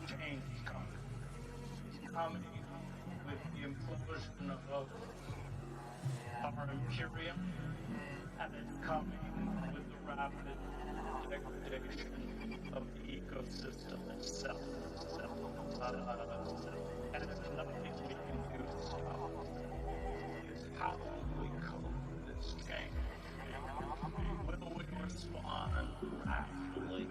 change coming. It's coming with the implosion of our imperium, and it's coming with the rapid degradation of the ecosystem itself. And there's nothing we can do to stop it. It's how we cope with this change. Will we respond rationally?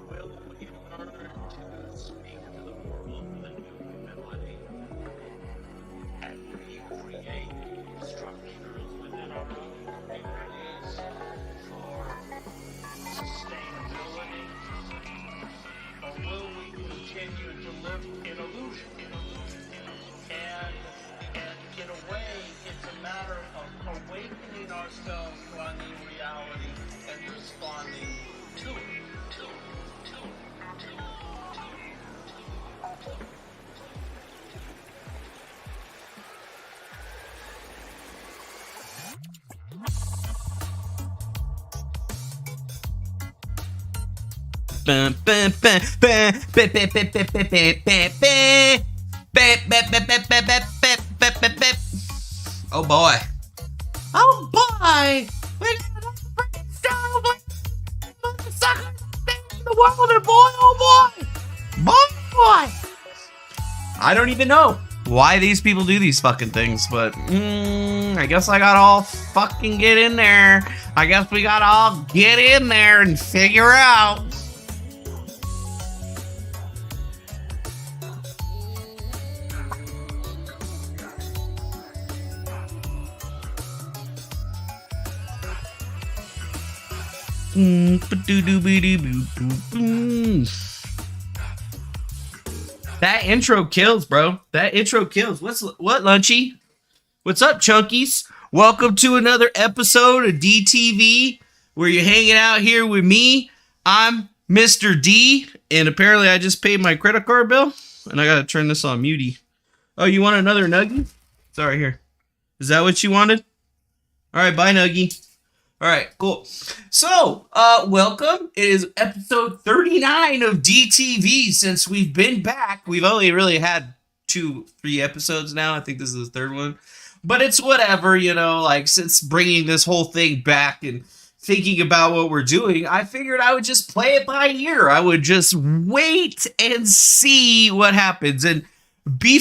Will we learn to speak to the world with a new humility and recreate structures within our own communities for sustainability? Or will we continue to live in illusion? And in a way, it's a matter of awakening ourselves to our new reality and responding to it. Oh boy. Oh boy. We got a freaking star motherfucker in the world, and boy, oh boy. Boy. I don't even know why these people do these fucking things, but I guess I gotta all fucking get in there. I guess we gotta all get in there and figure out. That intro kills, bro. That intro kills. What, Lunchy? What's up, Chunkies? Welcome to another episode of DTV, where you're hanging out here with me. I'm Mr. D, and apparently I just paid my credit card bill, and I gotta turn this on muty. Oh, you want another Nuggie? Sorry, here. Is that what you wanted? All right, bye, Nuggie. All right, cool. So, welcome. It is episode 39 of DTV. Since we've been back, we've only really had 3 episodes now. I think this is the third one. But it's whatever, you know, like, since bringing this whole thing back and thinking about what we're doing, I figured I would just play it by ear. I would just wait and see what happens. And to be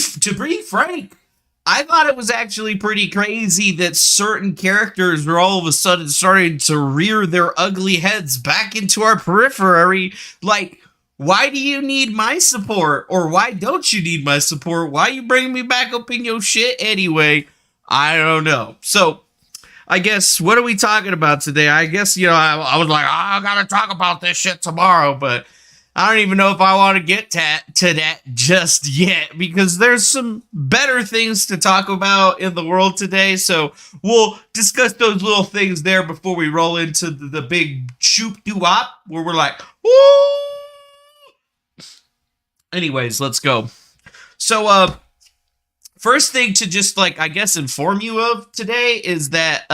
frank, I thought it was actually pretty crazy that certain characters were all of a sudden starting to rear their ugly heads back into our periphery. Like, why do you need my support? Or why don't you need my support? Why you bring me back up in your shit anyway? I don't know. So, I guess, what are we talking about today? I guess, you know, I was like, I gotta talk about this shit tomorrow, but I don't even know if I want to get to that just yet, because there's some better things to talk about in the world today. So we'll discuss those little things there before we roll into the big shoop-doo-wop, where we're like, woo! Anyways, let's go. So, first thing to just, like, I guess inform you of today is that,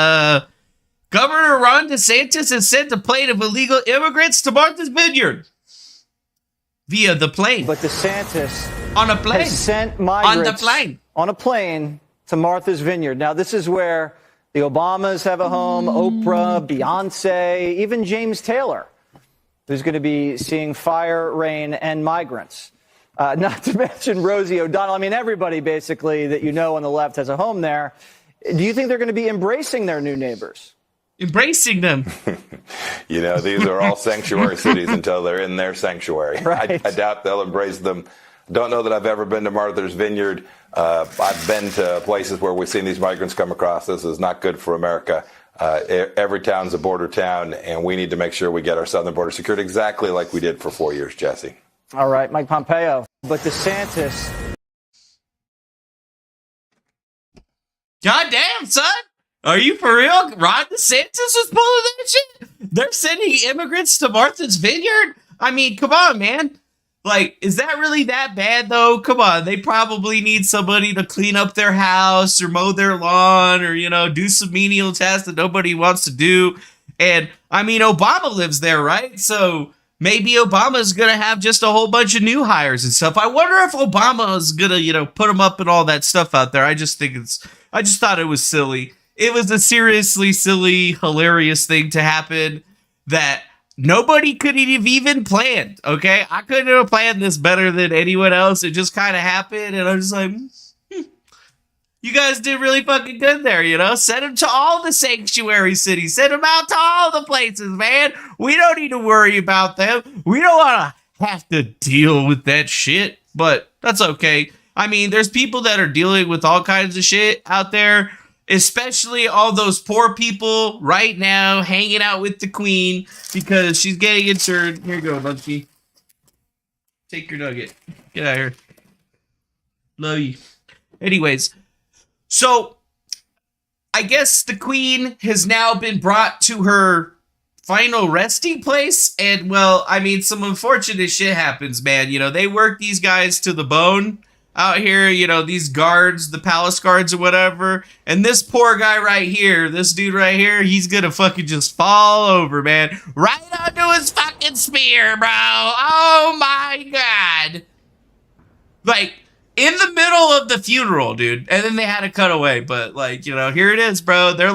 Governor Ron DeSantis has sent a plane of illegal immigrants to Martha's Vineyard. Via the plane. But DeSantis on a plane has sent migrants on the plane. On a plane to Martha's Vineyard. Now, this is where the Obamas have a home, Oprah, Beyonce, even James Taylor, who's going to be seeing fire, rain, and migrants. Not to mention Rosie O'Donnell. I mean, everybody basically that you know on the left has a home there. Do you think they're going to be embracing their new neighbors? Embracing them. You know, these are all sanctuary cities until they're in their sanctuary. Right. I doubt they'll embrace them. Don't know that I've ever been to Martha's Vineyard. I've been to places where we've seen these migrants come across. This is not good for America. Every town's a border town, and we need to make sure we get our southern border secured exactly like we did for 4 years, Jesse. All right, Mike Pompeo. But DeSantis. Goddamn, son. Are you for real? Ron DeSantis was pulling that shit? They're sending immigrants to Martha's Vineyard? I mean, come on, man. Like, is that really that bad, though? Come on. They probably need somebody to clean up their house or mow their lawn or, you know, do some menial tasks that nobody wants to do. And, I mean, Obama lives there, right? So, maybe Obama's going to have just a whole bunch of new hires and stuff. I wonder if Obama is going to, put them up and all that stuff out there. I just thought it was silly. It was a seriously silly, hilarious thing to happen that nobody could have even planned, okay? I couldn't have planned this better than anyone else. It just kind of happened, and I'm just like, you guys did really fucking good there, Send them to all the sanctuary cities. Send them out to all the places, man. We don't need to worry about them. We don't want to have to deal with that shit, but that's okay. I mean, there's people that are dealing with all kinds of shit out there, especially all those poor people right now hanging out with the queen because she's getting insured. Here you go, Lunchy. Take your nugget. Get out of here. Love you. Anyways, so I guess the queen has now been brought to her final resting place. And, well, I mean, some unfortunate shit happens, man. They work these guys to the bone out here, these guards, the palace guards or whatever. And this poor guy right here, this dude right here, he's gonna fucking just fall over, man. Right onto his fucking spear, bro. Oh my God. Like, in the middle of the funeral, dude. And then they had to cut away. But, here it is, bro. They're,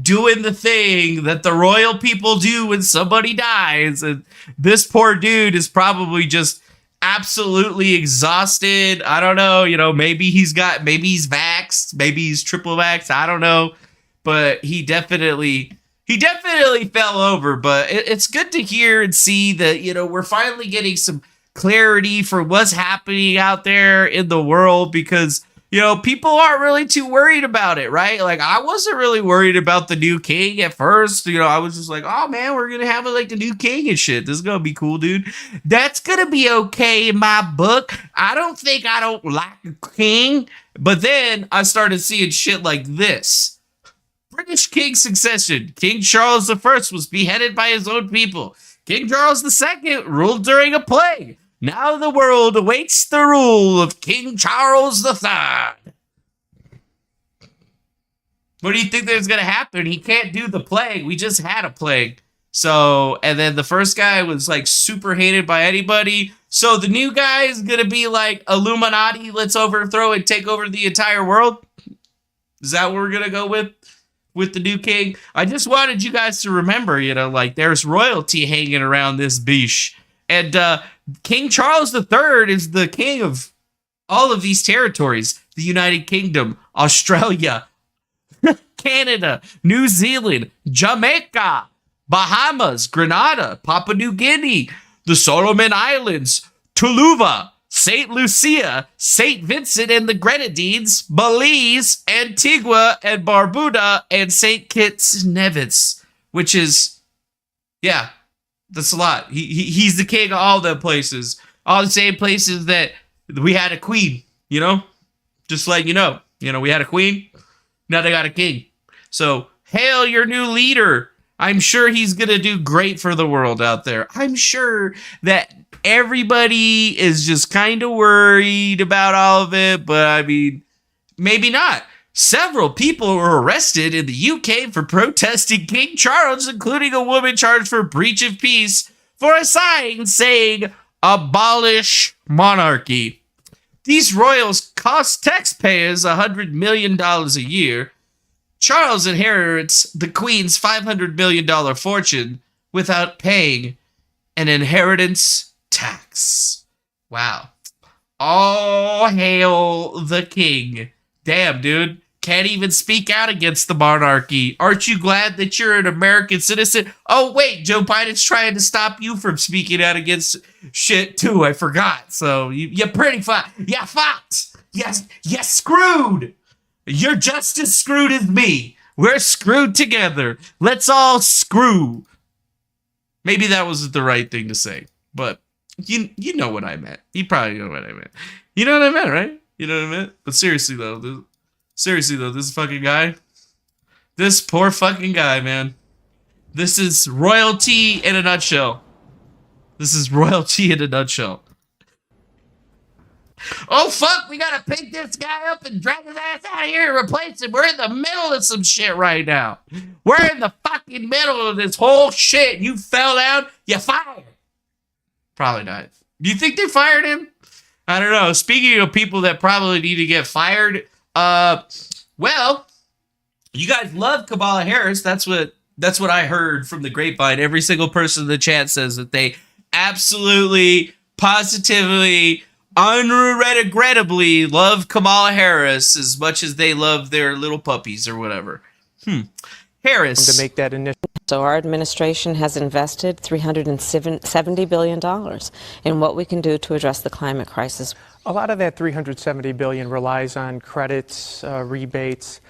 doing the thing that the royal people do when somebody dies. And this poor dude is probably just absolutely exhausted. I don't know, maybe he's vaxxed, maybe he's triple vaxxed, I don't know, but he definitely fell over. But it's good to hear and see that, we're finally getting some clarity for what's happening out there in the world, because people aren't really too worried about it, right? I wasn't really worried about the new king at first. I was just like, oh man, we're gonna have the new king and shit. This is gonna be cool, dude. That's gonna be okay in my book. I don't like a king. But then I started seeing shit like this. British king succession. King Charles I was beheaded by his own people. King Charles II ruled during a plague. Now the world awaits the rule of King Charles III. What do you think that's going to happen? He can't do the plague. We just had a plague. So, and then the first guy was super hated by anybody. So the new guy is going to be Illuminati, let's overthrow and take over the entire world. Is that what we're going to go with the new king? I just wanted you guys to remember, there's royalty hanging around this beach. And King Charles III is the king of all of these territories. The United Kingdom, Australia, Canada, New Zealand, Jamaica, Bahamas, Grenada, Papua New Guinea, the Solomon Islands, Tuluva, St. Lucia, St. Vincent and the Grenadines, Belize, Antigua and Barbuda, and St. Kitts and Nevis, which is, yeah, that's a lot. He's the king of all the places. All the same places that we had a queen, Just like, we had a queen. Now they got a king. So, hail your new leader. I'm sure he's going to do great for the world out there. I'm sure that everybody is just kind of worried about all of it. But, I mean, maybe not. Several people were arrested in the UK for protesting King Charles, including a woman charged for breach of peace for a sign saying, "Abolish monarchy." These royals cost taxpayers $100 million a year. Charles inherits the Queen's $500 million fortune without paying an inheritance tax. Wow. All hail the king. Damn, dude. Can't even speak out against the monarchy. Aren't you glad that you're an American citizen? Oh, wait, Joe Biden's trying to stop you from speaking out against shit, too. I forgot. So, you're pretty fucked. Yeah, fucked. Yes, you're screwed. You're just as screwed as me. We're screwed together. Let's all screw. Maybe that wasn't the right thing to say, but you know what I meant. You probably know what I meant. You know what I meant, right? You know what I meant? But seriously, though, this fucking guy, this poor fucking guy, man. This is royalty in a nutshell. This is royalty in a nutshell. Oh, fuck, we gotta pick this guy up and drag his ass out of here and replace him. We're in the middle of some shit right now. We're in the fucking middle of this whole shit. You fell down, you're fired. Probably not. Do you think they fired him? I don't know. Speaking of people that probably need to get fired, well, you guys love Kamala Harris. That's what I heard from the grapevine. Every single person in the chat says that they absolutely, positively, unregrettably love Kamala Harris as much as they love their little puppies or whatever. Harris. To make that initial. So our administration has invested $370 billion in what we can do to address the climate crisis. A lot of that $370 billion relies on credits, rebates,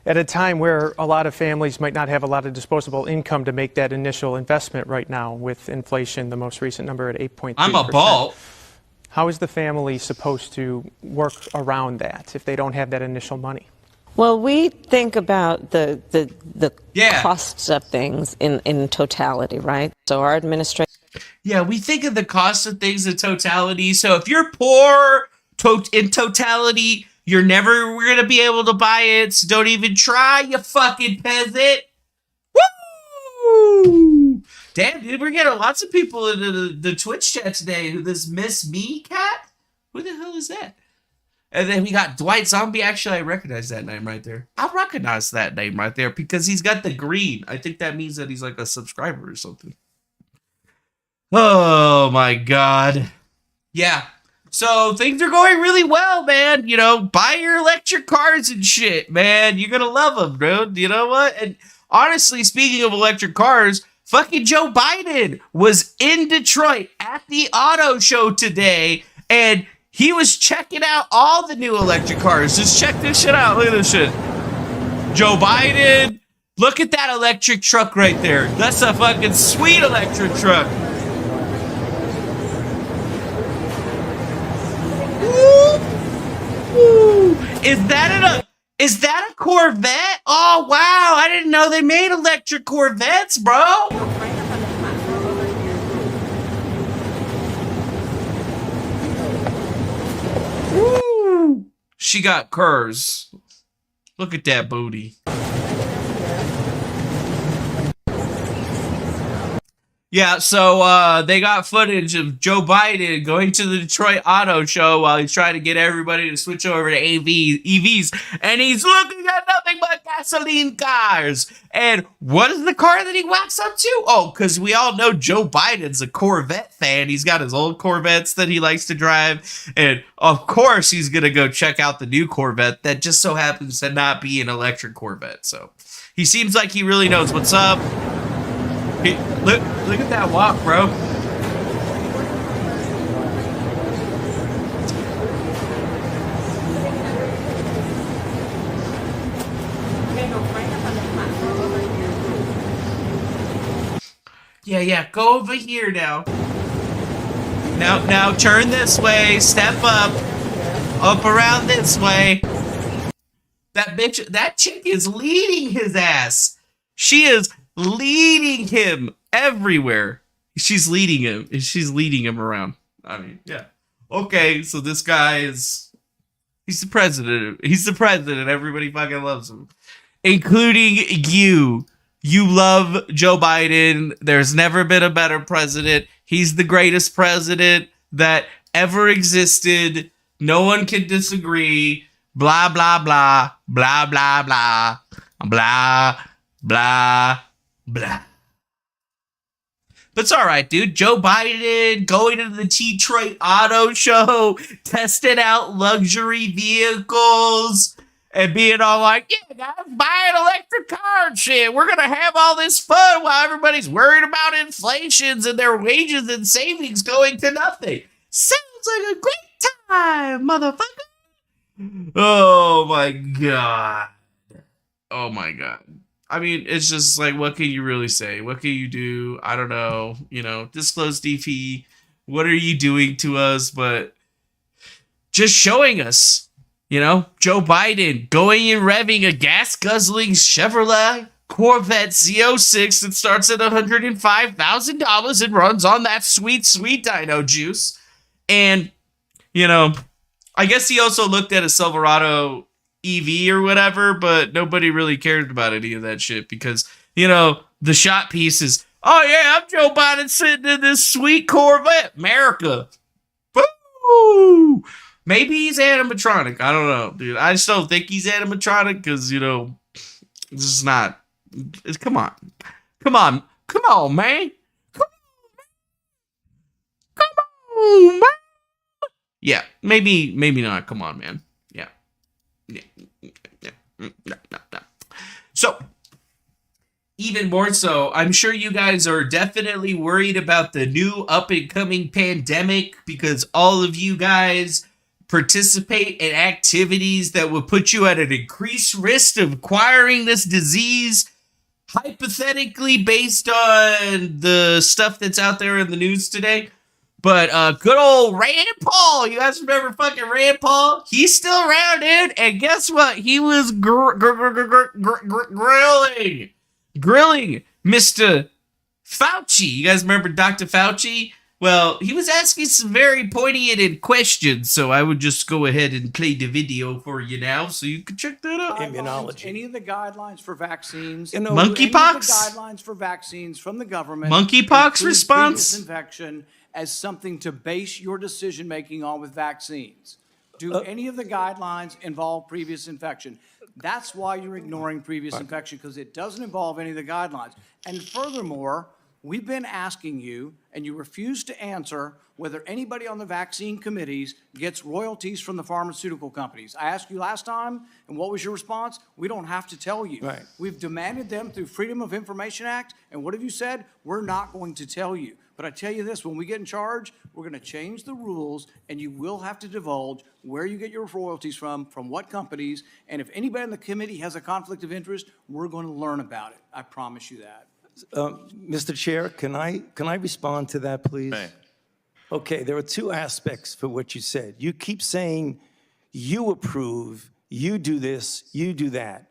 at a time where a lot of families might not have a lot of disposable income to make that initial investment right now with inflation, the most recent number at 8.3%. I'm a ball. How is the family supposed to work around that if they don't have that initial money? Well, we think about the costs of things in totality, right? So our administration. Yeah, we think of the cost of things in totality. So if you're poor in totality, you're never going to be able to buy it. So don't even try, you fucking peasant. Woo! Damn, dude, we're getting lots of people into the Twitch chat today. This Miss Me Cat? Who the hell is that? And then we got Dwight Zombie. Actually, I recognize that name right there. I recognize that name right there because he's got the green. I think that means that he's like a subscriber or something. Oh, my God. Yeah. So things are going really well, man. You know, buy your electric cars and shit, man. You're going to love them, dude. You know what? And honestly, speaking of electric cars, fucking Joe Biden was in Detroit at the auto show today, and he was checking out all the new electric cars. Just check this shit out. Look at this shit. Joe Biden. Look at that electric truck right there. That's a fucking sweet electric truck. Woo! Is that a Corvette? Oh, wow. I didn't know they made electric Corvettes, bro. Woo! She got curves. Look at that booty. Yeah, so they got footage of Joe Biden going to the Detroit Auto Show while he's trying to get everybody to switch over to EVs, and he's looking at nothing but gasoline cars. And what is the car that he walks up to? Oh, because we all know Joe Biden's a Corvette fan. He's got his old Corvettes that he likes to drive, and of course he's going to go check out the new Corvette that just so happens to not be an electric Corvette. So he seems like he really knows what's up. Hey, look at that walk, bro. Yeah, go over here now. Now turn this way, step up around this way. That chick is leading his ass. She is leading him everywhere. She's leading him around. I mean, yeah. Okay, so this guy he's the president. He's the president. Everybody fucking loves him. Including you. You love Joe Biden. There's never been a better president. He's the greatest president that ever existed. No one can disagree. Blah, blah, blah. Blah, blah, blah. Blah, blah. Blah. But it's all right, dude. Joe Biden going to the Detroit Auto Show, testing out luxury vehicles, and being all like, yeah, guys, buy an electric car and shit. We're going to have all this fun while everybody's worried about inflations and their wages and savings going to nothing. Sounds like a great time, motherfucker. Oh, my God. Oh, my God. I mean, it's just like, what can you really say? What can you do? I don't know. You know, disclose DP. What are you doing to us? But just showing us, you know, Joe Biden going and revving a gas-guzzling Chevrolet Corvette Z06 that starts at $105,000 and runs on that sweet, sweet dino juice. And, you know, I guess he also looked at a Silverado EV or whatever, but nobody really cared about any of that shit because, you know, the shot piece is, Oh yeah, I'm Joe Biden sitting in this sweet Corvette, America. Woo! Maybe he's animatronic. I don't know, dude. I just don't think he's animatronic because this is not. Come on, man. Come on, man. Yeah, maybe not. Come on, man. Yeah. No. So, even more so, I'm sure you guys are definitely worried about the new up-and-coming pandemic because all of you guys participate in activities that would put you at an increased risk of acquiring this disease, hypothetically based on the stuff that's out there in the news today. But good old Rand Paul, you guys remember fucking Rand Paul? He's still around, dude. And guess what? He was grilling Mr. Fauci. You guys remember Dr. Fauci? Well, he was asking some very pointed questions, so I would just go ahead and play the video for you now so you can check that out. Immunology. Any of the guidelines for vaccines. Monkeypox? Guidelines for vaccines from the government. Monkeypox response? Infection as something to base your decision-making on with vaccines. Do any of the guidelines involve previous infection? That's why you're ignoring previous infection, because it doesn't involve any of the guidelines. And furthermore, we've been asking you, and you refuse to answer, whether anybody on the vaccine committees gets royalties from the pharmaceutical companies. I asked you last time, and what was your response? We don't have to tell you. Right. We've demanded them through Freedom of Information Act, and what have you said? We're not going to tell you. But I tell you this, when we get in charge, we're going to change the rules, and you will have to divulge where you get your royalties from what companies, and if anybody in the committee has a conflict of interest, we're going to learn about it. I promise you that. Mr. Chair, can I respond to that, please? May. Okay, there are two aspects for what you said. You keep saying you approve, you do this, you do that.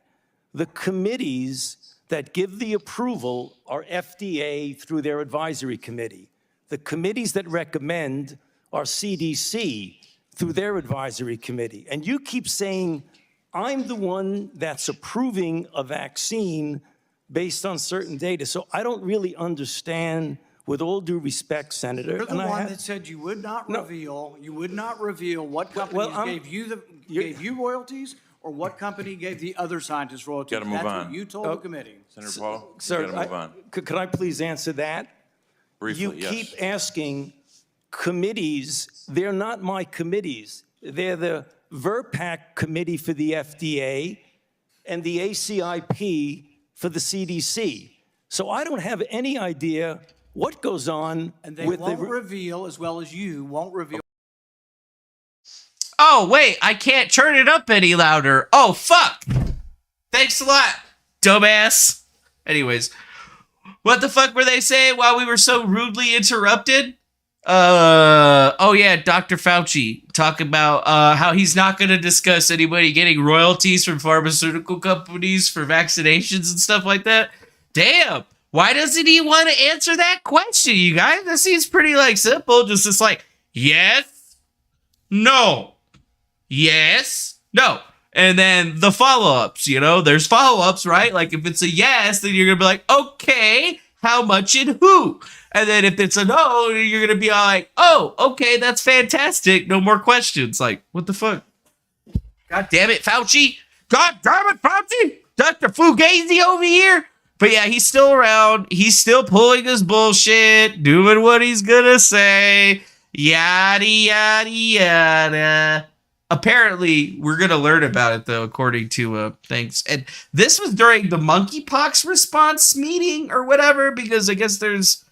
The committees that give the approval are FDA through their advisory committee. The committees that recommend are CDC through their advisory committee. And you keep saying, I'm the one that's approving a vaccine based on certain data. So I don't really understand, with all due respect, Senator. You're the one that said you would not reveal what companies gave you royalties, or what company gave the other scientists royalties. Gotta move That's on. what you told the committee. Senator Paul, Sir, you gotta move on. Could I please answer that? Briefly, You yes. keep asking committees. They're not my committees. They're the VRPAC committee for the FDA and the ACIP for the CDC. So I don't have any idea what goes on And they with won't reveal, as well as you won't reveal. Oh, wait, I can't turn it up any louder. Oh, fuck. Thanks a lot, dumbass. Anyways, what the fuck were they saying while we were so rudely interrupted? Oh yeah, Dr. Fauci talking about how he's not going to discuss anybody getting royalties from pharmaceutical companies for vaccinations and stuff like that. Damn, why doesn't he want to answer that question, you guys? That seems pretty simple. Just like, yes, no, yes, no. And then the follow-ups, there's follow-ups, right? Like if it's a yes, then you're going to be like, okay, how much and who? And then if it's a no, you're going to be all like, oh, okay, that's fantastic. No more questions. Like, what the fuck? God damn it, Fauci. God damn it, Fauci. Dr. Fugazi over here. But yeah, he's still around. He's still pulling his bullshit, doing what he's going to say. Yada, yada, yada. Apparently, we're going to learn about it, though, according to things. And this was during the monkeypox response meeting or whatever, because I guess there's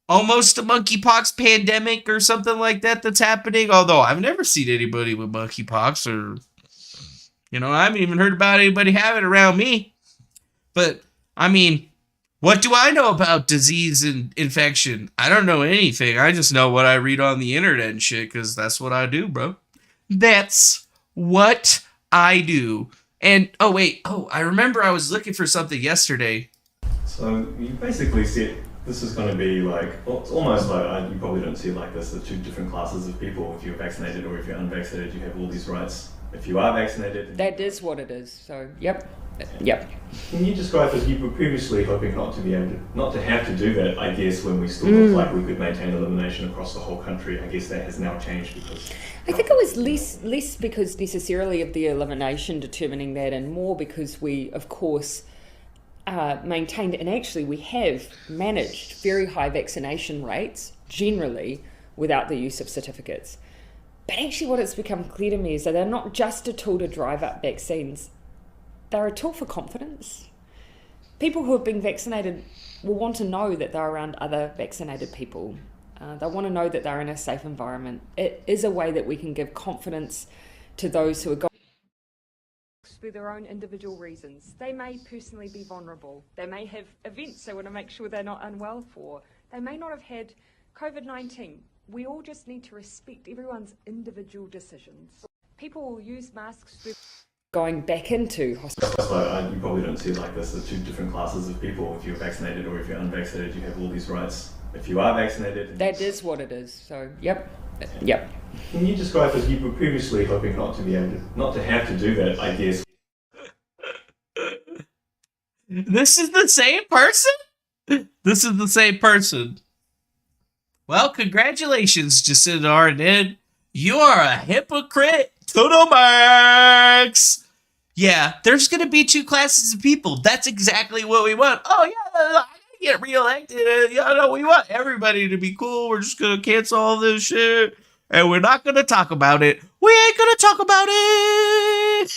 almost a monkeypox pandemic or something like that that's happening. Although I've never seen anybody with monkeypox or, I haven't even heard about anybody having it around me. But, I mean, what do I know about disease and infection? I don't know anything. I just know what I read on the internet and shit, because that's what I do, bro. That's what I do. And, I remember I was looking for something yesterday. So you basically said this is going to be like, well, it's almost like, you probably don't see it like this, the two different classes of people. If you're vaccinated or if you're unvaccinated, you have all these rights. If you are vaccinated... That is what it is, so yep. Yep. Can you describe that you were previously hoping not to have to do that, I guess, when we still looked like we could maintain elimination across the whole country? I guess that has now changed because... I think it was less because necessarily of the elimination determining that, and more because we, of course, maintained, and actually we have managed very high vaccination rates, generally, without the use of certificates. But actually what it's become clear to me is that they're not just a tool to drive up vaccines. They're a tool for confidence. People who have been vaccinated will want to know that they're around other vaccinated people. They want to know that they're in a safe environment. It is a way that we can give confidence to those who are going through their own individual reasons. They may personally be vulnerable. They may have events they want to make sure they're not unwell for. They may not have had COVID-19. We all just need to respect everyone's individual decisions. People will use masks through going back into hospitals. You probably don't see it like this, the two different classes of people. If you're vaccinated or if you're unvaccinated, you have all these rights. If you are vaccinated... That is what it is, so yep. Yep. Can you describe that you were previously hoping not to have to do that, I guess? This is the same person? This is the same person. Well, congratulations, Jacinda Ardern. You are a hypocrite to the max. Yeah, there's going to be two classes of people. That's exactly what we want. Oh, yeah, I get reelected. Yeah, no, we want everybody to be cool. We're just going to cancel all this shit. And we're not going to talk about it. We ain't going to talk about it.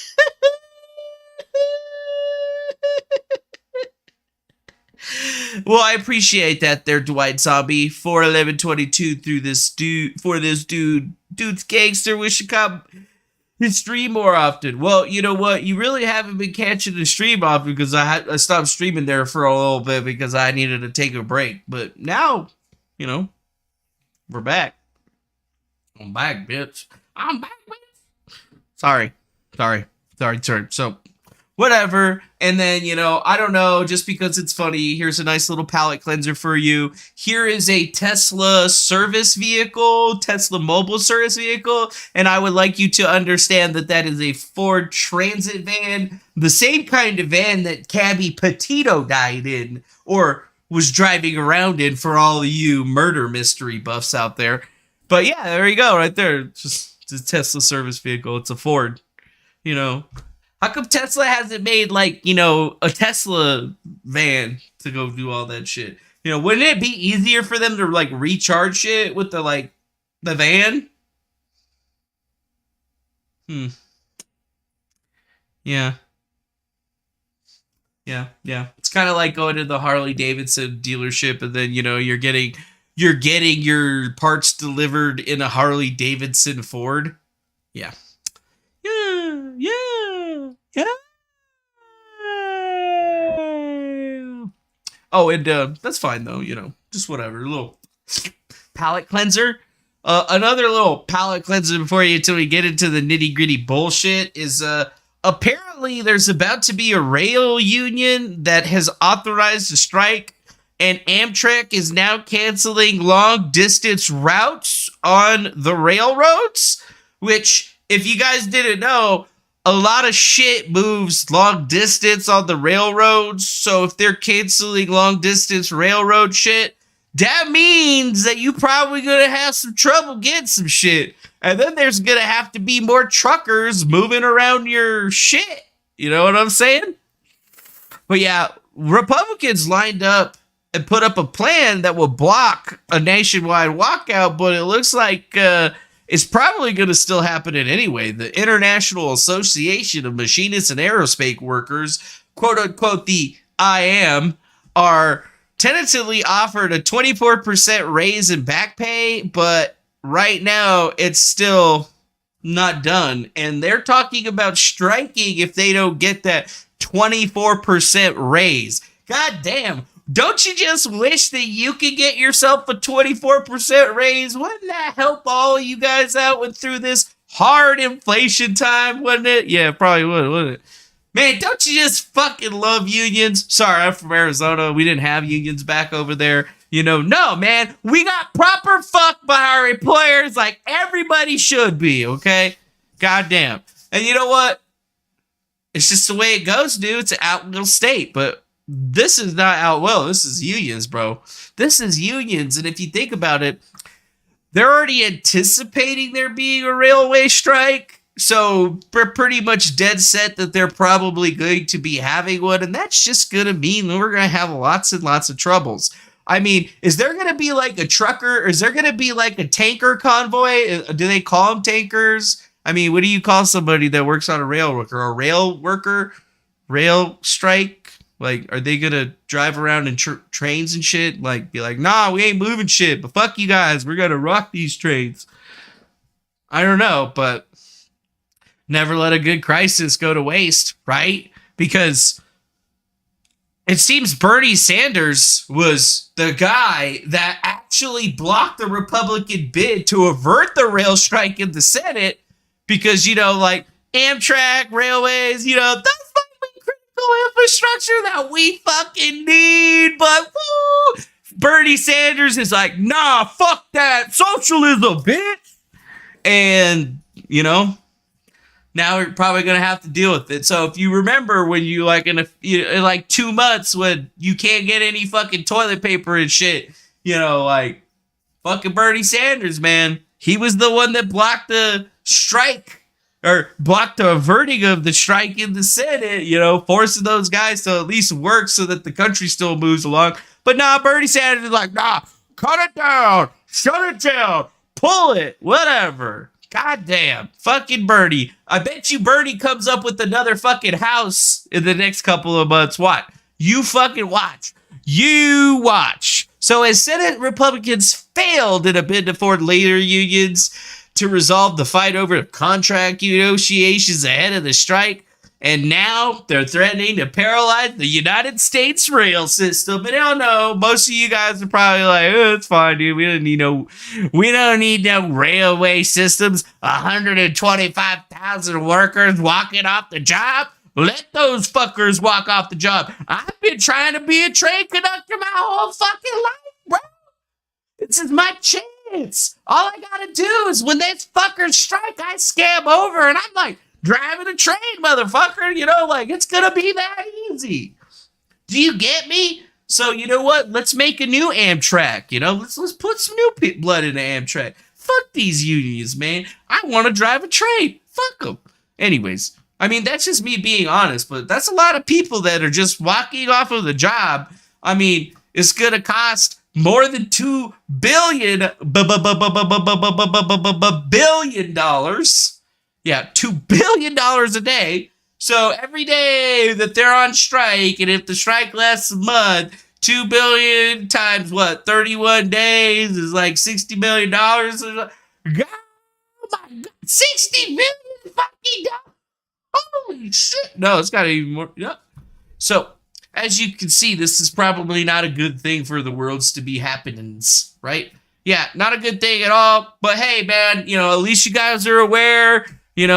Well, I appreciate that there, Dwight Zombie. 41122 through this dude, for this dude's gangster. Wish you come his stream more often. Well, you know what? You really haven't been catching the stream often because I stopped streaming there for a little bit because I needed to take a break. But now, you know, we're back. I'm back, bitch. I'm back, bitch. Sorry. So, whatever. And then, you know, I don't know, just because it's funny, here's a nice little palate cleanser for you. Here is a Tesla service vehicle, Tesla mobile service vehicle, and I would like you to understand that that is a Ford Transit van, the same kind of van that Cabby Petito died in, or was driving around in for all of you murder mystery buffs out there. But yeah, there you go, right there. Just a Tesla service vehicle. It's a Ford, you know. How come Tesla hasn't made, like, you know, a Tesla van to go do all that shit? You know, wouldn't it be easier for them to, like, recharge shit with the, like, the van? Yeah. It's kind of like going to the Harley Davidson dealership and then, you know, you're getting your parts delivered in a Harley Davidson Ford. Yeah. Oh, and that's fine though, you know, just whatever. A little palate cleanser. Another little palate cleanser before you until we get into the nitty gritty bullshit is apparently there's about to be a rail union that has authorized a strike, and Amtrak is now canceling long distance routes on the railroads, which, if you guys didn't know, a lot of shit moves long distance on the railroads. So if they're canceling long distance railroad shit, that means that you probably gonna have some trouble getting some shit. And then there's gonna have to be more truckers moving around your shit. You know what I'm saying? But yeah, Republicans lined up and put up a plan that will block a nationwide walkout, but it looks like it's probably going to still happen anyway. The International Association of Machinists and Aerospace Workers, quote unquote, the IAM, are tentatively offered a 24% raise in back pay, but right now it's still not done. And they're talking about striking if they don't get that 24% raise. God damn. Don't you just wish that you could get yourself a 24% raise? Wouldn't that help all you guys out through this hard inflation time, wouldn't it? Yeah, probably would, wouldn't it? Man, don't you just fucking love unions? Sorry, I'm from Arizona. We didn't have unions back over there. No, man, we got proper fucked by our employers like everybody should be, okay? Goddamn. And you know what? It's just the way it goes, dude. It's an out-will state, but this is not out-will. This is unions, bro. This is unions, and if you think about it, they're already anticipating there being a railway strike, so we're pretty much dead set that they're probably going to be having one, and that's just going to mean we're going to have lots and lots of troubles. I mean, is there going to be like a trucker, or is there going to be like a tanker convoy? Do they call them tankers? I mean, what do you call somebody that works on a rail worker? A rail worker? Rail strike? Like, are they going to drive around in trains and shit? Like, be like, nah, we ain't moving shit, but fuck you guys. We're going to rock these trains. I don't know, but never let a good crisis go to waste, right? Because it seems Bernie Sanders was the guy that actually blocked the Republican bid to avert the rail strike in the Senate because, like Amtrak, railways, that's fucking critical infrastructure that we fucking need. But woo, Bernie Sanders is like, nah, fuck that. Socialism, bitch. And, now we're probably going to have to deal with it. So if you remember when you in like 2 months when you can't get any fucking toilet paper and shit, fucking Bernie Sanders, man, he was the one that blocked the strike or blocked the averting of the strike in the Senate, forcing those guys to at least work so that the country still moves along. But nah, Bernie Sanders is like, nah, cut it down, shut it down, pull it, whatever. Goddamn, fucking Bernie. I bet you Bernie comes up with another fucking house in the next couple of months. What? You fucking watch. You watch. So as Senate Republicans failed in a bid to form labor unions to resolve the fight over contract negotiations ahead of the strike, and now they're threatening to paralyze the United States rail system. And I don't know, most of you guys are probably like, oh, it's fine, dude. We don't need no railway systems. 125,000 workers walking off the job. Let those fuckers walk off the job. I've been trying to be a train conductor my whole fucking life, bro. This is my chance. All I gotta do is when these fuckers strike, I scam over and I'm like, driving a train, motherfucker, it's gonna be that easy. Do you get me? So you know what? Let's make a new Amtrak. Let's put some new blood into Amtrak. Fuck these unions, man. I want to drive a train. Fuck them. Anyways, I mean that's just me being honest, but that's a lot of people that are just walking off of the job. I mean, it's gonna cost more than $2 billion. Yeah, $2 billion a day. So every day that they're on strike, and if the strike lasts a month, $2 billion times what? 31 days is like $60 million. God, oh my God, $60 million fucking dollars. Holy shit! No, it's got to be more. Yeah. So as you can see, this is probably not a good thing for the worlds to be happenings, right? Yeah, not a good thing at all. But hey, man, at least you guys are aware.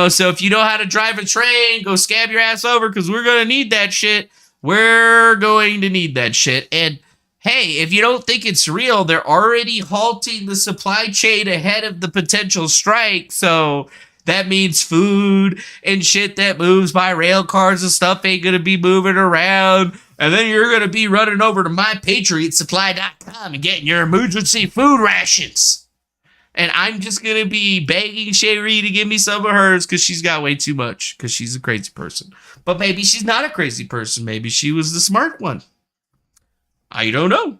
So if you know how to drive a train, go scab your ass over because we're going to need that shit. We're going to need that shit. And hey, if you don't think it's real, they're already halting the supply chain ahead of the potential strike. So that means food and shit that moves by rail cars and stuff ain't going to be moving around. And then you're going to be running over to mypatriotsupply.com and getting your emergency food rations. And I'm just going to be begging Sherry to give me some of hers because she's got way too much because she's a crazy person. But maybe she's not a crazy person. Maybe she was the smart one. I don't know.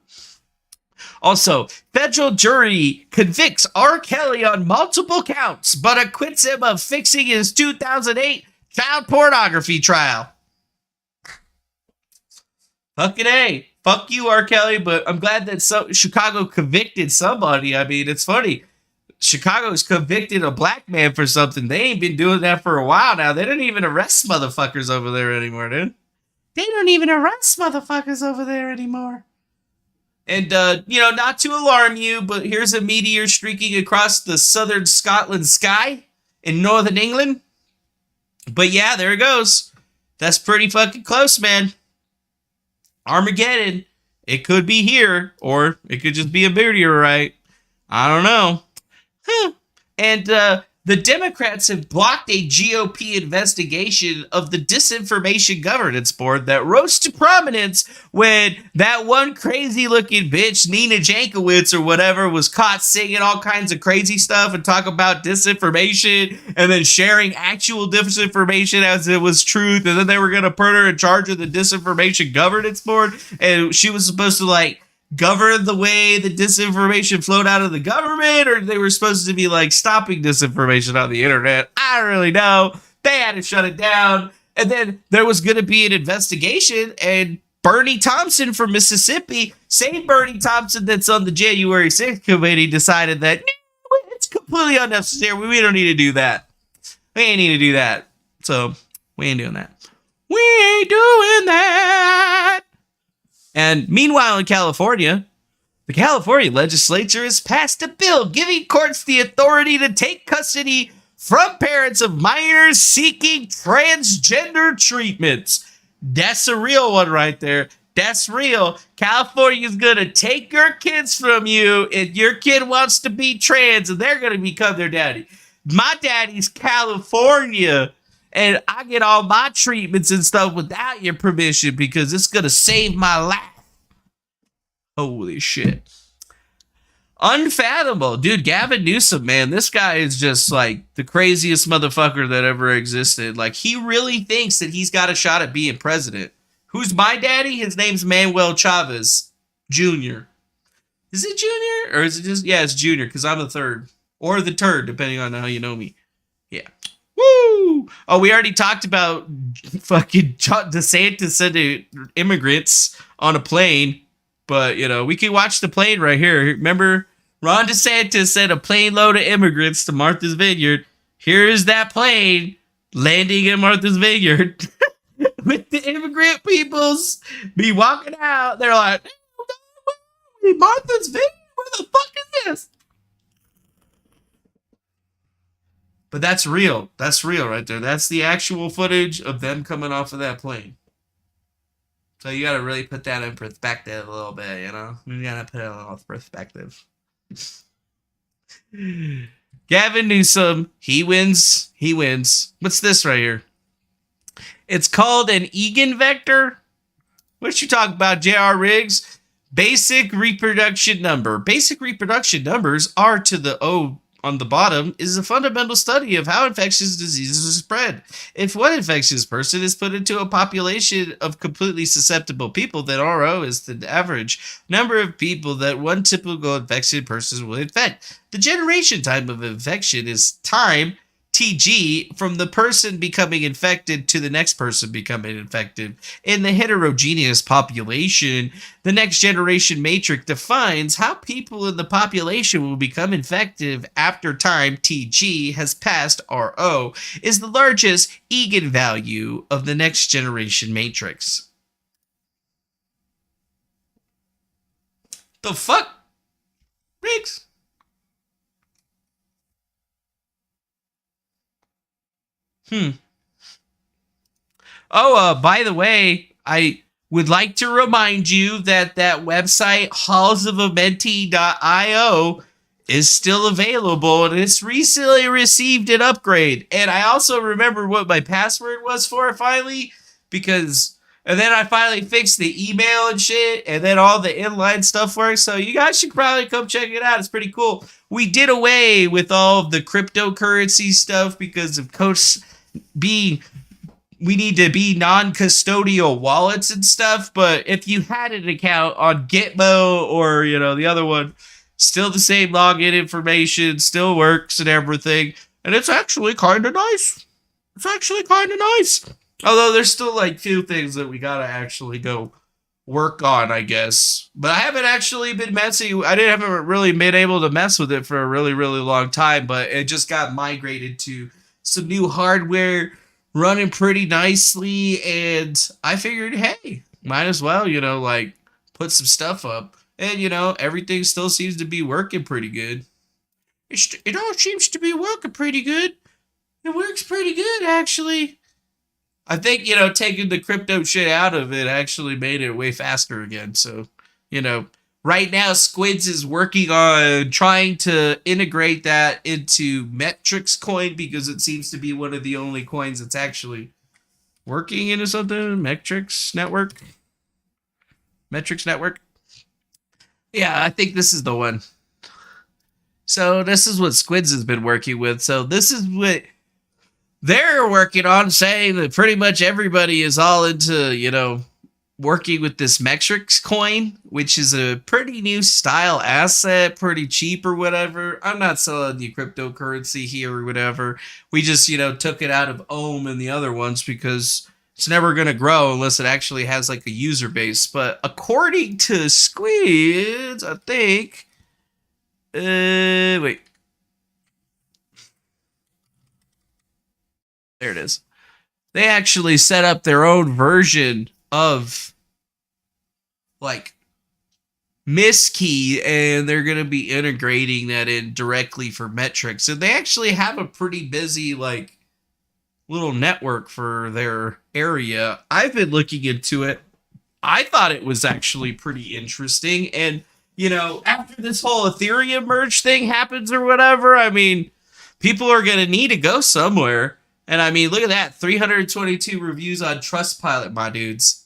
Also, federal jury convicts R. Kelly on multiple counts, but acquits him of fixing his 2008 child pornography trial. Fucking A. Fuck you, R. Kelly, but I'm glad that Chicago convicted somebody. I mean, it's funny. Chicago's convicted a black man for something. They ain't been doing that for a while now. They don't even arrest motherfuckers over there anymore, dude. They don't even arrest motherfuckers over there anymore. And, not to alarm you, but here's a meteor streaking across the southern Scotland sky in northern England. But yeah, there it goes. That's pretty fucking close, man. Armageddon It could be here, or it could just be a meteorite. I don't know. And the Democrats have blocked a GOP investigation of the Disinformation Governance Board that rose to prominence when that one crazy-looking bitch, Nina Jankowicz or whatever, was caught singing all kinds of crazy stuff and talk about disinformation and then sharing actual disinformation as it was truth, and then they were going to put her in charge of the Disinformation Governance Board, and she was supposed to, like, govern the way the disinformation flowed out of the government, or they were supposed to be like stopping disinformation on the internet. I don't really know. They had to shut it down. And then there was going to be an investigation, and Bernie Thompson from Mississippi, same Bernie Thompson that's on the January 6th committee, decided that it's completely unnecessary. We don't need to do that. We ain't need to do that. So we ain't doing that. We ain't doing that. And meanwhile, in California, the California legislature has passed a bill giving courts the authority to take custody from parents of minors seeking transgender treatments. That's a real one right there. That's real. California's going to take your kids from you if your kid wants to be trans, and they're going to become their daddy. My daddy's California, and I get all my treatments and stuff without your permission because it's going to save my life. Holy shit. Unfathomable. Dude, Gavin Newsom, man, this guy is just like the craziest motherfucker that ever existed. Like, he really thinks that he's got a shot at being president. Who's my daddy? His name's Manuel Chavez Jr. Is it Junior? Or is it just, yeah, it's Junior, because I'm the third. Or the turd, depending on how you know me. Yeah. Woo! Oh, we already talked about fucking DeSantis sending immigrants on a plane, but, you know, we can watch the plane right here. Remember, Ron DeSantis sent a plane load of immigrants to Martha's Vineyard. Here is that plane landing in Martha's Vineyard with the immigrant peoples be walking out. They're like, Martha's Vineyard? Where the fuck is this? But that's real. That's real right there. That's the actual footage of them coming off of that plane. So you got to really put that in perspective a little bit, you know? You got to put it in a little perspective. Gavin Newsom, he wins. He wins. What's this right here? It's called an eigenvector. What you talk about, J.R. Riggs? Basic reproduction number. Basic reproduction numbers are to the O on the bottom is a fundamental study of how infectious diseases are spread. If one infectious person is put into a population of completely susceptible people, then RO is the average number of people that one typical infected person will infect. The generation time of infection is time, TG, from the person becoming infected to the next person becoming infected. In the heterogeneous population, the next generation matrix defines how people in the population will become infected after time, TG, has passed RO, is the largest eigenvalue of the next generation matrix. The fuck? Riggs? Oh, by the way, I would like to remind you that that website, hallsofamenti.io, is still available, and it's recently received an upgrade. And I also remember what my password was for it finally, and then I finally fixed the email and shit, and then all the inline stuff works. So you guys should probably come check it out. It's pretty cool. We did away with all of the cryptocurrency stuff because of we need to be non-custodial wallets and stuff, but if you had an account on Gitmo or, you know, the other one, still the same login information, still works and everything, and it's actually kind of nice. It's actually kind of nice. Although there's still like few things that we gotta actually go work on, I guess. But I haven't actually been messing. I haven't really been able to mess with it for a really, really long time, but it just got migrated to some new hardware running pretty nicely, and I figured, hey, might as well, you know, like, put some stuff up. And, you know, everything still seems to be working pretty good. It all seems to be working pretty good. It works pretty good, actually. I think, you know, taking the crypto shit out of it actually made it way faster again, so right now Squids is working on trying to integrate that into Metrix coin because it seems to be one of the only coins that's actually working into something. Metrix network. Yeah, I think this is the one. So this is what Squids has been working with. So this is what they're working on, saying that pretty much everybody is all into, working with this Metrix coin, which is a pretty new style asset, pretty cheap or whatever. I'm not selling the cryptocurrency here or whatever. We just, took it out of Ohm and the other ones because it's never going to grow unless it actually has like a user base. But according to Squids, I think... wait. There it is. They actually set up their own version of like Misskey, and they're going to be integrating that in directly for Metrix. And they actually have a pretty busy like little network for their area. I've been looking into it. I thought it was actually pretty interesting. And after this whole Ethereum merge thing happens or whatever, I mean, people are going to need to go somewhere. And I mean, look at that. 322 reviews on Trustpilot, my dudes.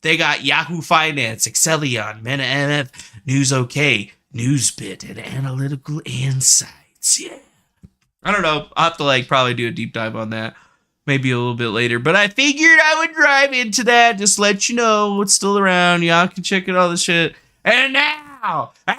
They got Yahoo Finance, Excellion, Meta MF, News OK, Newsbit, and Analytical Insights. Yeah. I don't know. I'll have to probably do a deep dive on that. Maybe a little bit later. But I figured I would drive into that. Just let you know what's still around. Y'all can check out all the shit. And now, the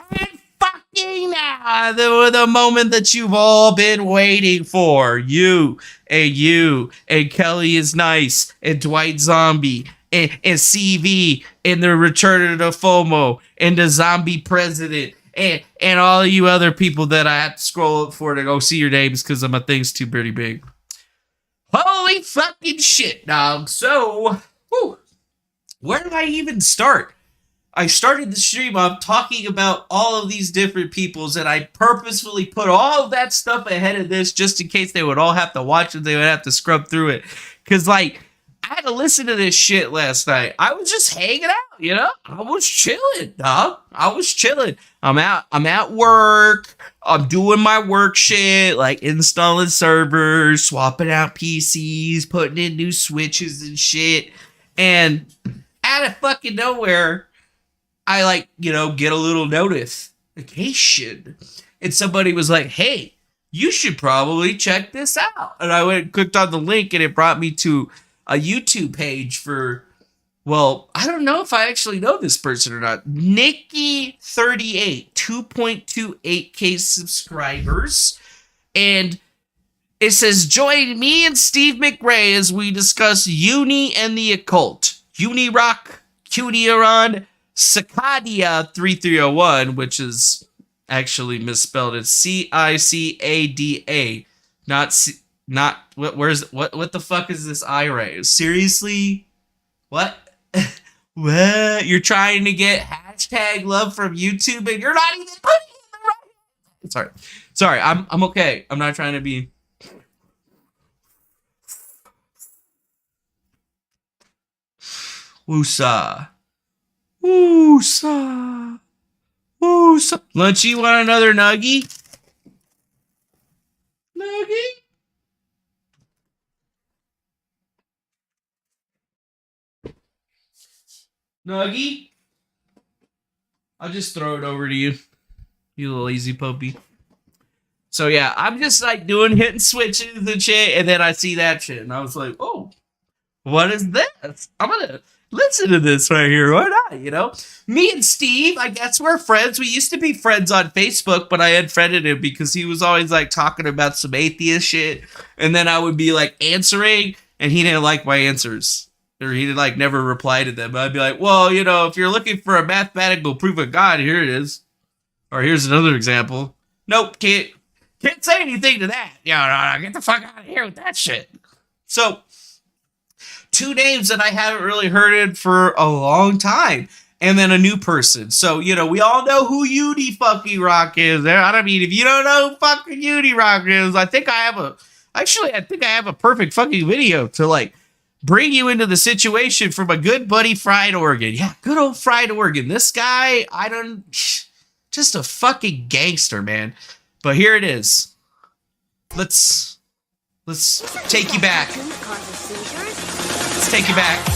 moment that you've all been waiting for. You and Kelly is Nice and Dwight Zombie and CV and the Return of the FOMO and the Zombie President and all of you other people that I have to scroll up for to go see your names because my thing's too pretty big. Holy fucking shit, dog. So, where do I even start? I started the stream off talking about all of these different peoples, and I purposefully put all of that stuff ahead of this just in case they would all have to watch it. They would have to scrub through it. Because, I had to listen to this shit last night. I was just hanging out, I was chilling, dog. I was chilling. I'm at work. I'm doing my work shit, like installing servers, swapping out PCs, putting in new switches and shit. And out of fucking nowhere, I get a little notification. And somebody was like, hey, you should probably check this out. And I went and clicked on the link and it brought me to a YouTube page for, I don't know if I actually know this person or not. Nikki38, 2.28K subscribers. And it says, join me and Steve McRae as we discuss Uni and the Occult. Unirock, QAnon, Cicada 3301, which is actually misspelled. It's Cicada, not what the fuck is this I raise? Seriously? What? What? You're trying to get hashtag love from YouTube and you're not even putting it in the right. Sorry. I'm okay. I'm not trying to be. Woosah. Woosah. Woosah. Lunchy, want another nuggie? Nuggie? Nuggie? I'll just throw it over to you. You little lazy puppy. So yeah, I'm just hitting switches and shit, and then I see that shit, and I was like, oh, what is this? I'm gonna listen to this right here. Why not? Me and Steve, I guess we're friends. We used to be friends on Facebook, but I unfriended him because he was always talking about some atheist shit. And then I would be answering and he didn't like my answers. Or he did never reply to them. I'd be like, well, if you're looking for a mathematical proof of God, here it is. Or here's another example. Nope, can't say anything to that. No, get the fuck out of here with that shit. So, two names that I haven't really heard in for a long time, and then a new person. So, we all know who Uni fucking Rock is. I mean, if you don't know who fucking Uni Rock is, I think I have a perfect fucking video to bring you into the situation from a good buddy, Fried Oregon. Yeah, good old Fried Oregon. This guy, just a fucking gangster, man. But here it is. Let's take you back. Let's take you back.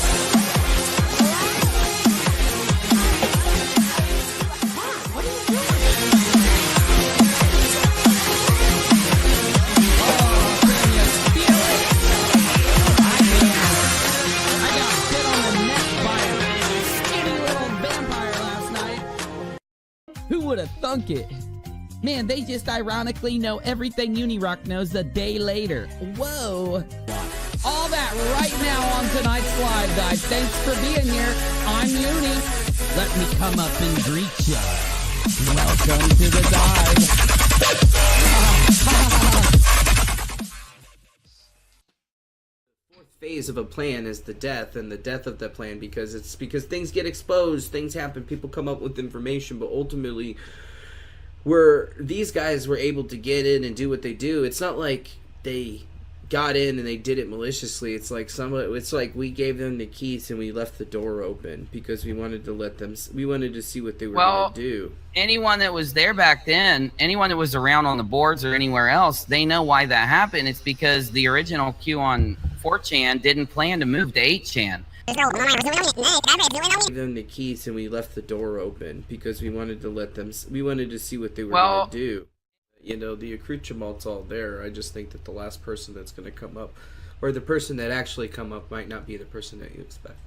Who would have thunk it? Man, they just ironically know everything Unirock knows a day later. Whoa. All that right now on tonight's live, guys. Thanks for being here. I'm Uni. Let me come up and greet you. Welcome to the dive. Fourth phase of a plan is the death, and the death of that plan because things get exposed, things happen, people come up with information, but ultimately these guys were able to get in and do what they do. It's not like they got in and they did it maliciously. It's like we gave them the keys and we left the door open because we wanted to see what they were going to do. Anyone that was there back then, anyone that was around on the boards or anywhere else, they know why that happened. It's because the original Q on 4chan didn't plan to move to 8chan. Gave them the keys and we left the door open because we wanted to see what they were going to do. You know, the accoutrements all there. I just think that the last person that's going to come up, or the person that actually come up, might not be the person that you expect.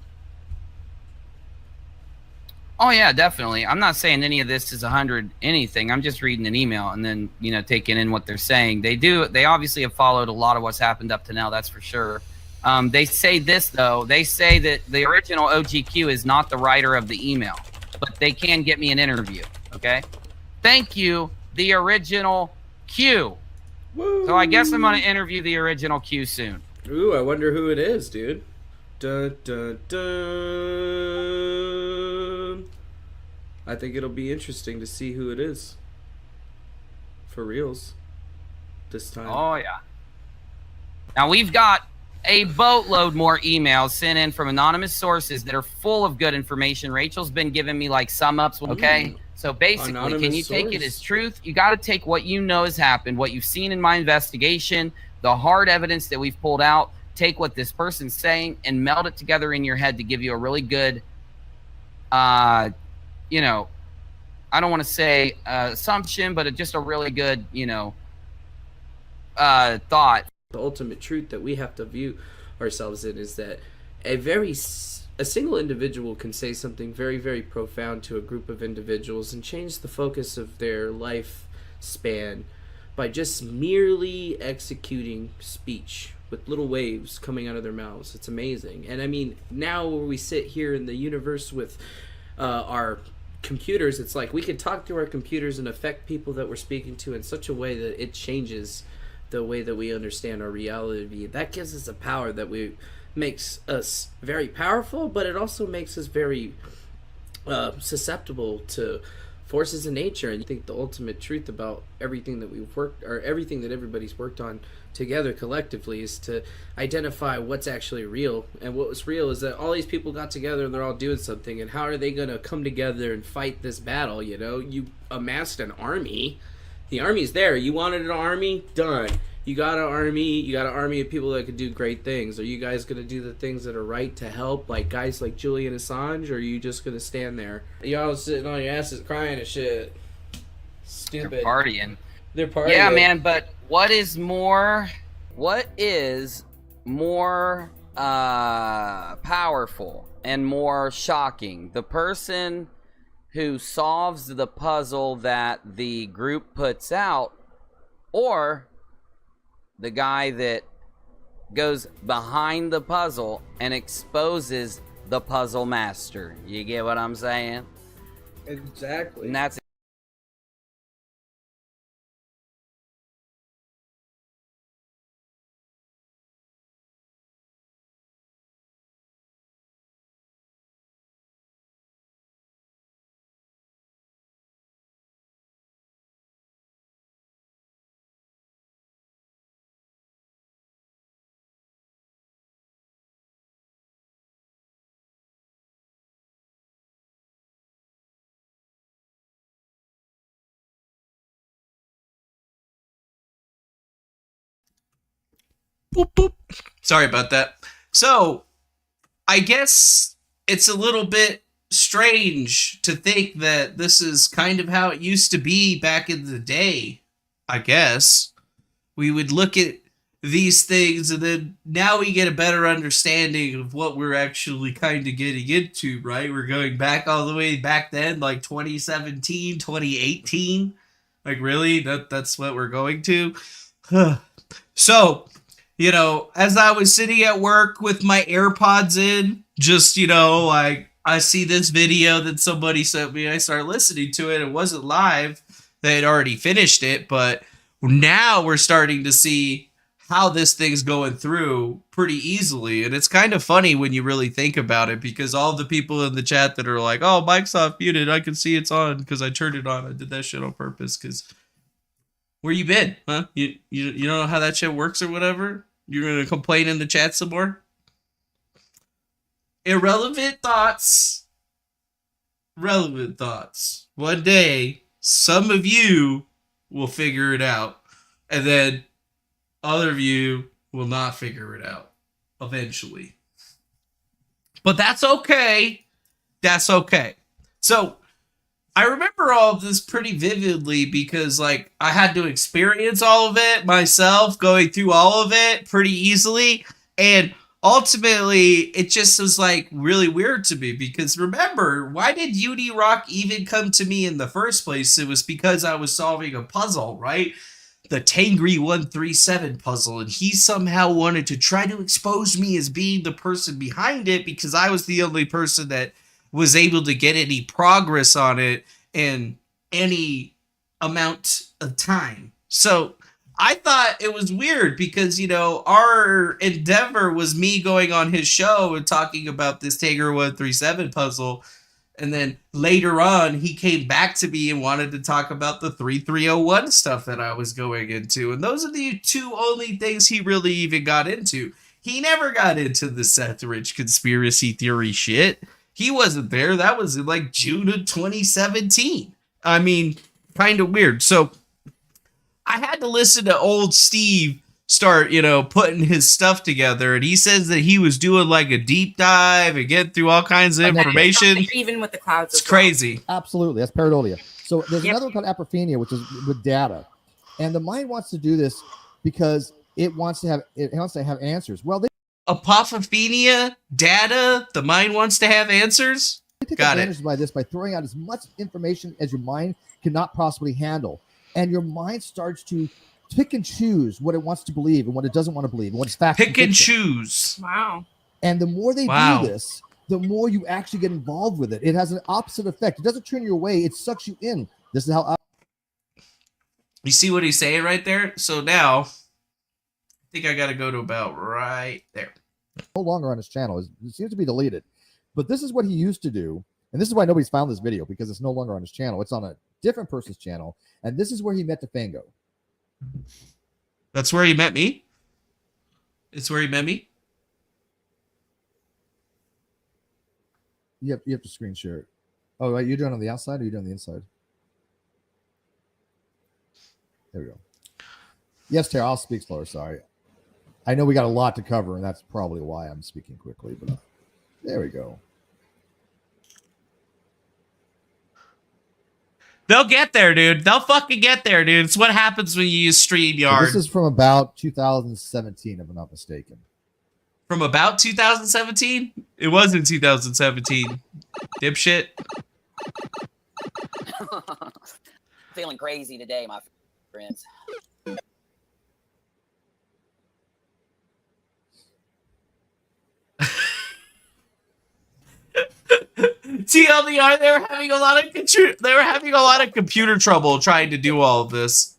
Oh yeah, definitely. I'm not saying any of this is 100 anything. I'm just reading an email and then, taking in what they're saying. They obviously have followed a lot of what's happened up to now, that's for sure. They say this, though. They say that the original OGQ is not the writer of the email, but they can get me an interview, okay? Thank you, the original Q. Woo. So I guess I'm going to interview the original Q soon. Ooh, I wonder who it is, dude. Dun, dun, dun. I think it'll be interesting to see who it is. For reals. This time. Oh, yeah. Now, we've got a boatload more emails sent in from anonymous sources that are full of good information. Rachel's been giving me like sum ups, okay? So basically, anonymous can you take it as truth? You got to take what you know has happened, what you've seen in my investigation, the hard evidence that we've pulled out, take what this person's saying and meld it together in your head to give you a really good, I don't want to say assumption, but just a really good, thought. The ultimate truth that we have to view ourselves in is that a single individual can say something very, very profound to a group of individuals and change the focus of their life span by just merely executing speech with little waves coming out of their mouths. It's amazing. And I mean, now where we sit here in the universe with our computers, it's like we can talk to our computers and affect people that we're speaking to in such a way that it changes the way that we understand our reality. That gives us a power that makes us very powerful, but it also makes us very susceptible to forces in nature. And I think the ultimate truth about everything that everything that everybody's worked on together collectively is to identify what's actually real. And what was real is that all these people got together and they're all doing something. And how are they going to come together and fight this battle? You amassed an army. The army's there. You wanted an army? Done. You got an army. You got an army of people that could do great things. Are you guys going to do the things that are right to help, like guys like Julian Assange, or are you just going to stand there? Y'all sitting on your asses crying and shit. Stupid. They're partying. They're partying. Yeah, man, but what is more powerful and more shocking? The person who solves the puzzle that the group puts out, or the guy that goes behind the puzzle and exposes the puzzle master? You get what I'm saying? Exactly. And that's Boop, boop. Sorry about that. So, I guess it's a little bit strange to think that this is kind of how it used to be back in the day, I guess. We would look at these things and then now we get a better understanding of what we're actually kind of getting into, right? We're going back all the way back then, like 2017, 2018. Like, really? That's what we're going to? So, you know, as I was sitting at work with my AirPods in, just, you know, like, I see this video that somebody sent me. I started listening to it. It wasn't live. They had already finished it, but now we're starting to see how this thing's going through pretty easily. And it's kind of funny when you really think about it, because all the people in the chat that are like, oh, Microsoft muted, I can see it's on because I turned it on. I did that shit on purpose. Because where you been? Huh? You don't know how that shit works or whatever? You're going to complain in the chat some more? Irrelevant thoughts. Relevant thoughts. One day, some of you will figure it out. And then other of you will not figure it out eventually. But that's okay. That's okay. So I remember all of this pretty vividly because, like, I had to experience all of it myself, going through all of it pretty easily. And ultimately, it just was, like, really weird to me because, remember, why did Unirock even come to me in the first place? It was because I was solving a puzzle, right? The Tangri 137 puzzle, and he somehow wanted to try to expose me as being the person behind it because I was the only person that was able to get any progress on it in any amount of time. So I thought it was weird because, you know, our endeavor was me going on his show and talking about this Tangri 137 puzzle. And then later on, he came back to me and wanted to talk about the 3301 stuff that I was going into. And those are the two only things he really even got into. He never got into the Seth Rich conspiracy theory shit. He wasn't there. That was in like June of 2017. I mean, kind of weird. So I had to listen to old Steve start, you know, putting his stuff together, and he says that he was doing like a deep dive and getting through all kinds of information. Even with the clouds, it's crazy. Absolutely, that's pareidolia. So there's another one called apophenia, which is with data, and the mind wants to do this because it wants to have answers. Well, apophenia, data. The mind wants to have answers. They take Got advantage by this by throwing out as much information as your mind cannot possibly handle, and your mind starts to pick and choose what it wants to believe and what it doesn't want to believe and what is fact. Pick and choose. Wow. And the more they do this, the more you actually get involved with it. It has an opposite effect. It doesn't turn you away. It sucks you in. This is how. You see what he's saying right there? So now, I think I got to go to about right there. No longer on his channel. It seems to be deleted. But this is what he used to do. And this is why nobody's found this video, because it's no longer on his channel. It's on a different person's channel. And this is where he met DeFango. That's where he met me? It's where he met me? You have to screen share it. Oh, right, you're doing it on the outside or you're doing the inside? There we go. Yes, Tara, I'll speak slower. Sorry. I know we got a lot to cover, and that's probably why I'm speaking quickly. But there we go. They'll get there, dude. They'll fucking get there, dude. It's what happens when you use StreamYard. So this is from about 2017, if I'm not mistaken. From about 2017? It was in 2017. Dipshit. Feeling crazy today, my friends. TLDR, they were having a lot of computer trouble trying to do all of this.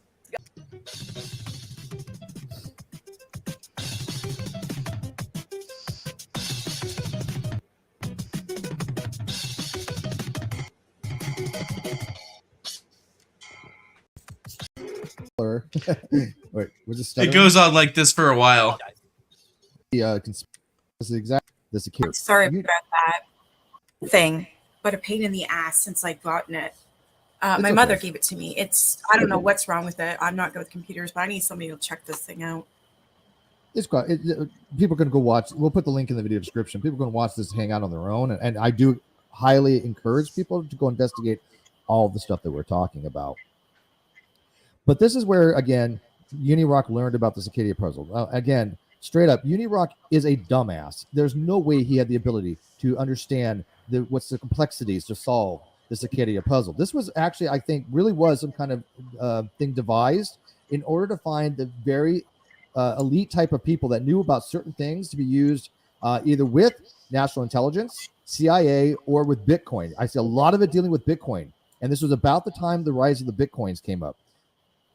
Wait, was it stuttering? It goes on like this for a while. This is exactly this. Sorry about that thing, but a pain in the ass since I've gotten it. My mother gave it to me. I don't know what's wrong with it. I'm not good with computers, but I need somebody to check this thing out. it's quite. People can go watch. We'll put the link in the video description. People can watch this, hang out on their own, and I do highly encourage people to go investigate all the stuff that we're talking about. But this is where, again, Unirock learned about the Cicada puzzle. Again, straight up, Unirock is a dumbass. There's no way he had the ability to understand what's the complexities to solve the Cicada puzzle. This was actually, I think, really was some kind of thing devised in order to find the very elite type of people that knew about certain things to be used either with national intelligence, CIA, or with Bitcoin. I see a lot of it dealing with Bitcoin. And this was about the time the rise of the Bitcoins came up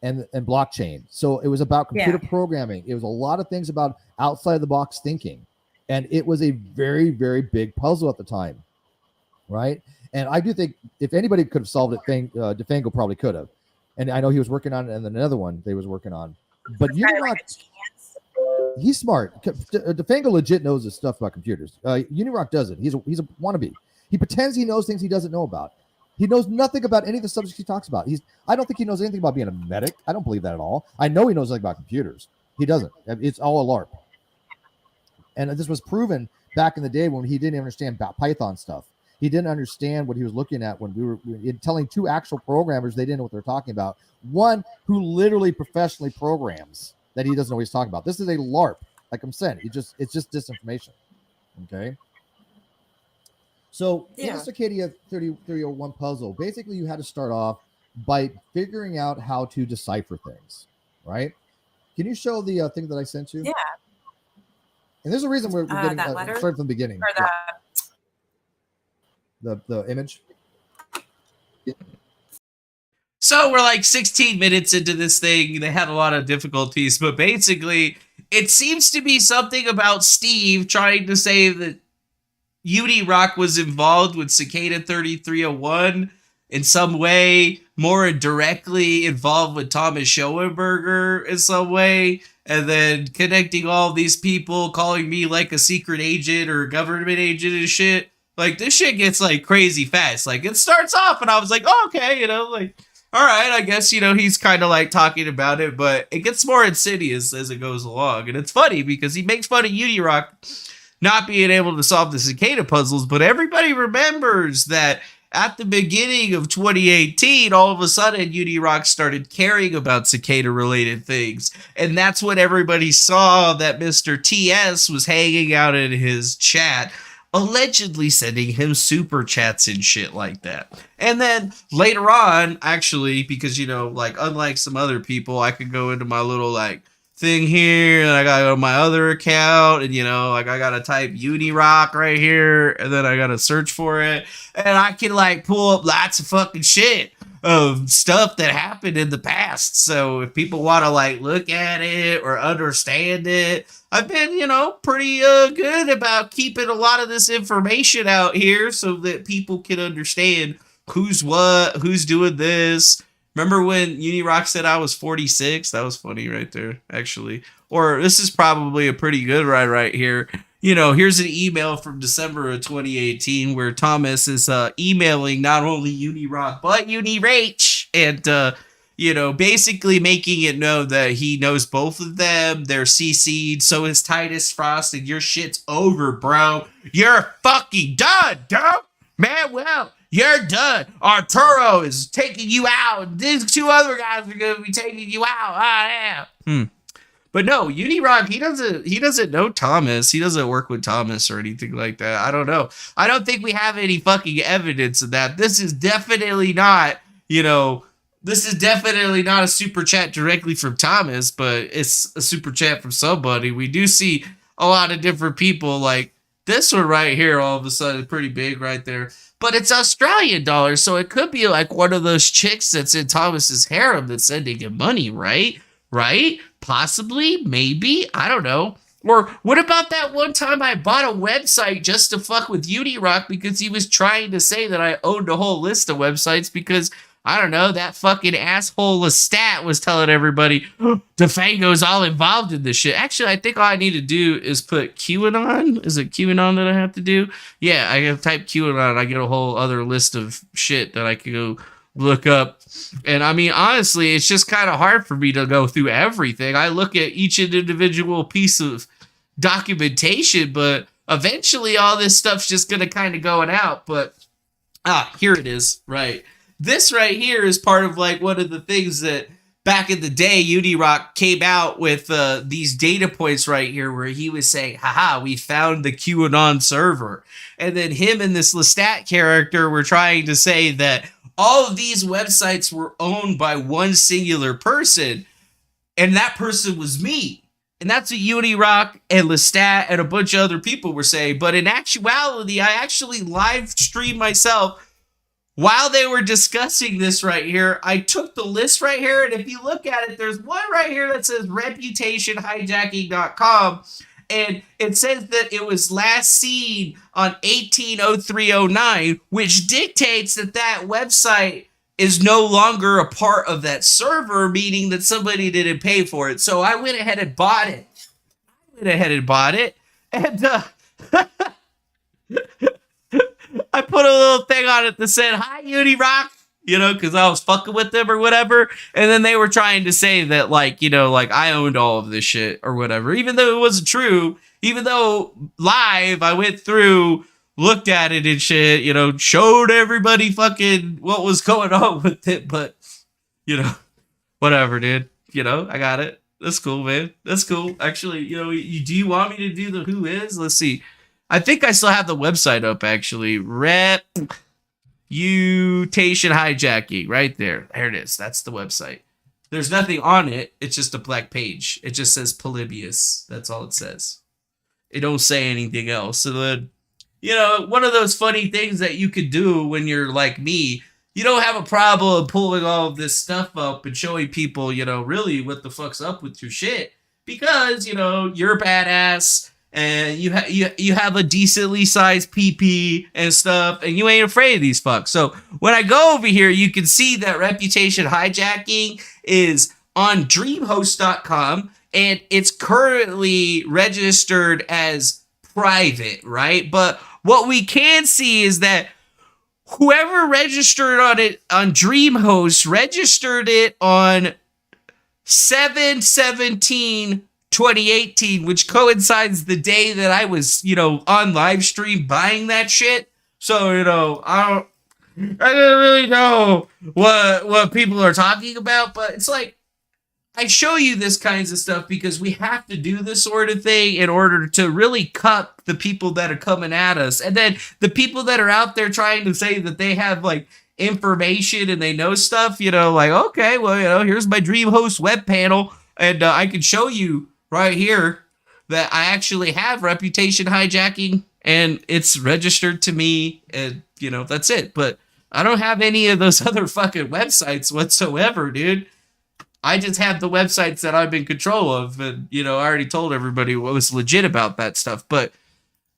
and blockchain. So it was about computer programming. It was a lot of things about outside of the box thinking. And it was a very, very big puzzle at the time. Right. And I do think if anybody could have solved it, DeFango probably could have. And I know he was working on it, and then another one they was working on. But Unirock, he's smart. DeFango legit knows his stuff about computers. Unirock doesn't. He's a wannabe. He pretends he knows things he doesn't know about. He knows nothing about any of the subjects he talks about. I don't think he knows anything about being a medic. I don't believe that at all. I know he knows nothing about computers. He doesn't. It's all a LARP. And this was proven back in the day when he didn't understand about Python stuff. He didn't understand what he was looking at when we were telling two actual programmers they didn't know what they're talking about. One who literally professionally programs that he doesn't know what he's talking about. This is a LARP. Like I'm saying, it's just disinformation. Okay. So in the Cicada 3301 puzzle, basically you had to start off by figuring out how to decipher things, right? Can you show the thing that I sent you? Yeah. And there's a reason we're getting that letter? started from the beginning. Or the image. So we're like 16 minutes into this thing. They had a lot of difficulties, but basically it seems to be something about Steve trying to say that Unirock was involved with Cicada 3301 in some way, more directly involved with Thomas Schoenberger in some way, and then connecting all these people, calling me like a secret agent or a government agent and shit. Like, this shit gets, like, crazy fast. Like, it starts off, and I was like, oh, okay, like, all right, I guess, he's kind of, like, talking about it, but it gets more insidious as it goes along. And it's funny, because he makes fun of Unirock not being able to solve the Cicada puzzles, but everybody remembers that at the beginning of 2018, all of a sudden, Unirock started caring about cicada-related things. And that's when everybody saw that Mr. TS was hanging out in his chat, allegedly sending him super chats and shit like that. And then later on, actually, because, like, unlike some other people, I could go into my little, like, thing here, and I gotta go to my other account, and like I gotta type Unirock right here, and then I gotta search for it, and I can like pull up lots of fucking shit of stuff that happened in the past. So if people want to like look at it or understand it, I've been pretty good about keeping a lot of this information out here so that people can understand who's what, who's doing this. Remember when Unirock said I was 46? That was funny right there, actually. Or this is probably a pretty good one right here. Here's an email from December of 2018 where Thomas is emailing not only Unirock, but Unirach. And, basically making it known that he knows both of them. They're CC'd. So is Titus Frost, and your shit's over, bro. You're fucking done, dog. Man, well, you're done. Arturo is taking you out. And these two other guys are going to be taking you out. Ah, yeah. But no, Unirock, he doesn't know Thomas. He doesn't work with Thomas or anything like that. I don't know. I don't think we have any fucking evidence of that. This is definitely not, this is definitely not a super chat directly from Thomas, but it's a super chat from somebody. We do see a lot of different people, like this one right here, all of a sudden, pretty big right there. But it's Australian dollars, so it could be like one of those chicks that's in Thomas's harem that's sending him money, right? Right? Possibly, maybe, I don't know. Or what about that one time I bought a website just to fuck with Unirock because he was trying to say that I owned a whole list of websites because, I don't know, that fucking asshole Lestat was telling everybody DeFango's all involved in this shit. Actually, I think all I need to do is put QAnon. Is it QAnon that I have to do? Yeah, I have type QAnon. I get a whole other list of shit that I can go look up. And I mean, honestly, it's just kind of hard for me to go through everything. I look at each individual piece of documentation, but eventually all this stuff's just going to kind of going out. But here it is. Right. This right here is part of like one of the things that back in the day, Unirock came out with these data points right here where he was saying, haha, we found the QAnon server. And then him and this Lestat character were trying to say that all of these websites were owned by one singular person, and that person was me. And that's what Unirock and Lestat and a bunch of other people were saying. But in actuality, I actually live streamed myself while they were discussing this right here. I took the list right here, and if you look at it, there's one right here that says reputationhijacking.com, and it says that it was last seen on 180309, which dictates that that website is no longer a part of that server, meaning that somebody didn't pay for it. So I went ahead and bought it. And I put a little thing on it that said, hi, Unirock, because I was fucking with them or whatever. And then they were trying to say that, like I owned all of this shit or whatever, even though it wasn't true. Even though live, I went through, looked at it and shit, showed everybody fucking what was going on with it. But, whatever, dude. I got it. That's cool, man. That's cool. Actually, do you want me to do the who is? Let's see. I think I still have the website up, actually. Reputation hijacking. Right there. There it is. That's the website. There's nothing on it. It's just a black page. It just says Polybius. That's all it says. It don't say anything else. So then, one of those funny things that you could do when you're like me, you don't have a problem pulling all of this stuff up and showing people, really what the fuck's up with your shit. Because, you're a badass. And you have a decently sized PP and stuff, and you ain't afraid of these fucks. So when I go over here, you can see that reputation hijacking is on dreamhost.com, and it's currently registered as private, right? But what we can see is that whoever registered on it on Dreamhost registered it on 7/17/2018, which coincides the day that I was, on live stream buying that shit. So, I don't really know what people are talking about, but it's like, I show you this kinds of stuff because we have to do this sort of thing in order to really cut the people that are coming at us. And then the people that are out there trying to say that they have like information and they know stuff, okay, well, here's my Dreamhost web panel. And I can show you right here that I actually have reputation hijacking and it's registered to me, and that's it. But I don't have any of those other fucking websites whatsoever, dude. I just have the websites that I'm in control of, and I already told everybody what was legit about that stuff. But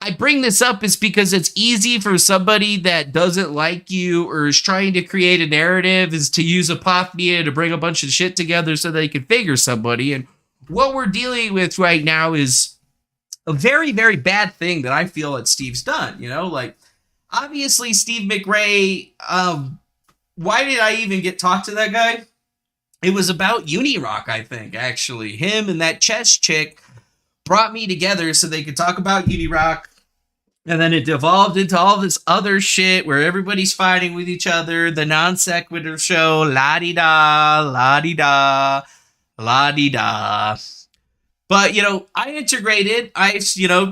I bring this up is because it's easy for somebody that doesn't like you or is trying to create a narrative is to use apophenia to bring a bunch of shit together so they can figure somebody. And what we're dealing with right now is a very, very bad thing that I feel that Steve's done. Obviously Steve McRae, why did I even get talked to that guy? It was about Unirock, I think, actually. Him and that chess chick brought me together so they could talk about Unirock. And then it devolved into all this other shit where everybody's fighting with each other. The non sequitur show, la-di-da, la-di-da, la-di-da. But, I integrated. I,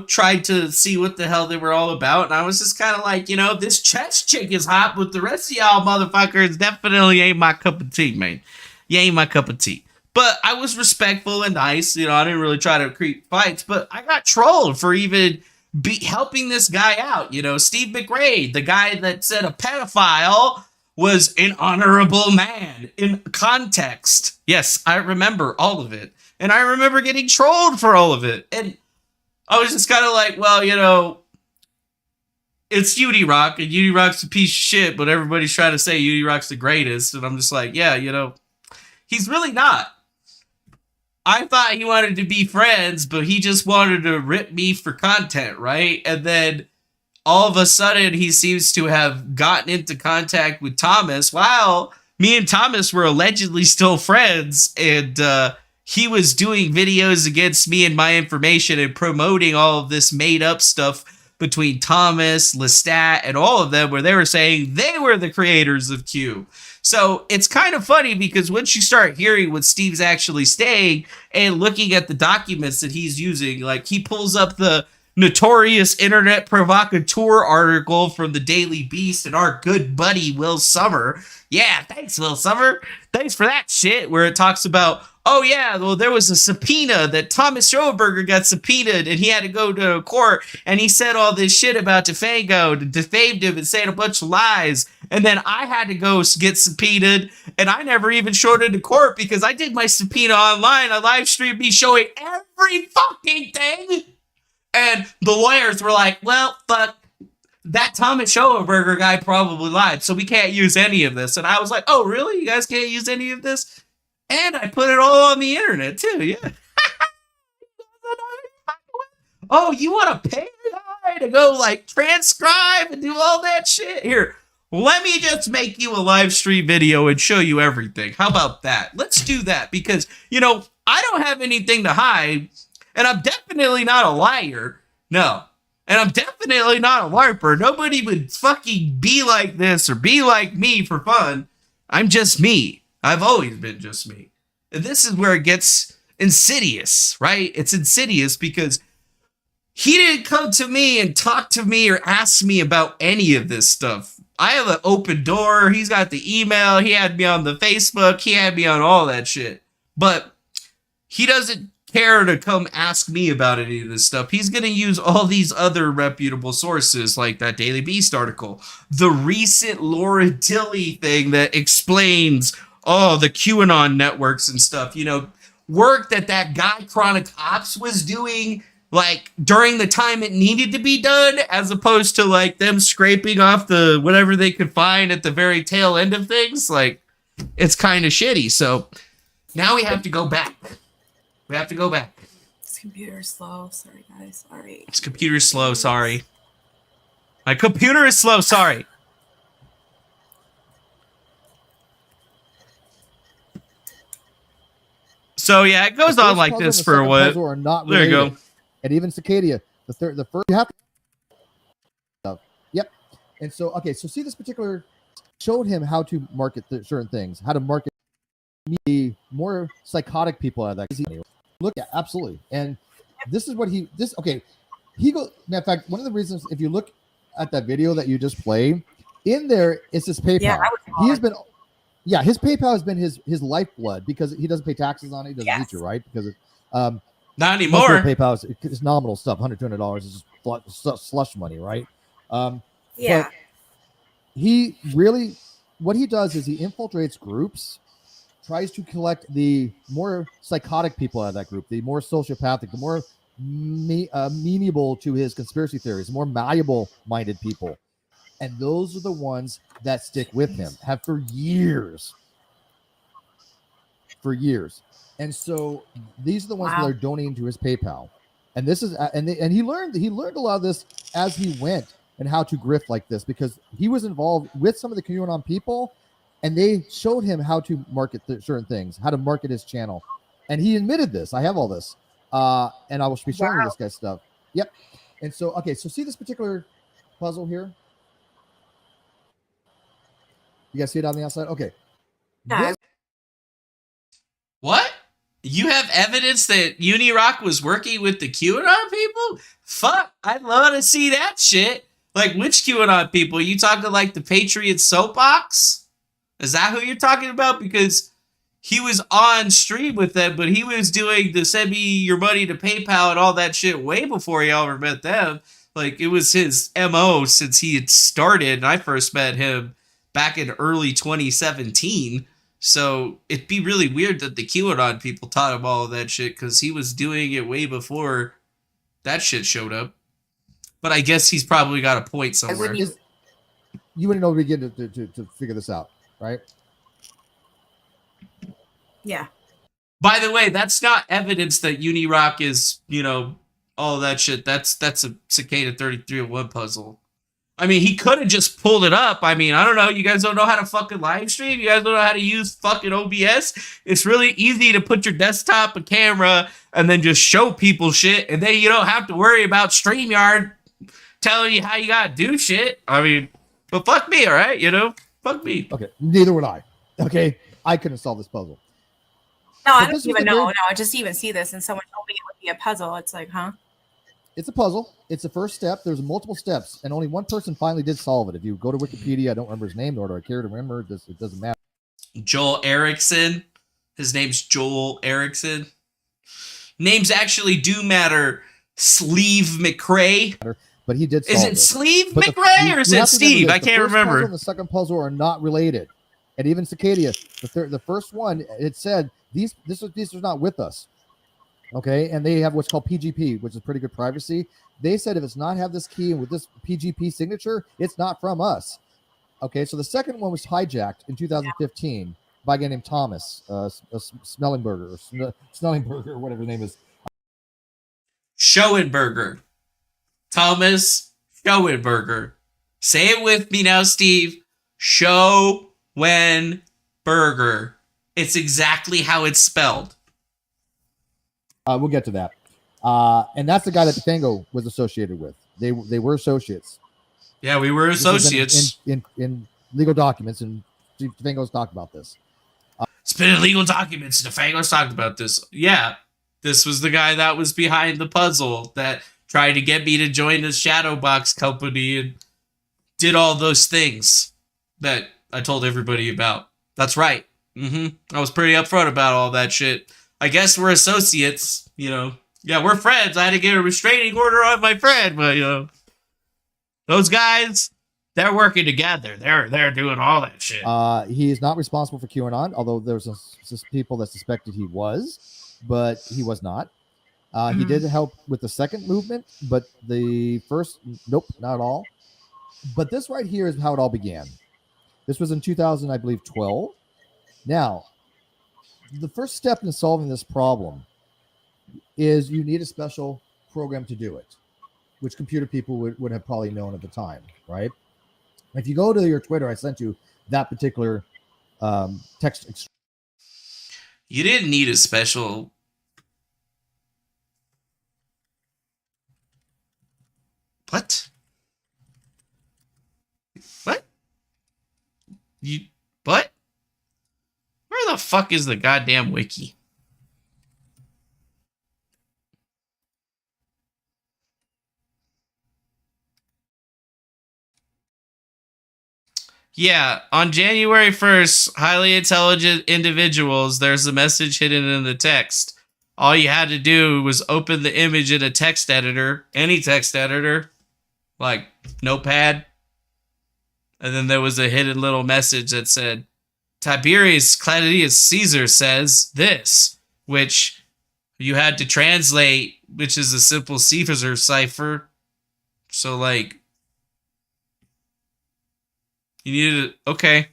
tried to see what the hell they were all about. And I was just kind of like, this chess chick is hot, but the rest of y'all motherfuckers definitely ain't my cup of tea, man. You ain't my cup of tea. But I was respectful and nice. I didn't really try to create fights. But I got trolled for even helping this guy out. Steve McRae, the guy that said a pedophile was an honorable man in context. Yes, I remember all of it. And I remember getting trolled for all of it. And I was just kind of like, well, it's Unirock, and Unirock's a piece of shit, but everybody's trying to say Unirock's the greatest. And I'm just like, yeah, he's really not. I thought he wanted to be friends, but he just wanted to rip me for content, right? And then all of a sudden he seems to have gotten into contact with Thomas while me and Thomas were allegedly still friends, and he was doing videos against me and my information and promoting all of this made up stuff between Thomas, Lestat, and all of them, where they were saying they were the creators of Q. So it's kind of funny because once you start hearing what Steve's actually saying and looking at the documents that he's using, like he pulls up the notorious internet provocateur article from the Daily Beast and our good buddy Will Summer. Yeah, thanks, Will Summer. Thanks for that shit, where it talks about, oh yeah, well, there was a subpoena that Thomas Schoenberger got subpoenaed and he had to go to court and he said all this shit about DeFango, defamed him and said a bunch of lies. And then I had to go get subpoenaed and I never even showed into court because I did my subpoena online. I live streamed me showing every fucking thing. And the lawyers were like, well, fuck, that Thomas Schoenberger guy probably lied, so we can't use any of this. And I was like, oh, really? You guys can't use any of this? And I put it all on the internet, too, yeah. Oh, you want to pay a guy to go, like, transcribe and do all that shit? Here, let me just make you a live stream video and show you everything. How about that? Let's do that, because, you know, I don't have anything to hide. And I'm definitely not a liar. No. And I'm definitely not a LARPer. Nobody would fucking be like this or be like me for fun. I'm just me. I've always been just me. And this is where it gets insidious, right? It's insidious because he didn't come to me and talk to me or ask me about any of this stuff. I have an open door. He's got the email. He had me on the Facebook. He had me on all that shit. But he doesn't care to come ask me about any of this stuff. He's going to use all these other reputable sources like that Daily Beast article, the recent Laura Tilley thing that explains the QAnon networks and stuff, you know, work that guy Chronic Ops was doing like during the time it needed to be done, as opposed to like them scraping off the whatever they could find at the very tail end of things. Like, it's kind of shitty. So now we have to go back. We have to go back. This computer is slow. Sorry, guys. Sorry. This computer is slow. Sorry. My computer is slow. Sorry. So yeah, it goes on like this for what? There you go. And even Cicada, the first you have to. Yep. And so okay, so see this particular showed him how to market certain things, how to market the more psychotic people out of that. Look at absolutely, and this is what he goes. In fact, one of the reasons, if you look at that video that you just played, in there is his PayPal. Yeah, he has been, his PayPal has been his lifeblood because he doesn't pay taxes on it. He doesn't need to, right? Because it, not anymore. PayPal is nominal stuff. $100, $200 is just slush money, right? Yeah. But he really, what he does is he infiltrates groups, tries to collect the more psychotic people out of that group, the more sociopathic, the more amenable to his conspiracy theories, the more malleable-minded people. And those are the ones that stick with him, have for years. For years. And so these are the ones that are donating to his PayPal. And this is and he learned a lot of this as he went and how to grift like this, because he was involved with some of the QAnon people. And they showed him how to market certain things, how to market his channel. And he admitted this. I have all this. And I will be showing you this guy's stuff. Yep. And so, okay, so see this particular puzzle here? You guys see it on the outside? Okay. What? You have evidence that Unirock was working with the QAnon people? Fuck, I'd love to see that shit. Like, which QAnon people? You talking like the Patriot Soapbox? Is that who you're talking about? Because he was on stream with them, but he was doing the send me your money to PayPal and all that shit way before y'all ever met them. Like, it was his MO since he had started, and I first met him back in early 2017. So it'd be really weird that the QAnon people taught him all of that shit, because he was doing it way before that shit showed up. But I guess he's probably got a point somewhere. You wouldn't know to begin to figure this out. Right? Yeah. By the way, that's not evidence that Unirock is, you know, all that shit. That's a Cicada 3301 puzzle. I mean, he could have just pulled it up. I mean, I don't know. You guys don't know how to fucking live stream? You guys don't know how to use fucking OBS? It's really easy to put your desktop, a camera, and then just show people shit. And then you don't have to worry about StreamYard telling you how you gotta do shit. I mean, but fuck me, all right? You know? Fuck me. Okay, neither would I. Okay, I couldn't solve this puzzle. No, I don't even know. No, I just even see this and someone told me it would be a puzzle. It's like, huh? It's a puzzle. It's the first step. There's multiple steps, and only one person finally did solve it. If you go to Wikipedia, I don't remember his name, nor do I care to remember. It doesn't matter. Joel Erickson. His name's Joel Erickson. Names actually do matter. Sleeve McRae. But he did solve Is it Sleeve McRae or is it Steve? I can't remember. The first puzzle and the second puzzle are not related. And even Cicada, the first one, it said, these are not with us. Okay, and they have what's called PGP, which is pretty good privacy. They said if it's not have this key and with this PGP signature, it's not from us. Okay, so the second one was hijacked in 2015 by a guy named Thomas Snellenberger, or whatever his name is. Schoenberger. Thomas Schoenberger. Say it with me now, Steve. Schoenberger. It's exactly how it's spelled. We'll get to that. And that's the guy that Fango was associated with. They were associates. Yeah, we were associates. In legal documents, and Fango's talked about this. It's been in legal documents, and Fango's talked about this. Yeah, this was the guy that was behind the puzzle that tried to get me to join the Shadow Box company and did all those things that I told everybody about. That's right. I was pretty upfront about all that shit. I guess we're associates, you know. Yeah, we're friends. I had to get a restraining order on my friend, but you know, those guys, they're working together. They're doing all that shit. He is not responsible for QAnon, although there's people that suspected he was, but he was not. He did help with the second movement, but the first, nope, not at all. But this right here is how it all began. This was in 2000, I believe, 12. Now, the first step in solving this problem is you need a special program to do it, which computer people would have probably known at the time, right? If you go to your Twitter, I sent you that particular text. You didn't need a special. What? What? What? Where the fuck is the goddamn wiki? Yeah, on January 1st, highly intelligent individuals, there's a message hidden in the text. All you had to do was open the image in a text editor, any text editor, like Notepad. And then there was a hidden little message that said, Tiberius Claudius Caesar says this, which you had to translate, which is a simple Caesar cipher. So, like, you needed to, okay.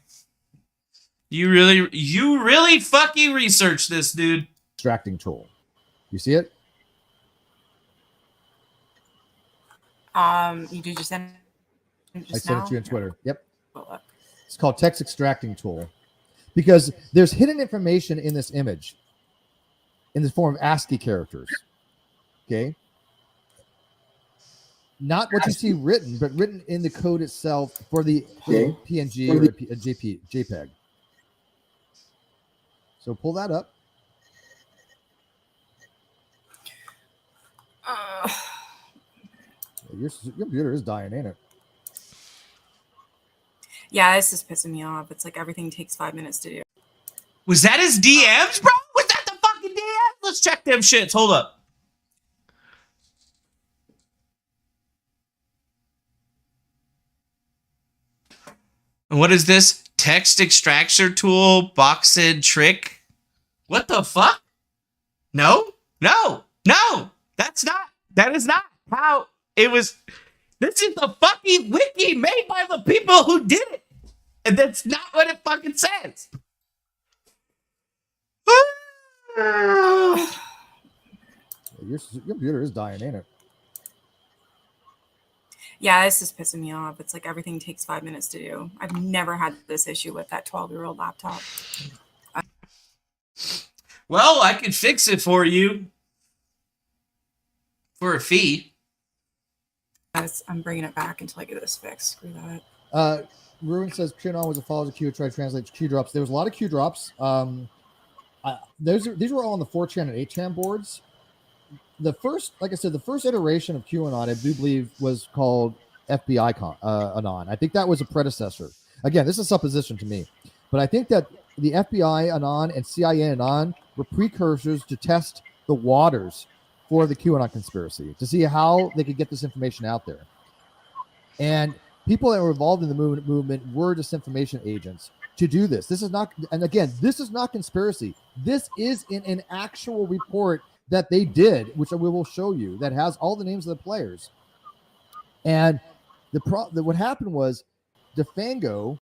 You really fucking researched this, dude. Extracting tool. You see it? You did just send it I sent it to you on Twitter. Yep. Oh, look. It's called text extracting tool. Because there's hidden information in this image in the form of ASCII characters. Okay? Not what you see written, but written in the code itself for the PNG or JPEG. So pull that up. Your computer is dying, ain't it? Yeah, this is pissing me off. It's like everything takes 5 minutes to do. Was that his DMs, bro? Was that the fucking DMs? Let's check them shits. Hold up. And what is this? Text extraction tool, boxed trick? What the fuck? No. That is not how it was. This is the fucking wiki made by the people who did it. And that's not what it fucking says. Your computer is dying, ain't it? Yeah, this is pissing me off. It's like everything takes 5 minutes to do. I've never had this issue with that 12-year-old laptop. Well, I could fix it for you for a fee. I'm bringing it back until I get this fixed. Screw that. Ruin says QAnon was a follower of Q. Try to translate Q drops. There was a lot of Q drops. These were all on the 4chan and 8chan boards. The first, like I said, the first iteration of QAnon, I do believe, was called FBI Anon. I think that was a predecessor. Again, this is supposition to me, but I think that the FBI Anon and CIA Anon were precursors to test the waters for the QAnon conspiracy, to see how they could get this information out there. And people that were involved in the movement were disinformation agents to do this. This is not, and again, this is not conspiracy. This is in an actual report that they did, which we will show you, that has all the names of the players. And what happened was DeFango.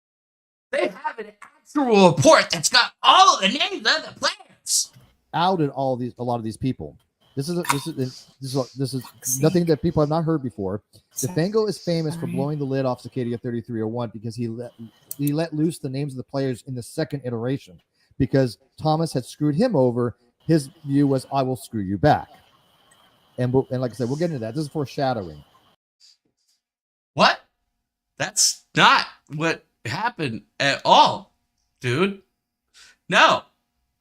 They have an actual report that's got all of the names of the players. Outed a lot of these people. This is nothing that people have not heard before. DeFango is famous for blowing the lid off Cicada 3301 because he let loose the names of the players in the second iteration because Thomas had screwed him over. His view was, I will screw you back. And like I said, we'll get into that. This is foreshadowing. What? That's not what happened at all, dude. No.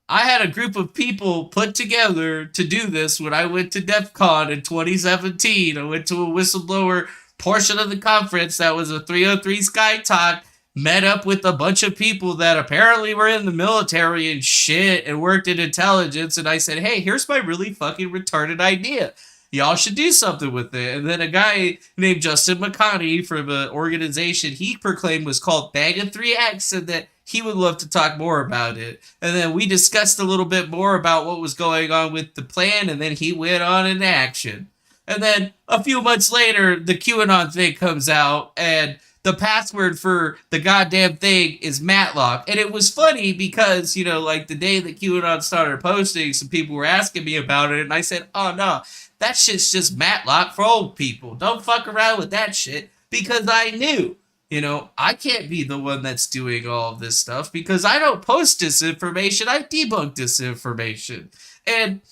I had a group of people put together to do this when I went to DEF CON in 2017. I went to a whistleblower portion of the conference that was a 303 Sky Talk, met up with a bunch of people that apparently were in the military and shit and worked in intelligence. And I said, hey, here's my really fucking retarded idea. Y'all should do something with it. And then a guy named Justin McConney from an organization he proclaimed was called Bag of 3X said that he would love to talk more about it. And then we discussed a little bit more about what was going on with the plan, and then he went on in action. And then a few months later, the QAnon thing comes out, and the password for the goddamn thing is Matlock. And it was funny because, you know, like the day that QAnon started posting, some people were asking me about it, and I said, oh no, that shit's just Matlock for old people. Don't fuck around with that shit, because I knew. You know, I can't be the one that's doing all of this stuff because I don't post disinformation. I debunk disinformation and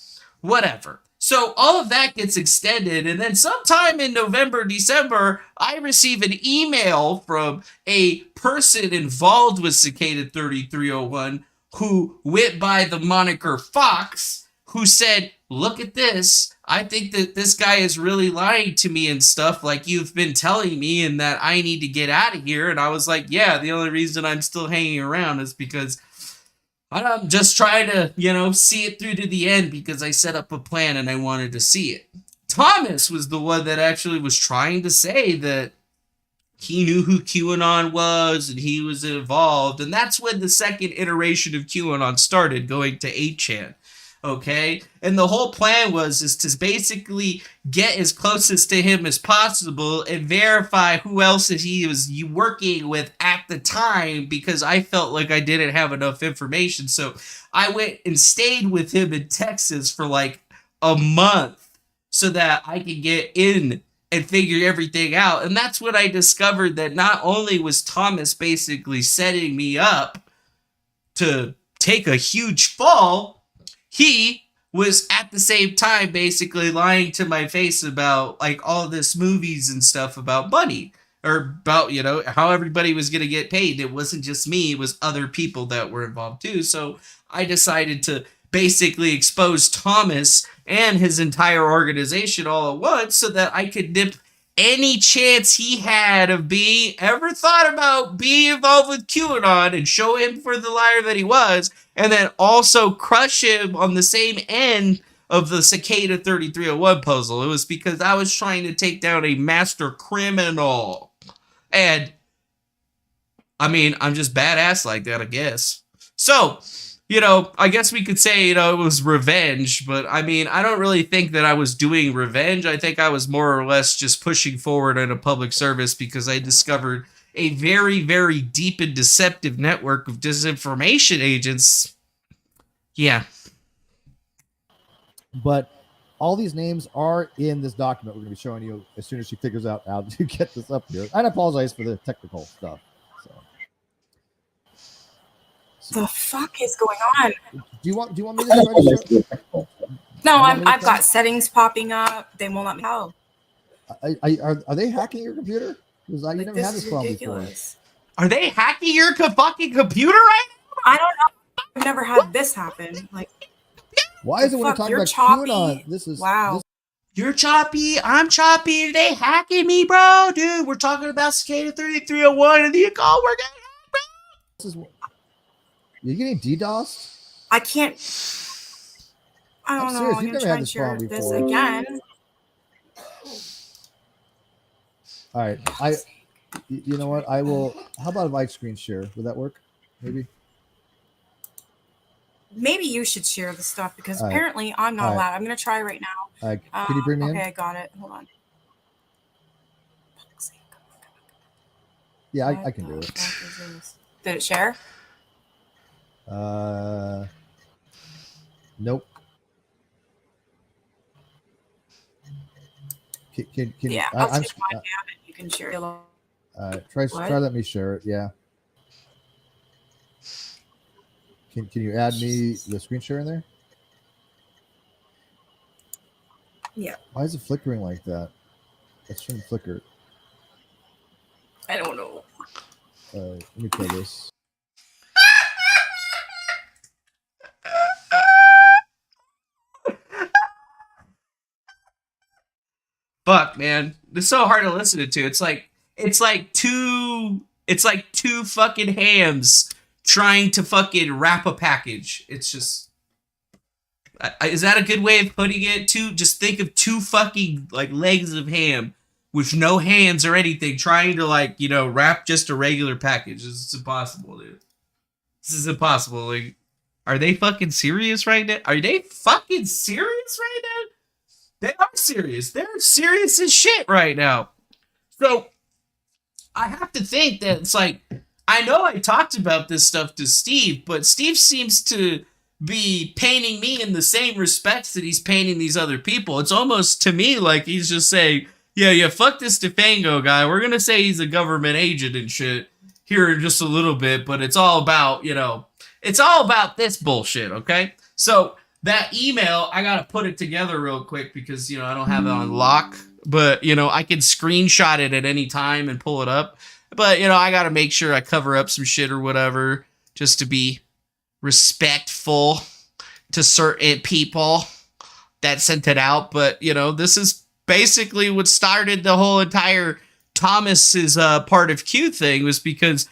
whatever. So all of that gets extended. And then sometime in November, December, I receive an email from a person involved with Cicada 3301 who went by the moniker Fox, who said, look at this. I think that this guy is really lying to me and stuff like you've been telling me and that I need to get out of here. And I was like, yeah, the only reason I'm still hanging around is because I'm just trying to, you know, see it through to the end because I set up a plan and I wanted to see it. Thomas was the one that actually was trying to say that he knew who QAnon was and he was involved. And that's when the second iteration of QAnon started, going to 8chan. Okay, and the whole plan was to basically get as closest to him as possible and verify who else he was working with at the time, because I felt like I didn't have enough information. So I went and stayed with him in Texas for like a month so that I could get in and figure everything out. And that's when I discovered that not only was Thomas basically setting me up to take a huge fall, he was at the same time basically lying to my face about like all this movies and stuff about money, or about, you know, how everybody was going to get paid. It wasn't just me, it was other people that were involved too. So I decided to basically expose Thomas and his entire organization all at once so that I could nip any chance he had of being ever thought about being involved with QAnon and show him for the liar that he was, and then also crush him on the same end of the Cicada 3301 puzzle. It was because I was trying to take down a master criminal. And I mean, I'm just badass like that, I guess. So, you know, I guess we could say, you know, it was revenge, but I mean, I don't really think that I was doing revenge. I think I was more or less just pushing forward in a public service because I discovered a very, very deep and deceptive network of disinformation agents. Yeah. But all these names are in this document we're going to be showing you as soon as she figures out how to get this up here. And I apologize for the technical stuff. The fuck is going on? Do you want me to try to show? No, I've got settings popping up. They won't let me help. Are they hacking your computer? Because you never had this problem before. Are they hacking your fucking computer right now? I don't know. I've never had this happen. Like, why is it when we're talking about QAnon? This is wow. You're choppy. I'm choppy. Are they hacking me, bro? Dude, we're talking about Cicada 3301 and the Occult. We're getting hacked, bro. This is. You're getting DDoS? I can't. I don't know. Serious. I'm You've gonna never try had and this share problem this before. again. All right. You know what? I will. How about if I screen share? Would that work? Maybe. Maybe you should share the stuff because apparently I'm not allowed. I'm gonna try right now. Can you bring me in? Okay, I got it. Hold on. Yeah, I can do it. Did it share? Nope. Can yeah, I'll take mine down and you can share it. Try let me share it. Yeah. Can you add me the screen share in there? Yeah. Why is it flickering like that? It shouldn't flicker. I don't know. Let me try this. Fuck, man. It's so hard to listen to. It's like two fucking hams trying to fucking wrap a package. It's just, is that a good way of putting it? Just think of two fucking like legs of ham with no hands or anything trying to wrap just a regular package. It's impossible, dude. This is impossible. Like, are they fucking serious right now? Are they fucking serious right now? They are serious. They're serious as shit right now. So I have to think that it's like, I know I talked about this stuff to Steve, but Steve seems to be painting me in the same respects that he's painting these other people. It's almost to me like he's just saying, yeah, fuck this DeFango guy. We're going to say he's a government agent and shit here in just a little bit, but it's all about, it's all about this bullshit, okay? So that email, I got to put it together real quick because, I don't have it on lock, but, I can screenshot it at any time and pull it up. But, I got to make sure I cover up some shit or whatever just to be respectful to certain people that sent it out. But, this is basically what started the whole entire Thomas's part of Q thing was because,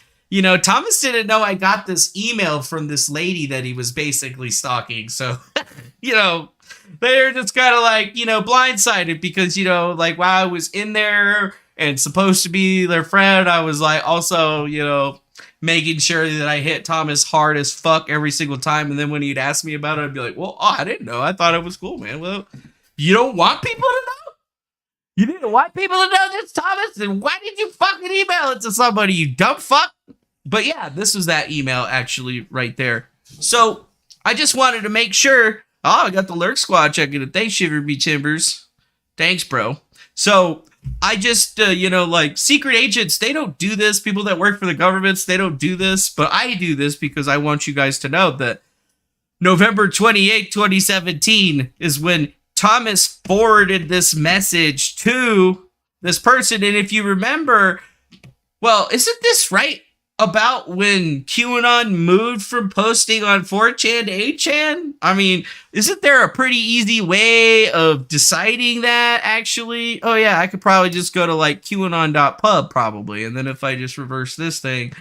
Thomas didn't know I got this email from this lady that he was basically stalking. So, they're just kind of like, blindsided because, while I was in there and supposed to be their friend, I was like also, making sure that I hit Thomas hard as fuck every single time. And then when he'd ask me about it, I'd be like, well, I didn't know. I thought it was cool, man. Well, you don't want people to know? You didn't want people to know this, Thomas? Then why did you fucking email it to somebody, you dumb fuck? But yeah, this was that email actually right there. So I just wanted to make sure. Oh, I got the Lurk Squad checking it. Thanks, Shiver Me Timbers. Thanks, bro. So I just, secret agents, they don't do this. People that work for the governments, they don't do this. But I do this because I want you guys to know that November 28, 2017 is when Thomas forwarded this message to this person. And if you remember, well, isn't this right about when QAnon moved from posting on 4chan to 8chan? I mean, isn't there a pretty easy way of deciding that, actually? Oh, yeah, I could probably just go to, QAnon.pub, probably. And then if I just reverse this thing,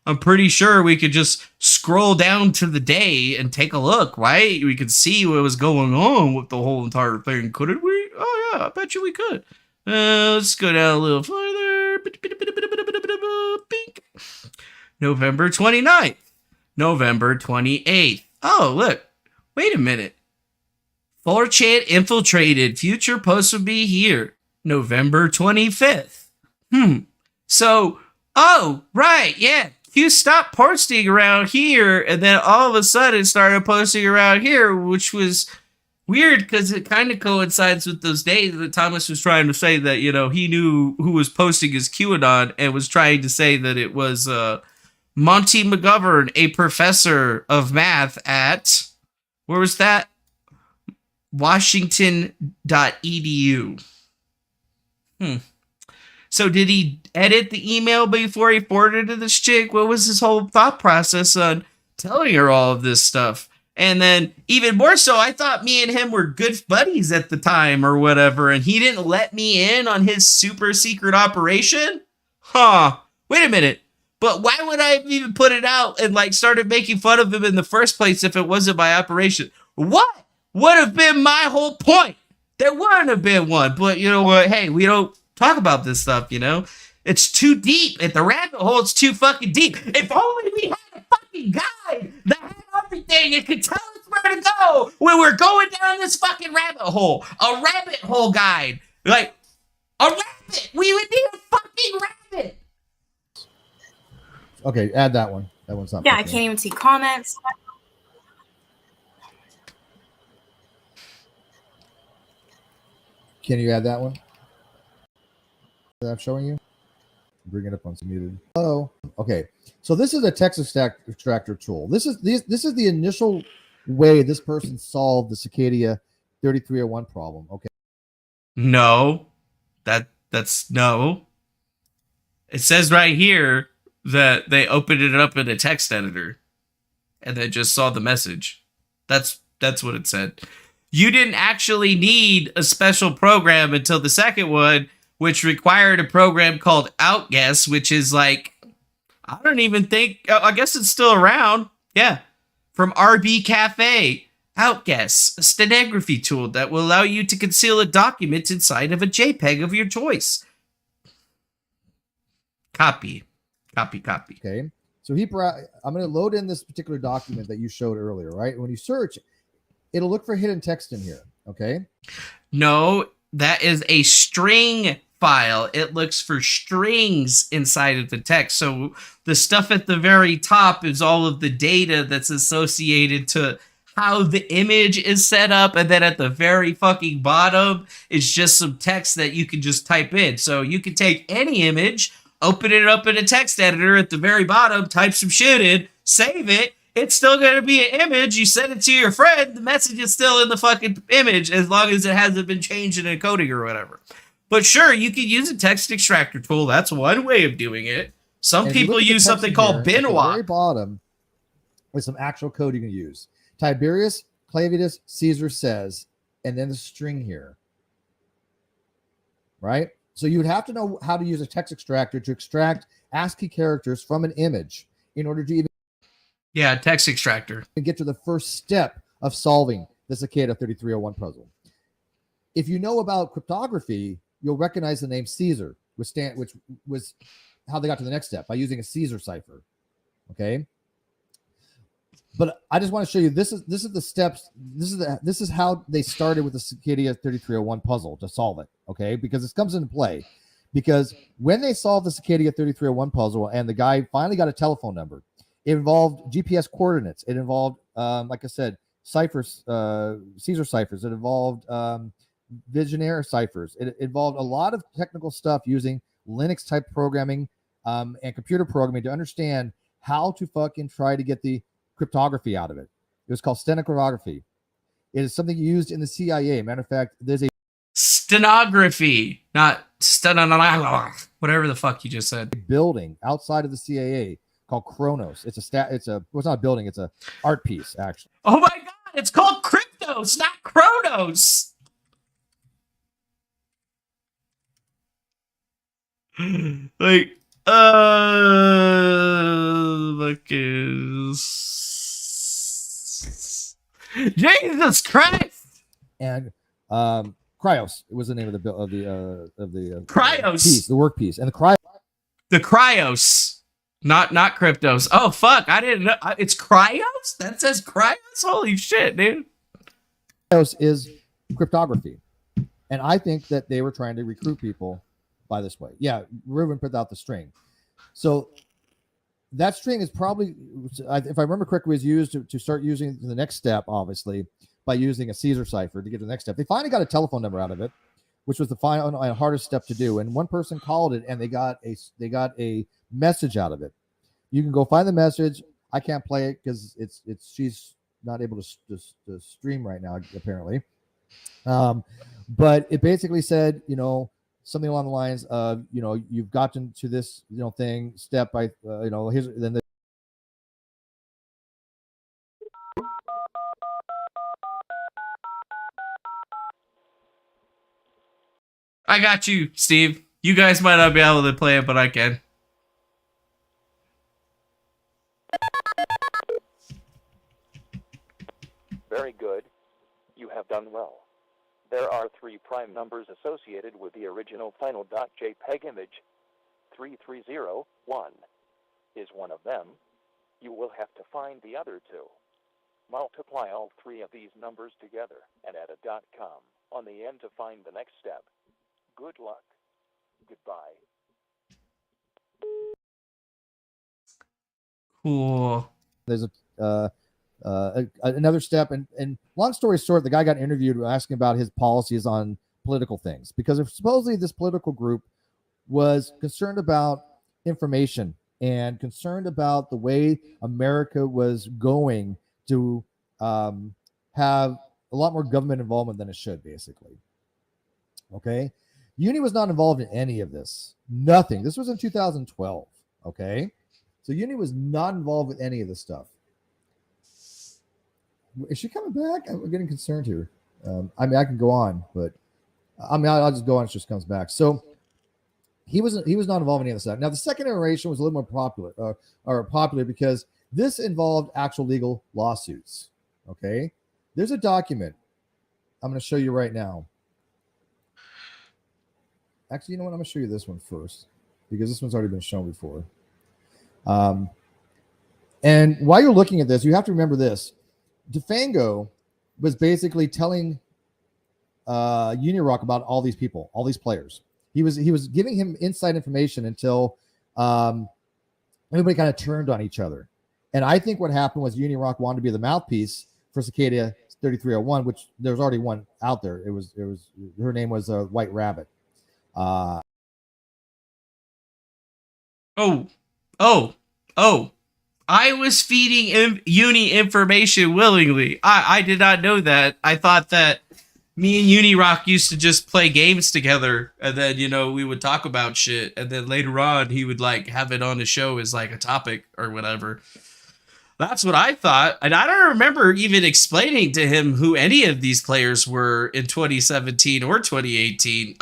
I'm pretty sure we could just scroll down to the day and take a look, right? We could see what was going on with the whole entire thing, couldn't we? Oh, yeah, I bet you we could. Let's go down a little further. November 29th. November 28th. Oh, look. Wait a minute. 4chan infiltrated. Future posts will be here. November 25th. So, oh, right, yeah. You stopped posting around here, and then all of a sudden started posting around here, which was weird because it kind of coincides with those days that Thomas was trying to say that, you know, he knew who was posting his QAnon and was trying to say that it was Monty McGovern, a professor of math at, where was that? Washington.edu. So did he edit the email before he forwarded it to this chick? What was his whole thought process on telling her all of this stuff? And then even more so, I thought me and him were good buddies at the time or whatever, and he didn't let me in on his super secret operation? Huh. Wait a minute. But why would I have even put it out and like started making fun of him in the first place if it wasn't my operation? What would have been my whole point? There wouldn't have been one. But you know what? Hey, we don't talk about this stuff, you know? It's too deep. At the rabbit hole, it's too fucking deep. If only we had a fucking guide that had everything and could tell us where to go when we're going down this fucking rabbit hole. A rabbit hole guide. Like, a rabbit. We would need a fucking rabbit. Okay, add that one. That one's not. Yeah, I can't even see comments. Can you add that one? That I'm showing you? Bring it up on some muted. Oh, okay. So this is a text extractor tool. This is the initial way this person solved the Cicada 3301 problem. Okay. No, that's no. It says right here that they opened it up in a text editor and they just saw the message. That's what it said. You didn't actually need a special program until the second one, which required a program called Outguess, which is like, I don't even think, I guess it's still around. Yeah. From RB Cafe. Outguess, a stenography tool that will allow you to conceal a document inside of a JPEG of your choice. Copy. Okay. So I'm going to load in this particular document that you showed earlier, right? When you search, it'll look for hidden text in here. Okay. No, that is a string file. It looks for strings inside of the text. So the stuff at the very top is all of the data that's associated to how the image is set up. And then at the very fucking bottom is just some text that you can just type in. So you can take any image, open it up in a text editor at the very bottom, type some shit in, save it. It's still going to be an image. You send it to your friend. The message is still in the fucking image as long as it hasn't been changed in encoding or whatever. But sure, you can use a text extractor tool. That's one way of doing it. Some people use something called binwalk. At the very bottom with some actual code you can use. Tiberius Clavius Caesar says, and then the string here. Right? So you would have to know how to use a text extractor to extract ASCII characters from an image in order to even text extractor. Get to the first step of solving the Cicada 3301 puzzle. If you know about cryptography, you'll recognize the name Caesar, which was how they got to the next step by using a Caesar cipher. Okay. But I just want to show you this is the steps. This is how they started with the Cicada 3301 puzzle to solve it. Okay, because this comes into play because when they solved the Cicada 3301 puzzle and the guy finally got a telephone number, it involved GPS coordinates. It involved, like I said, ciphers, Caesar ciphers. It involved Visionaire ciphers. It involved a lot of technical stuff using Linux type programming and computer programming to understand how to fucking try to get the cryptography out of it. It was called stenography. It is something used in the CIA. Matter of fact, there's a stenography, not whatever the fuck you just said. Building outside of the CIA called Kronos. Well, it's not a building. It's a art piece, actually. Oh my God! It's called Cryptos, not Kronos. Like, look Jesus Christ! And Cryos was the name of the Cryos piece, the work piece, and the Cryos, not Cryptos. Oh fuck! I didn't know it's Cryos. That says Cryos. Holy shit, dude! Cryos is cryptography, and I think that they were trying to recruit people by this way. Yeah, Ruben put out the string, so that string is probably, if I remember correctly, was used to start using the next step, obviously, by using a Caesar cipher to get to the next step. They finally got a telephone number out of it, which was the final and hardest step to do. And one person called it, and they got a message out of it. You can go find the message. I can't play it because she's not able to stream right now, apparently. But it basically said, something along the lines of, you've gotten to this, thing step by, here's then the. I got you, Steve. You guys might not be able to play it, but I can. Very good. You have done well. There are 3 prime numbers associated with the original final .jpg image. 3301 is one of them. You will have to find the other 2. Multiply all 3 of these numbers together and add a .com on the end to find the next step. Good luck. Goodbye. Cool. There's another step, and long story short, the guy got interviewed asking about his policies on political things, because supposedly this political group was concerned about information and concerned about the way America was going to have a lot more government involvement than it should, basically. Okay. Uni was not involved in any of this. Nothing. This was in 2012. Okay. So Uni was not involved with any of this stuff. Is she coming back? I'm getting concerned here. I mean, I can go on, but I'll just go on. It just comes back. So he was not involved in any of this stuff. Now, the second iteration was a little more popular because this involved actual legal lawsuits. Okay. There's a document I'm going to show you right now. Actually, you know what? I'm going to show you this one first because this one's already been shown before. And while you're looking at this, you have to remember this. DeFango was basically telling Unirock about all these people, all these players. He was giving him inside information until everybody kind of turned on each other. And I think what happened was Unirock wanted to be the mouthpiece for Cicada 3301, which there's already one out there. It was her name was White Rabbit. I was feeding Uni information willingly. I did not know that. I thought that me and Unirock used to just play games together, and then, we would talk about shit, and then later on he would have it on the show as a topic or whatever. That's what I thought. And I don't remember even explaining to him who any of these players were in 2017 or 2018.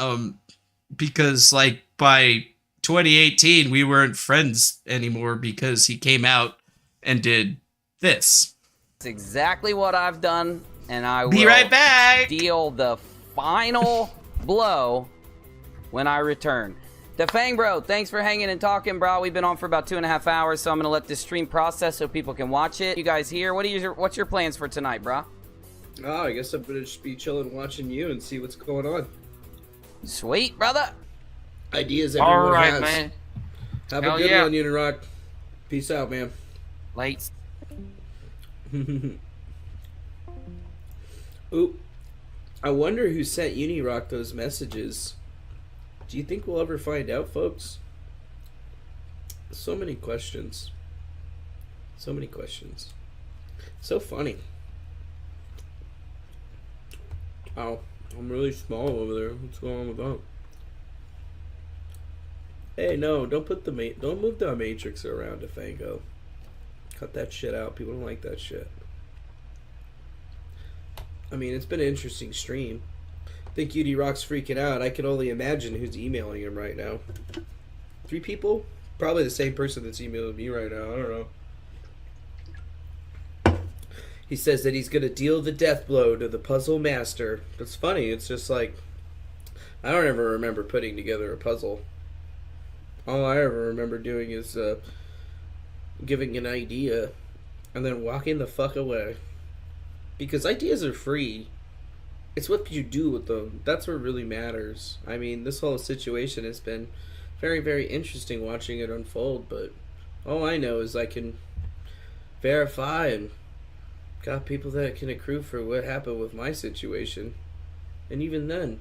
Because by 2018, we weren't friends anymore because he came out and did this. That's exactly what I've done, and I will be right back. Deal the final blow when I return. DeFang Bro, thanks for hanging and talking, bro. We've been on for about 2.5 hours, so I'm gonna let this stream process so people can watch it. You guys here? What's your plans for tonight, bro? Oh, I guess I'm gonna just be chilling, watching you, and see what's going on. Sweet, brother. Ideas everyone all right, has. Man. Have Hell a good yeah. one, Unirock. Peace out, man. Late. Ooh, I wonder who sent Unirock those messages. Do you think we'll ever find out, folks? So many questions. So many questions. So funny. Oh, I'm really small over there. What's going on with that? Hey, no, don't move the matrix around, DeFango. Cut that shit out. People don't like that shit. I mean, it's been an interesting stream. I think Unirock's freaking out. I can only imagine who's emailing him right now. 3 people? Probably the same person that's emailing me right now. I don't know. He says that he's going to deal the death blow to the puzzle master. It's funny. It's just I don't ever remember putting together a puzzle. All I ever remember doing is giving an idea and then walking the fuck away. Because ideas are free. It's what you do with them. That's what really matters. I mean, this whole situation has been very, very interesting watching it unfold, but all I know is I can verify and got people that can accrue for what happened with my situation. And even then,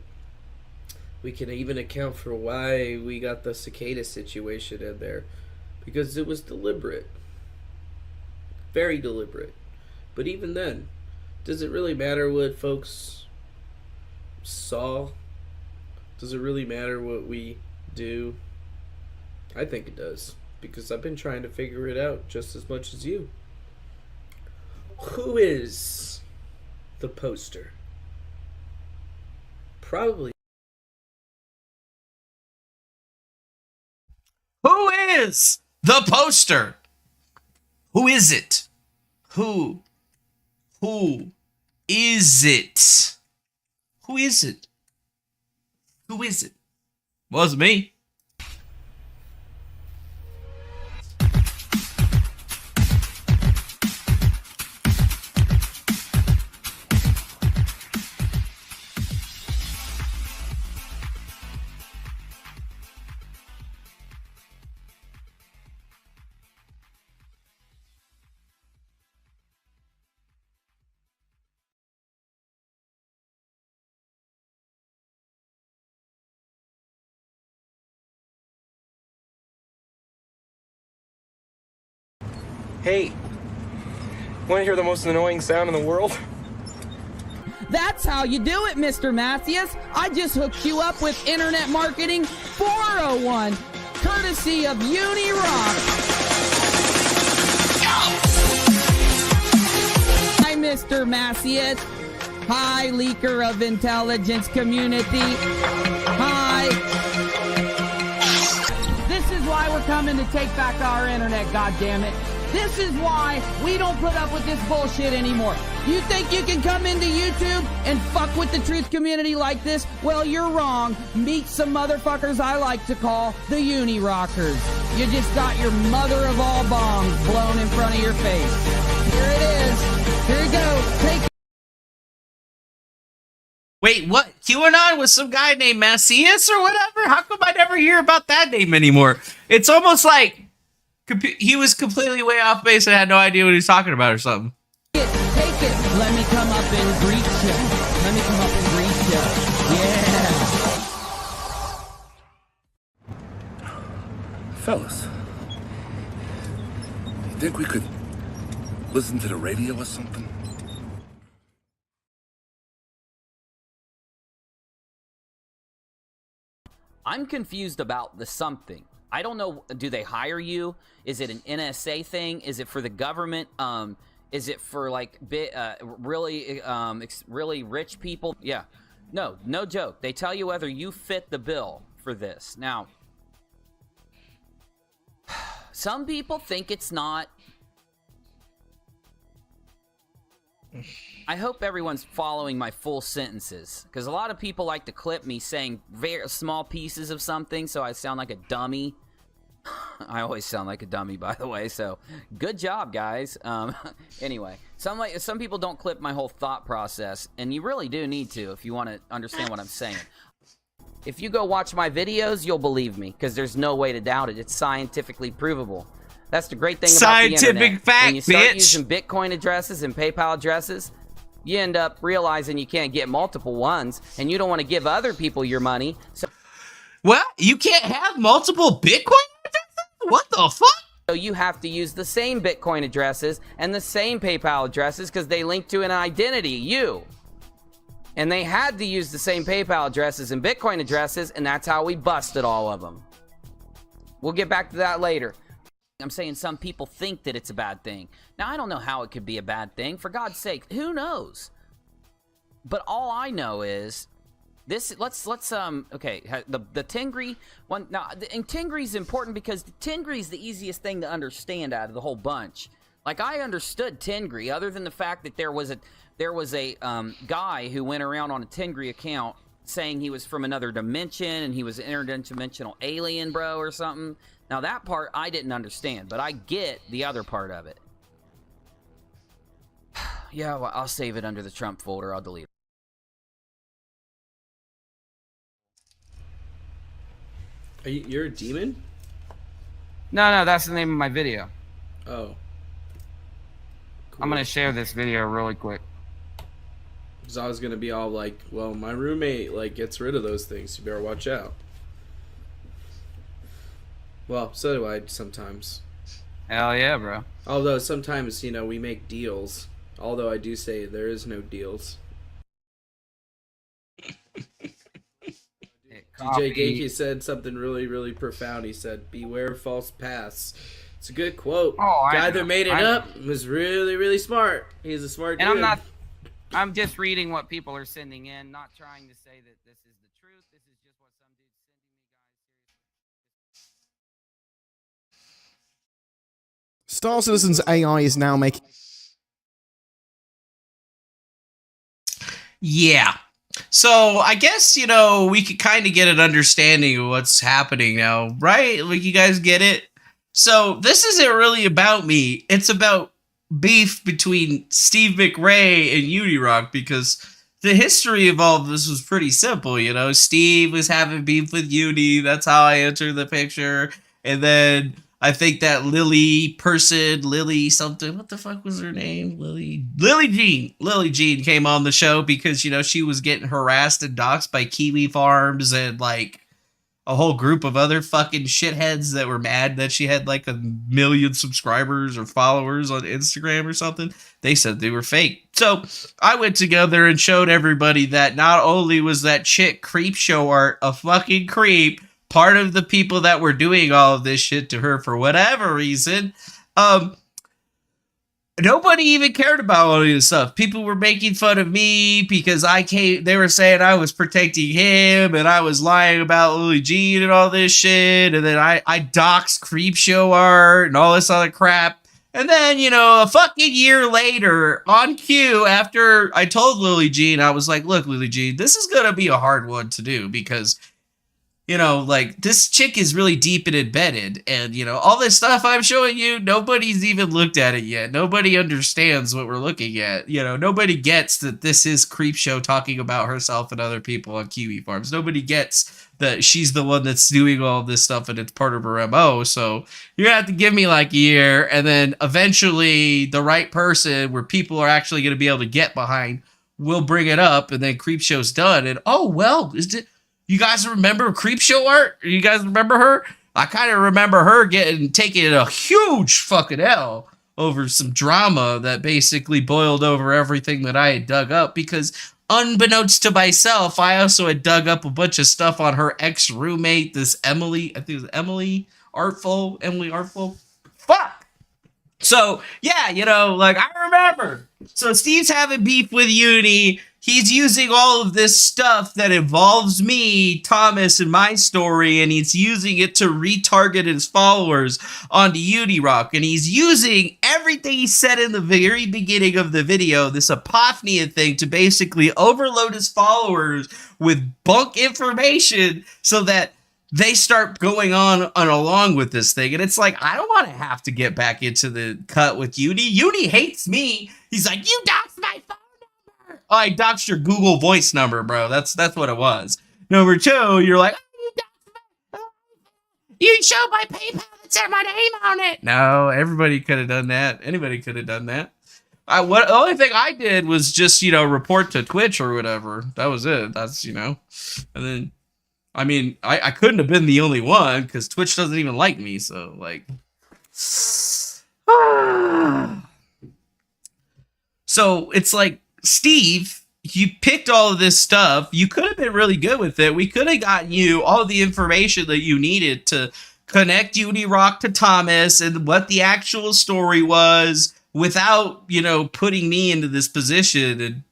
we can even account for why we got the Cicada situation in there. Because it was deliberate. Very deliberate. But even then, does it really matter what folks saw? Does it really matter what we do? I think it does. Because I've been trying to figure it out just as much as you. Who is the poster? Probably. Who is the poster? Who is it? Who is it? Who is it? Who is it? Wasn't me. Hey, want to hear the most annoying sound in the world? That's how you do it, Mr. Mathias. I just hooked you up with Internet Marketing 401, courtesy of UniRock. Hi, Mr. Mathias. Hi, leaker of intelligence community. Hi. This is why we're coming to take back our internet, goddammit. This is why we don't put up with this bullshit anymore. You think you can come into YouTube and fuck with the truth community like this? Well, you're wrong. Meet some motherfuckers I like to call the Uni-Rockers. You just got your mother of all bombs blown in front of your face. Here it is. Here you go. Take it. Wait, what? QAnon was some guy named Macias or whatever? How come I never hear about that name anymore? It's almost like he was completely way off base and had no idea what he was talking about or something. Take it. Let me come up and greet you. Let me come up and greet you. Yeah. Fellas, you think we could listen to the radio or something? I'm confused about the something. I don't know. Do they hire you? Is it an NSA thing? Is it for the government? Is it for like really rich people? Yeah. No joke. They tell you whether you fit the bill for this. Now, some people think it's not. I hope everyone's following my full sentences, because a lot of people like to clip me saying very small pieces of something, so I sound like a dummy. I always sound like a dummy, by the way, so good job, guys. Anyway, some people don't clip my whole thought process, and you really do need to if you want to understand what I'm saying. If you go watch my videos, you'll believe me, because there's no way to doubt it. It's scientifically provable. That's the great thing about the internet. Scientific fact, when you start bitch. using Bitcoin addresses and PayPal addresses, you end up realizing you can't get multiple ones, and you don't want to give other people your money. So, well, you can't have multiple Bitcoin addresses? What the fuck? So you have to use the same Bitcoin addresses and the same PayPal addresses because they link to an identity, you. And they had to use the same PayPal addresses and Bitcoin addresses, and that's how we busted all of them. We'll get back to that later. I'm saying some people think that it's a bad thing. Now, I don't know how it could be a bad thing. For God's sake, who knows? But all I know is this. Let's okay. The Tingri one. Now, and Tingri's important because Tingri's the easiest thing to understand out of the whole bunch. Like, I understood Tingri, other than the fact that there was a guy who went around on a Tingri account saying he was from another dimension and he was an interdimensional alien, bro, or something. Now, that part I didn't understand, but I get the other part of it. Yeah, well, I'll save it under the Trump folder. I'll delete it. You're a demon? No, that's the name of my video. Oh. I'm gonna share this video really quick. Because I was gonna be all like, well, my roommate like gets rid of those things. You better watch out. Well, so do I sometimes. Hell yeah, bro. Although sometimes, you know, we make deals. Although I do say there is no deals. DJ Genki said something really, really profound. He said, beware false paths. It's a good quote. Oh, Guy that made it up was really, really smart. He's a smart dude. And I'm just reading what people are sending in, not trying to say that this is the truth. This is just what some dude's sending me, guys. Star Citizen's AI is now making... Yeah. So I guess, you know, we could kind of get an understanding of what's happening now, right? Like, you guys get it? So this isn't really about me. It's about beef between Steve McRae and Unirock, because the history of all of this was pretty simple, you know? Steve was having beef with Uni. That's how I entered the picture. And then I think that Lily something, what the fuck was her name? Lily Jean came on the show because, you know, she was getting harassed and doxxed by Kiwi Farms and like a whole group of other fucking shitheads that were mad that she had like 1 million subscribers or followers on Instagram or something. They said they were fake. So I went together and showed everybody that not only was that chick Creep Show Art a fucking creep, part of the people that were doing all of this shit to her for whatever reason, nobody even cared about all of this stuff. People were making fun of me because they were saying I was protecting him and I was lying about Lily Jean and all this shit. And then I doxed Creep Show Art and all this other crap. And then, you know, a fucking year later on cue, after I told Lily Jean, I was like, look, Lily Jean, this is going to be a hard one to do because, you know, like, this chick is really deep and embedded, and, you know, all this stuff I'm showing you, nobody's even looked at it yet. Nobody understands what we're looking at. You know, nobody gets that this is Creepshow talking about herself and other people on Kiwi Farms. Nobody gets that she's the one that's doing all this stuff and it's part of her MO. So you're gonna have to give me like a year, and then eventually the right person where people are actually going to be able to get behind will bring it up, and then Creepshow's done. And, oh, well, you guys remember Creepshow Art? You guys remember her? I kind of remember her taking a huge fucking L over some drama that basically boiled over everything that I had dug up, because unbeknownst to myself, I also had dug up a bunch of stuff on her ex-roommate, this Emily, I think it was Emily Artful. Fuck! So, yeah, you know, like, I remember. So Steve's having beef with Uni. He's using all of this stuff that involves me, Thomas, and my story, and he's using it to retarget his followers onto Unirock. And he's using everything he said in the very beginning of the video, this Apophenia thing, to basically overload his followers with bunk information so that they start going on along with this thing. And it's like, I don't want to have to get back into the cut with Uni. Uni hates me. He's like, you doxed my phone number. Oh, I doxed your Google Voice number, bro. That's what it was. Number two, you're like, oh, you doxed you showed my PayPal that said my name on it. No, everybody could have done that. Anybody could have done that. The only thing I did was just, you know, report to Twitch or whatever. That was it. That's, you know, and then, I mean, I couldn't have been the only one because Twitch doesn't even like me. So, like, so it's like, Steve, you picked all of this stuff. You could have been really good with it. We could have gotten you all the information that you needed to connect Unirock to Thomas and what the actual story was without, you know, putting me into this position. And,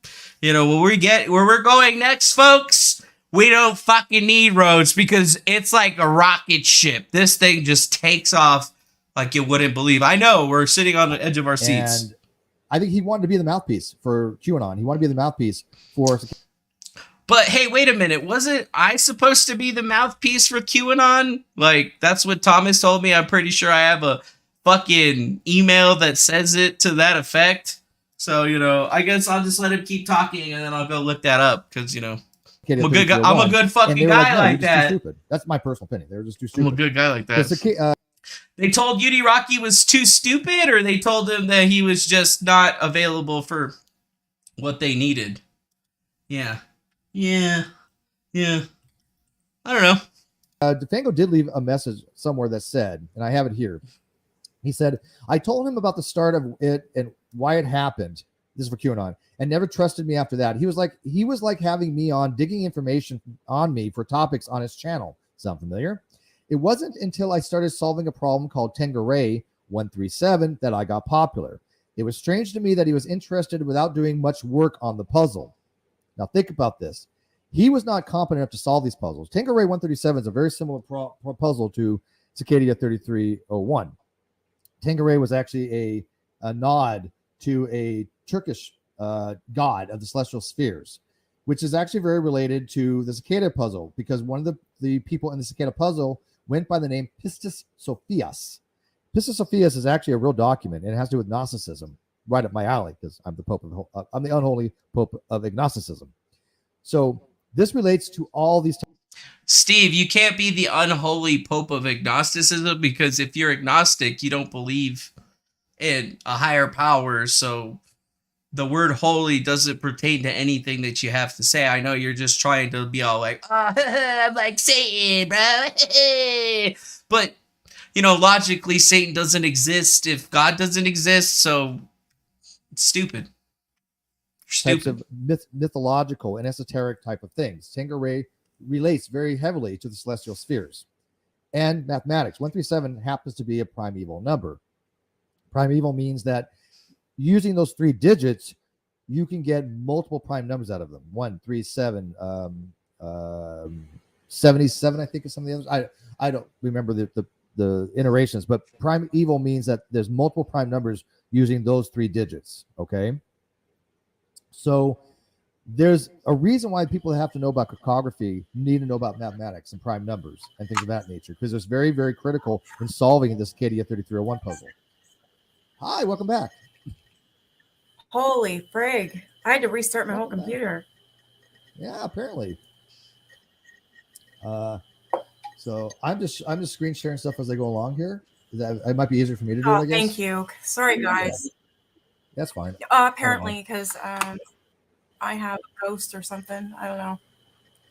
you know, where we're going next, folks, we don't fucking need roads because it's like a rocket ship. This thing just takes off like you wouldn't believe. I know, we're sitting on the edge of our seats. And I think he wanted to be the mouthpiece for QAnon. He wanted to be the mouthpiece for... But hey, wait a minute. Wasn't I supposed to be the mouthpiece for QAnon? Like, that's what Thomas told me. I'm pretty sure I have a fucking email that says it to that effect. So, you know, I guess I'll just let him keep talking and then I'll go look that up because, you know, I'm a good fucking guy like that. That's my personal opinion. They were just too stupid. I'm a good guy like that. They told Unirock he was too stupid, or they told him that he was just not available for what they needed. Yeah. I don't know. DeFango did leave a message somewhere that said, and I have it here. He said, I told him about the start of it and why it happened. This is for QAnon, and never trusted me after that. He was like having me on, digging information on me for topics on his channel. Sound familiar? It wasn't until I started solving a problem called Tengaray 137 that I got popular. It was strange to me that he was interested without doing much work on the puzzle. Now think about this. He was not competent enough to solve these puzzles. Tengaray 137 is a very similar puzzle to Cicada 3301. Tengaray was actually a nod to a Turkish god of the celestial spheres, which is actually very related to the Cicada puzzle, because one of the people in the Cicada puzzle went by the name Pistis Sophias. Pistis Sophias is actually a real document, and it has to do with Gnosticism, right up my alley, because I'm the unholy pope of agnosticism. So this relates to all these. Steve, you can't be the unholy pope of agnosticism, because if you're agnostic, you don't believe in a higher power. So the word holy doesn't pertain to anything that you have to say. I know you're just trying to be all like, I'm like Satan, bro. But, logically, Satan doesn't exist if God doesn't exist. So it's stupid. Types of mythological and esoteric type of things. Tengaray relates very heavily to the celestial spheres. And mathematics. 137 happens to be a primeval number. Primeval means that using those 3 digits, you can get multiple prime numbers out of them. 1, 3, 7, 77, I think, is some of the others. I don't remember the iterations, but primeval means that there's multiple prime numbers using those 3 digits. Okay. So there's a reason why people have to know about cryptography, need to know about mathematics and prime numbers and things of that nature, because it's very, very critical in solving this Cicada 3301 puzzle. Hi, welcome back. Holy frig. I had to restart my whole computer. Yeah, apparently. So I'm just screen sharing stuff as I go along here. It might be easier for me to do, I guess. Thank you. Sorry, guys. That's fine. Apparently, because I have a ghost or something. I don't know.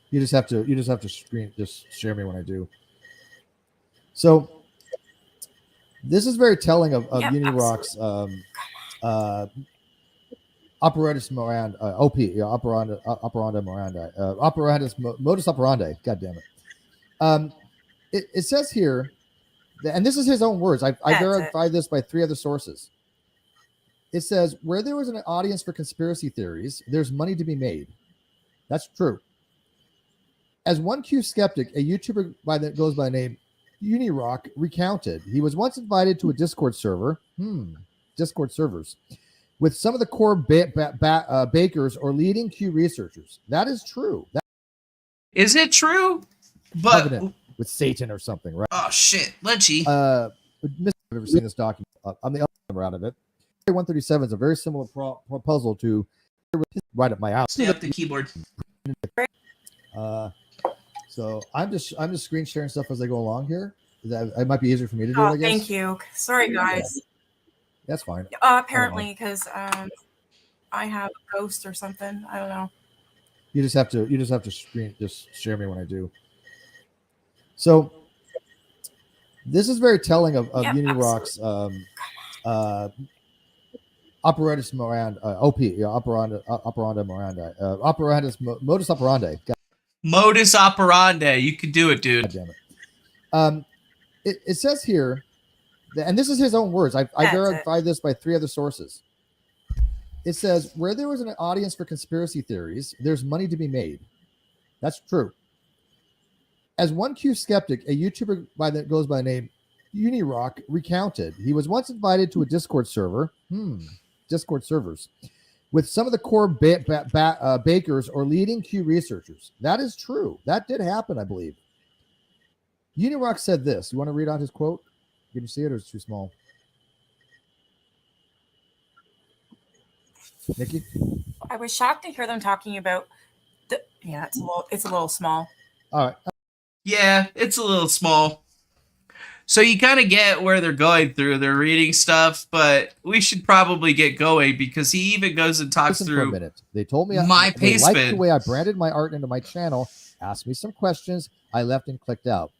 You just have to share me when I do. So this is very telling of Unirock's operatus Miranda, operanda Miranda, modus operandi. God damn it. It says here, and this is his own words. I verified this by 3 other sources. It says, where there was an audience for conspiracy theories, there's money to be made. That's true. As one Q skeptic, a YouTuber that goes by the name Unirock, recounted, he was once invited to a Discord server, Discord servers, with some of the core bakers or leading Q researchers. That is true. Is it true? But covenant with Satan or something, right? Oh shit, Lynchy. I've ever seen this document. I'm the other number out of it. 137 is a very similar puzzle to right up my alley. Stay up the keyboard. So I'm just screen sharing stuff as I go along here. It might be easier for me to do. I guess. Thank you. Sorry, guys. That's fine. Apparently, because I have a ghost or something. I don't know. You just have to share me when I do. So this is very telling of Unirock's operatus Miranda, operanda Miranda, operatus modus operandi. Modus operandi. You can do it, dude. God damn it. It says here, and this is his own words. I verified this by 3 other sources. It says, where there was an audience for conspiracy theories, there's money to be made. That's true. As one Q skeptic, a YouTuber that goes by the name Unirock, recounted, he was once invited to a Discord server, Discord servers, with some of the core bakers or leading Q researchers. That is true. That did happen, I believe. Unirock said this. You want to read out his quote? Can you see it, or is it too small? Nikki? I was shocked to hear them talking about it's a little small. All right. Yeah, it's a little small. So you kind of get where they're going through. They're reading stuff, but we should probably get going because he even goes and talks Listen through for a minute. They told me my they liked the pastebin. way I branded my art into my channel, asked me some questions. I left and clicked out.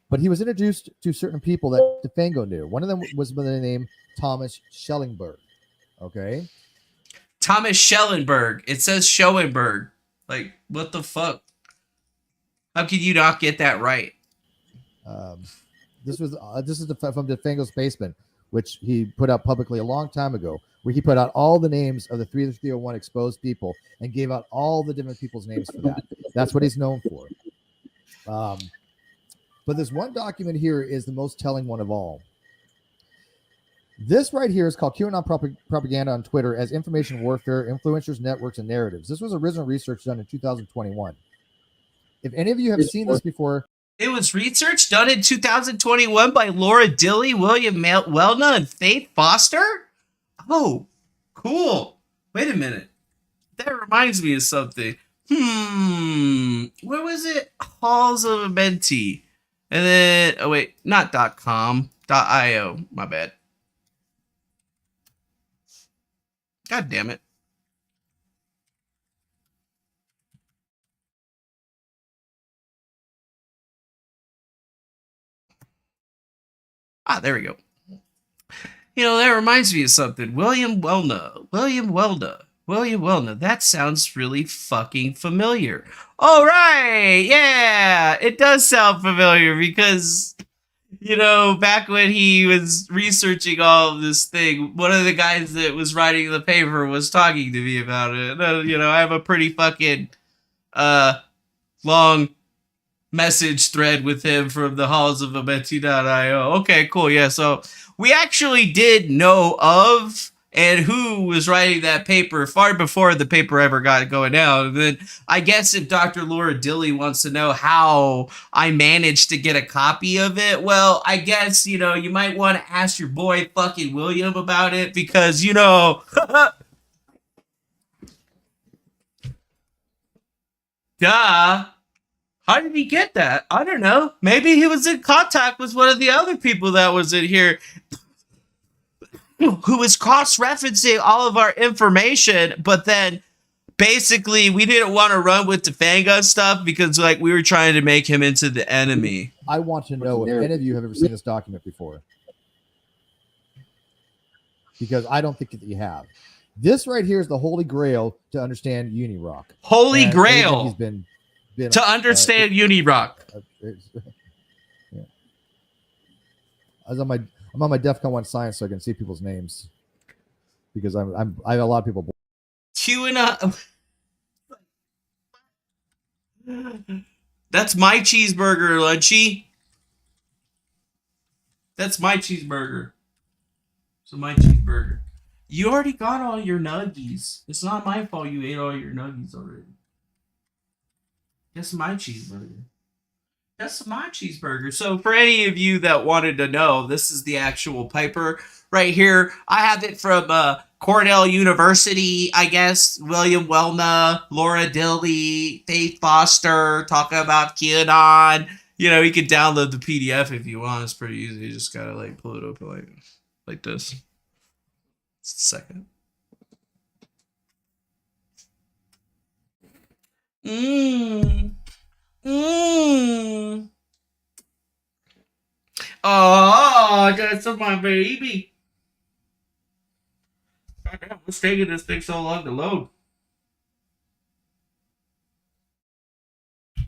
But he was introduced to certain people that DeFango knew. One of them was by the name Thomas Schellenberg. Okay. Thomas Schellenberg. It says Schoenberg. Like, what the fuck? How can you not get that right? This is from DeFango's basement, which he put out publicly a long time ago, where he put out all the names of the 301 exposed people and gave out all the different people's names for that. That's what he's known for. But this one document here is the most telling one of all. This right here is called QAnon propaganda on Twitter as information warfare, influencers, networks, and narratives. This was original research done in 2021. If any of you have seen this before, it was research done in 2021 by Laura Dilley, William Welna, and Faith Foster? Oh, cool. Wait a minute. That reminds me of something. Where was it? Halls of Amenti. And then, oh wait, not .com, .io. My bad. God damn it. Ah, there we go. You know, that reminds me of something. William Welna. That sounds really fucking familiar. Oh, right. Yeah, it does sound familiar because, you know, back when he was researching all of this thing, one of the guys that was writing the paper was talking to me about it. You know, I have a pretty fucking long message thread with him from the halls of Amenti.io. Okay, cool. Yeah, so we actually did know of and who was writing that paper far before the paper ever got going out. And then I guess if Dr. Laura Dilley wants to know how I managed to get a copy of it, well, I guess, you know, you might want to ask your boy fucking William about it because, you know, duh. How did he get that? I don't know. Maybe he was in contact with one of the other people that was in here who was cross-referencing all of our information, but then basically we didn't want to run with DeFango stuff because like we were trying to make him into the enemy. I want to know if any of you have ever seen this document before. Because I don't think that you have. This right here is the holy grail to understand Unirock. Holy grail. He's been to understand Unirock. Yeah. I'm on my DEF CON 1 science so I can see people's names because I have a lot of people. QAnon. That's my cheeseburger, Lunchy. That's my cheeseburger. So my cheeseburger. You already got all your nuggies. It's not my fault you ate all your nuggies already. That's my cheeseburger. That's my cheeseburger. So for any of you that wanted to know, this is the actual paper right here. I have it from Cornell University, I guess. William Welna, Laura Dilley, Faith Foster, talking about QAnon. You know, you can download the PDF if you want. It's pretty easy. You just gotta like pull it open like this. Just a second. Oh, that's my baby. Goddamn, what's taking this thing so long to load?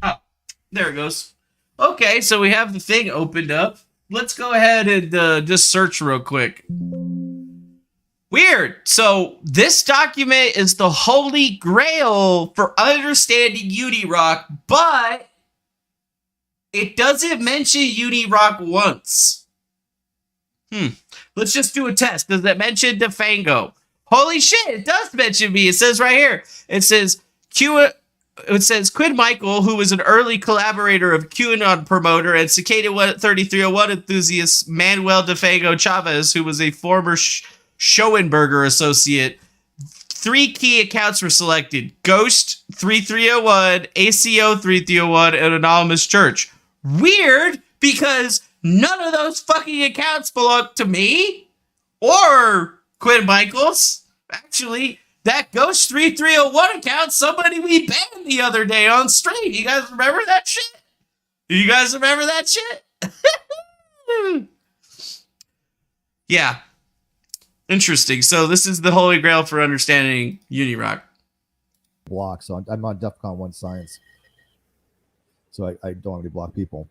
Oh, there it goes. Okay, so we have the thing opened up. Let's go ahead and just search real quick. Weird. So this document is the holy grail for understanding Unirock, but it doesn't mention Unirock once. Let's just do a test. Does it mention DeFango? Holy shit, it does mention me. It says right here. It says Quinn Michael, who was an early collaborator of QAnon promoter and Cicada 3301 enthusiast Manuel DeFango Chavez, who was a former Schoenberger associate. 3 key accounts were selected: Ghost 3301, ACO 3301, and Anonymous Church. Weird, because None of those fucking accounts belong to me or Quinn Michaels. Actually, that Ghost 3301 account, somebody we banned the other day on stream. You guys remember that shit? You guys remember that shit? Yeah. Interesting. So this is the holy grail for understanding Unirock. Block. So I'm on DEFCON 1 science. So I don't want to block people.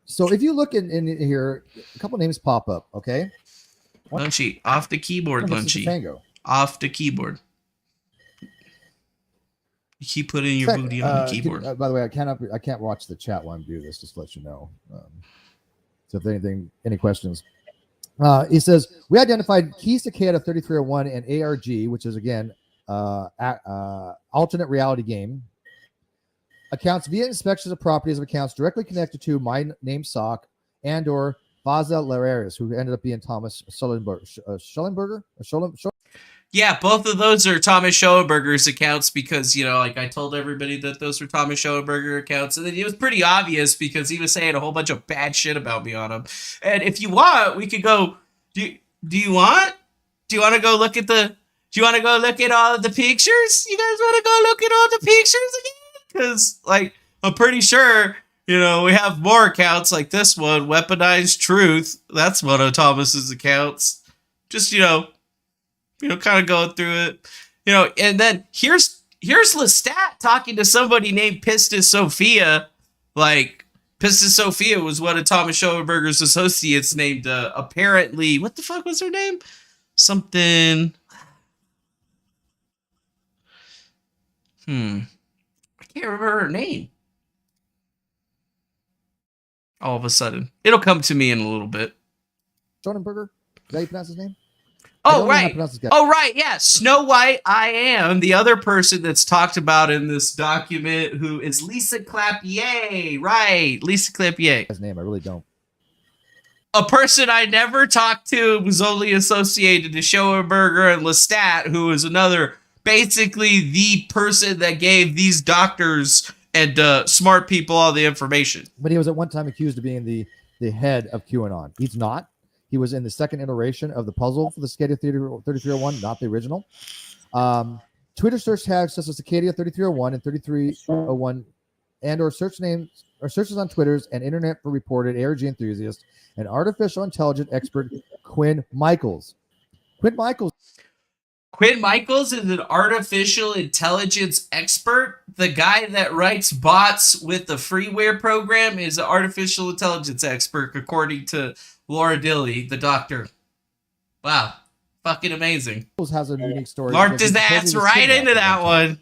So if you look in here, a couple names pop up, okay? Lunchy, off the keyboard, Lunchy. Off the keyboard. You keep putting your booty on the keyboard. By the way, I can't watch the chat while I'm doing this, just to let you know. So if any questions. He says, we identified key Cicada 3301 and ARG, which is, again, alternate reality game, accounts via inspections of properties of accounts directly connected to my name Sock and or Faza Lararis, who ended up being Thomas Schellenberger. Yeah, both of those are Thomas Schellenberger's accounts because, like I told everybody that those were Thomas Schellenberger accounts. And then it was pretty obvious because he was saying a whole bunch of bad shit about me on them. And if you want, we could go, do you want to go look at all of the pictures? You guys want to go look at all the pictures again? Because, I'm pretty sure, we have more accounts like this one, Weaponized Truth. That's one of Thomas's accounts. Just, kind of going through it, and then here's Lestat talking to somebody named Pistis Sophia. Pistis Sophia was one of Thomas Schellenberger's associates named, apparently, what the fuck was her name? Something. I can't remember her name. All of a sudden. It'll come to me in a little bit. Schellenberger? Is that how you pronounce his name? Oh, right. Yeah. Snow White, I am the other person that's talked about in this document who is Lisa Clapier. Right. Lisa Clapier. His name, I really don't. A person I never talked to was only associated to Schoenberger and Lestat, who is another, basically the person that gave these doctors and smart people all the information. But he was at one time accused of being the head of QAnon. He's not. He was in the second iteration of the puzzle for the Cicada 3301, not the original. Twitter search tags such as Cicada 3301 and 3301 and or search names or searches on Twitters and internet for reported ARG enthusiast and artificial intelligence expert Quinn Michaels. Quinn Michaels is an artificial intelligence expert. The guy that writes bots with the freeware program is an artificial intelligence expert, according to Laura Dilley, the doctor. Wow. Fucking amazing. Has a unique story. Marked his ass right into that one.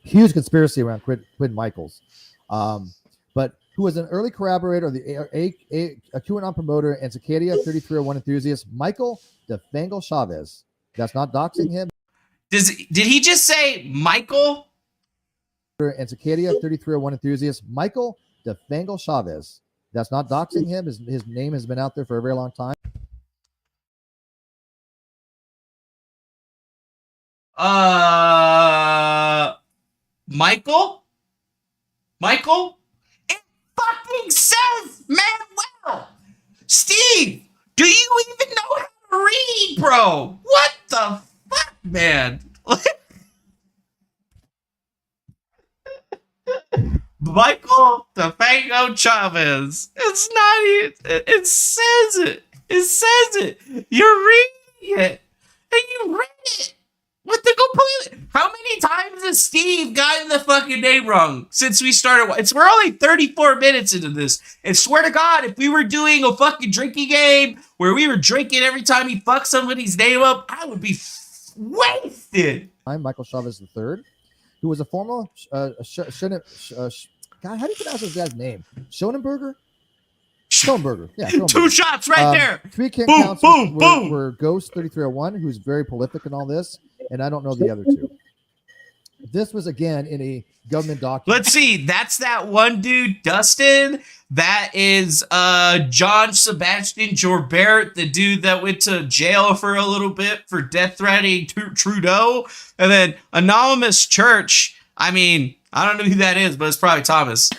Huge conspiracy around Quinn Michaels. But who was an early corroborator of a QAnon promoter and Cicada 3301 enthusiast, Michael DeFangle Chavez. That's not doxing him. Did he just say Michael? And Cicada 3301 enthusiast, Michael DeFangle Chavez. That's not doxing him. His name has been out there for a very long time. Michael? It fucking says Manuel! Steve, do you even know how to read, bro? What the fuck, man? Michael DeFango Chavez. It's not even, it says it. It says it. You're reading it. And you read it with the complete. How many times has Steve gotten the fucking name wrong since we started? We're only 34 minutes into this. And swear to God, if we were doing a fucking drinking game where we were drinking every time he fucked somebody's name up, I would be wasted. I'm Michael Chavez III, who was a former God, how do you pronounce his dad's name? Schoenberger? Schoenberger. Yeah, Schoenberger. 2 shots right there. 3 counts were Ghost 3301, who's very prolific in all this, and I don't know the other 2. This was, again, in a government document. Let's see. That's that one dude, Dustin. That is John Sebastian Joubert, the dude that went to jail for a little bit for death threatening Trudeau. And then Anonymous Church. I mean, I don't know who that is, but it's probably Thomas.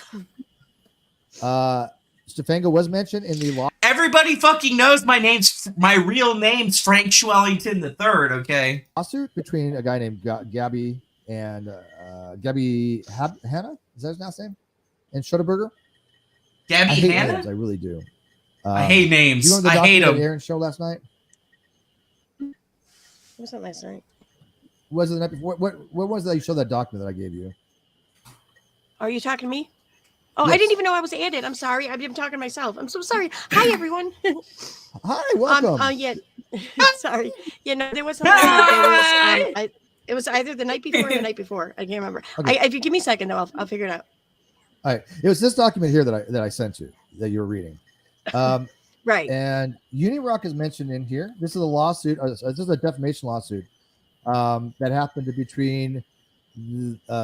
Stefango was mentioned in the law. Everybody fucking knows my real name's Frank Schwellington III, okay? Lawsuit between a guy named Gabby and Gabby Hanna? Is that his last name? And Schutterberger? Gabby I hate Hanna? names, I really do. I hate names. Do you remember the I hate documentary them. Aaron's show last night? What was that last night? Was it the night before? What was that you showed that document that I gave you? Are you talking to me? Oh, Yes. I didn't even know I was added. I'm sorry. I've been talking to myself. I'm so sorry. Hi, everyone. Hi, welcome. Yeah. Sorry. Yeah, no, there was something. It was either the night before or the night before. I can't remember. Okay. If you give me a second, though, I'll figure it out. All right. It was this document here that I sent you that you were reading. Right. And Unirock is mentioned in here. This is a lawsuit. This is a defamation lawsuit that happened between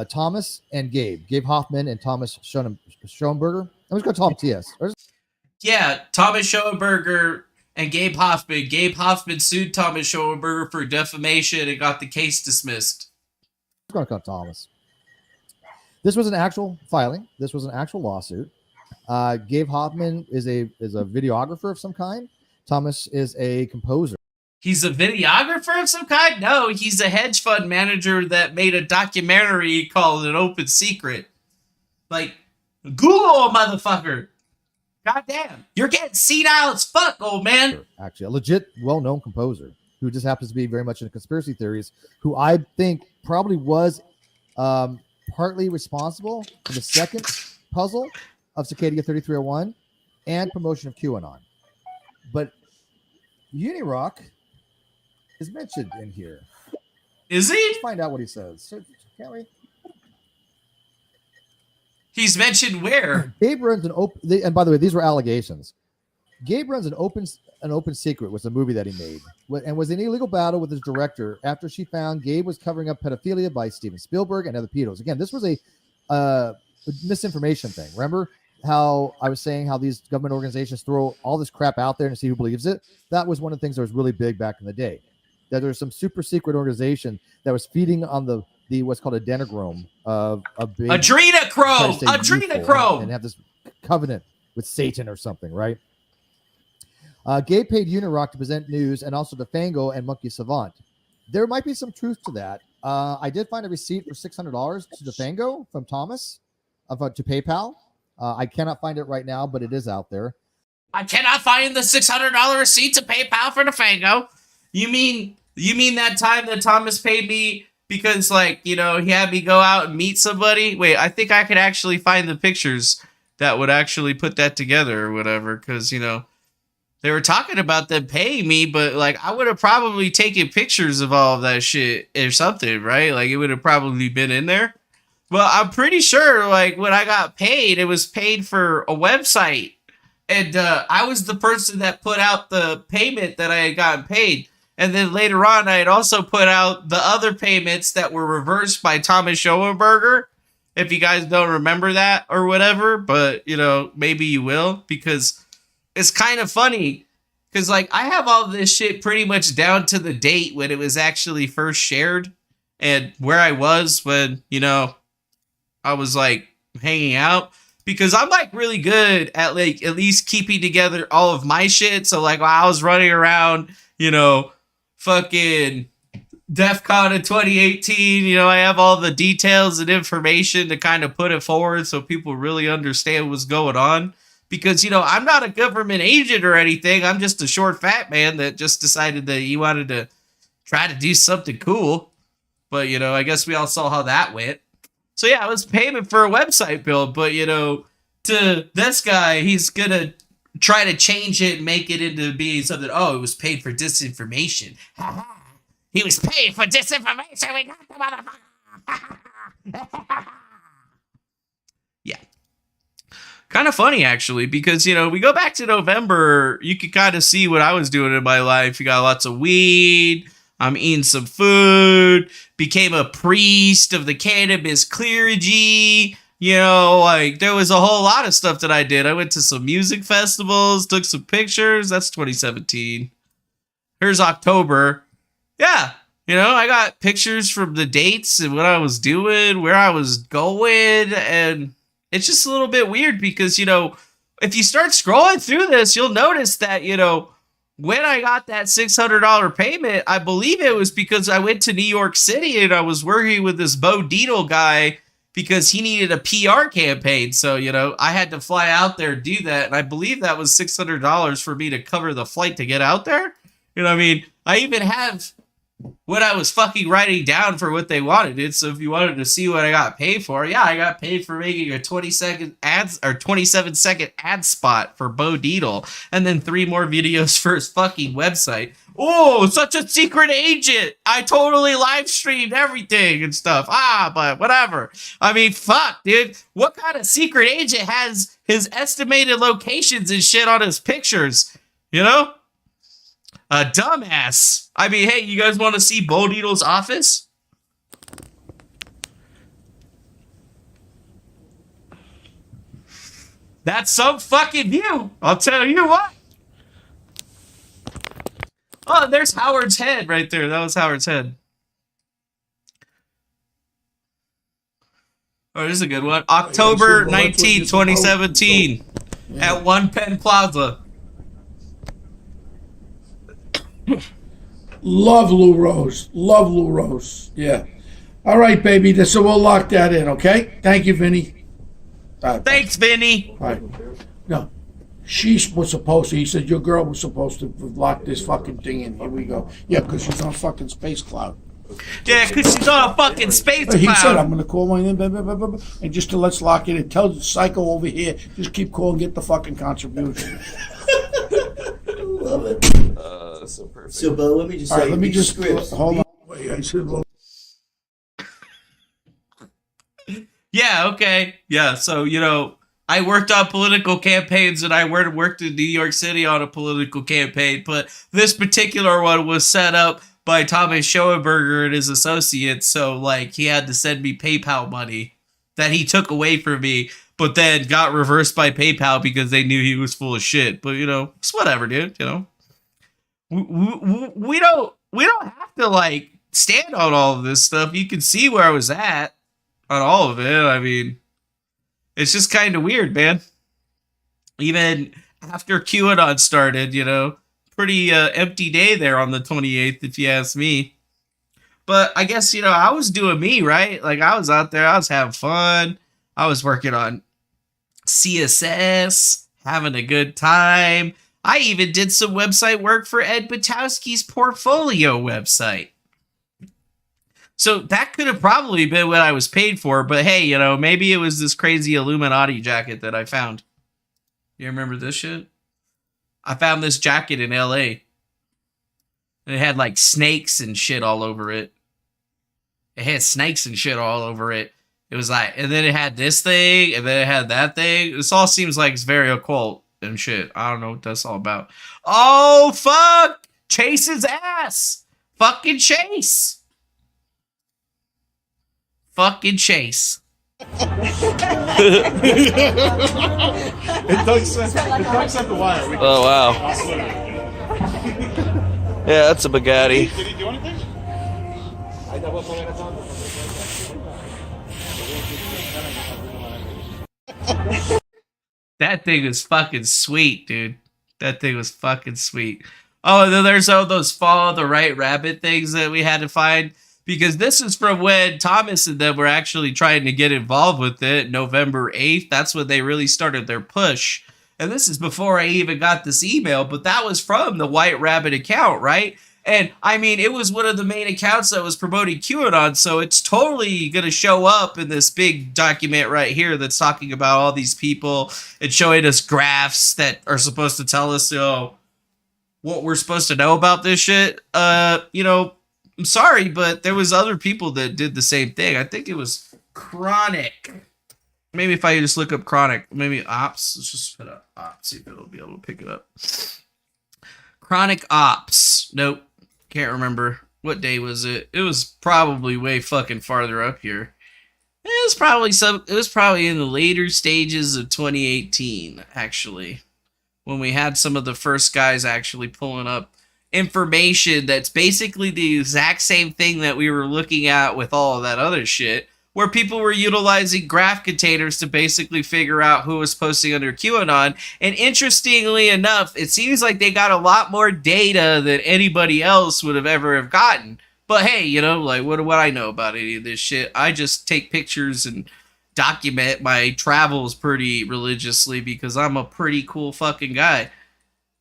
Thomas and Gabe Hoffman and Thomas Schoenberger. I'm just going to call him TS. Yeah, Thomas Schoenberger and Gabe Hoffman. Gabe Hoffman sued Thomas Schoenberger for defamation and got the case dismissed. I'm going to call him Thomas. This was an actual filing. This was an actual lawsuit. Gabe Hoffman is a videographer of some kind. Thomas is a composer. He's a videographer of some kind? No, he's a hedge fund manager that made a documentary called An Open Secret. Like, Google a motherfucker. Goddamn. You're getting senile as fuck, old man. Actually, a legit, well-known composer who just happens to be very much into conspiracy theories, who I think probably was partly responsible for the second puzzle of Cicada 3301 and promotion of QAnon. But Unirock is mentioned in here. Is he? Let's find out what he says. Can't we? He's mentioned where? Gabe runs an open. And by the way, these were allegations. Gabe runs an open secret was a movie that he made, and was in illegal battle with his director after she found Gabe was covering up pedophilia by Steven Spielberg and other pedos. Again, this was a misinformation thing. Remember how I was saying how these government organizations throw all this crap out there and see who believes it? That was one of the things that was really big back in the day. That there's some super secret organization that was feeding on the what's called a denigrome of a big adrenochrome, and have this covenant with Satan or something, right? Gabe paid Unirock to present news and also to Fango and Monkey Savant. There might be some truth to that. I did find a receipt for $600 to Defango from Thomas to PayPal. I cannot find it right now, but it is out there. I cannot find the $600 receipt to PayPal for Defango. You mean that time that Thomas paid me because, like, you know, he had me go out and meet somebody? Wait, I think I could actually find the pictures that would actually put that together or whatever, because, you know, they were talking about them paying me, but, like, I would have probably taken pictures of all of that shit or something, right? Like, it would have probably been in there. Well, I'm pretty sure, like, when I got paid, it was paid for a website. And I was the person that put out the payment that I had gotten paid. And then later on, I had also put out the other payments that were reversed by Thomas Schoenberger. If you guys don't remember that or whatever, but, you know, maybe you will, because it's kind of funny. Because, like, I have all this shit pretty much down to the date when it was actually first shared and where I was when, you know, I was, like, hanging out. Because I'm, like, really good at, like, at least keeping together all of my shit. So, like, while I was running around, you know, fucking DEF CON in 2018, you know, I have all the details and information to kind of put it forward so people really understand what's going on. Because, you know, I'm not a government agent or anything. I'm just a short fat man that just decided that he wanted to try to do something cool. But, you know, I guess we all saw how that went. So, yeah, it was payment for a website build. But, you know, to this guy, he's going to try to change it and make it into being something. Oh, it was paid for disinformation. He was paid for disinformation. We got the motherfucker. Yeah. Kind of funny, actually, because, you know, we go back to November. You could kind of see what I was doing in my life. You got lots of weed. I'm eating some food. Became a priest of the cannabis clergy. You know, like, there was a whole lot of stuff that I did. I went to some music festivals, took some pictures. That's 2017. Here's October. Yeah, you know, I got pictures from the dates and what I was doing, where I was going, and it's just a little bit weird because, you know, if you start scrolling through this, you'll notice that, you know, when I got that $600 payment, I believe it was because I went to New York City and I was working with this Bo Dietl guy because he needed a PR campaign. So, you know, I had to fly out there and do that. And I believe that was $600 for me to cover the flight to get out there. You know what I mean? I even have what I was fucking writing down for what they wanted it. So if you wanted to see what I got paid for, yeah, I got paid for making a 27-second ad spot for Bo Dietl, and then 3 more videos for his fucking website. Oh, such a secret agent! I totally live streamed everything and stuff. But whatever. I mean, fuck, dude. What kind of secret agent has his estimated locations and shit on his pictures? You know? A dumbass. I mean, hey, you guys want to see Bo Dietl's office? That's some fucking view. I'll tell you what. Oh, there's Howard's head right there. That was Howard's head. Oh, this is a good one. October 19, 2017 at One Penn Plaza. Love Lou Rose. Love Lou Rose. Yeah. All right, baby. So we'll lock that in, okay? Thank you, Vinny. Thanks, Vinny. All right. No. She was supposed to. He said your girl was supposed to lock this fucking thing in. Here we go. Yeah, because she's on fucking Space Cloud. Yeah, because she's on a fucking Space Cloud. He said, I'm going to call my name, and just to let's lock it in. Tell the psycho over here, just keep calling, get the fucking contribution. Love it. So perfect. So, Bo, let me just All say, right, let me just scripts. hold on. Wait, I said, well, yeah, okay. Yeah, so, you know, I worked on political campaigns and I worked in New York City on a political campaign, but this particular one was set up by Thomas Schoenberger and his associates, so, like, he had to send me PayPal money that he took away from me, but then got reversed by PayPal because they knew he was full of shit. But, you know, it's whatever, dude, you know. We don't have to, like, stand on all of this stuff. You can see where I was at on all of it. I mean, it's just kind of weird, man. Even after QAnon started, you know, pretty empty day there on the 28th, if you ask me. But I guess, you know, I was doing me, right? Like, I was out there, I was having fun. I was working on CSS, having a good time. I even did some website work for Ed Butowski's portfolio website. So that could have probably been what I was paid for, but hey, you know, maybe it was this crazy Illuminati jacket that I found. You remember this shit? I found this jacket in LA. And it had like snakes and shit all over it. It had snakes and shit all over it. It was like, and then it had this thing, and then it had that thing. This all seems like it's very occult and shit. I don't know what that's all about. Oh, fuck! Chase's ass! Fucking Chase! Fucking Chase. It tugs at the wire. Oh, wow. Yeah, that's a Bugatti. Did he do anything? That thing is fucking sweet, dude. That thing was fucking sweet. Oh, and then there's all those follow the right rabbit things that we had to find. Because this is from when Thomas and them were actually trying to get involved with it, November 8th. That's when they really started their push. And this is before I even got this email, but that was from the White Rabbit account, right? And, I mean, it was one of the main accounts that was promoting QAnon, so it's totally going to show up in this big document right here that's talking about all these people and showing us graphs that are supposed to tell us, you know, what we're supposed to know about this shit. You know, I'm sorry, but there was other people that did the same thing. I think it was Chronic. Maybe if I just look up Chronic, maybe Ops. Let's just put up Ops, see if it'll be able to pick it up. Chronic Ops. Nope. Can't remember. What day was it? It was probably way fucking farther up here. It was probably in the later stages of 2018, actually. When we had some of the first guys actually pulling up information that's basically the exact same thing that we were looking at with all of that other shit. where people were utilizing graph containers to basically figure out who was posting under QAnon. And interestingly enough, it seems like they got a lot more data than anybody else would have ever have gotten. But hey, you know, like, what do I know about any of this shit? I just take pictures and document my travels pretty religiously because I'm a pretty cool fucking guy.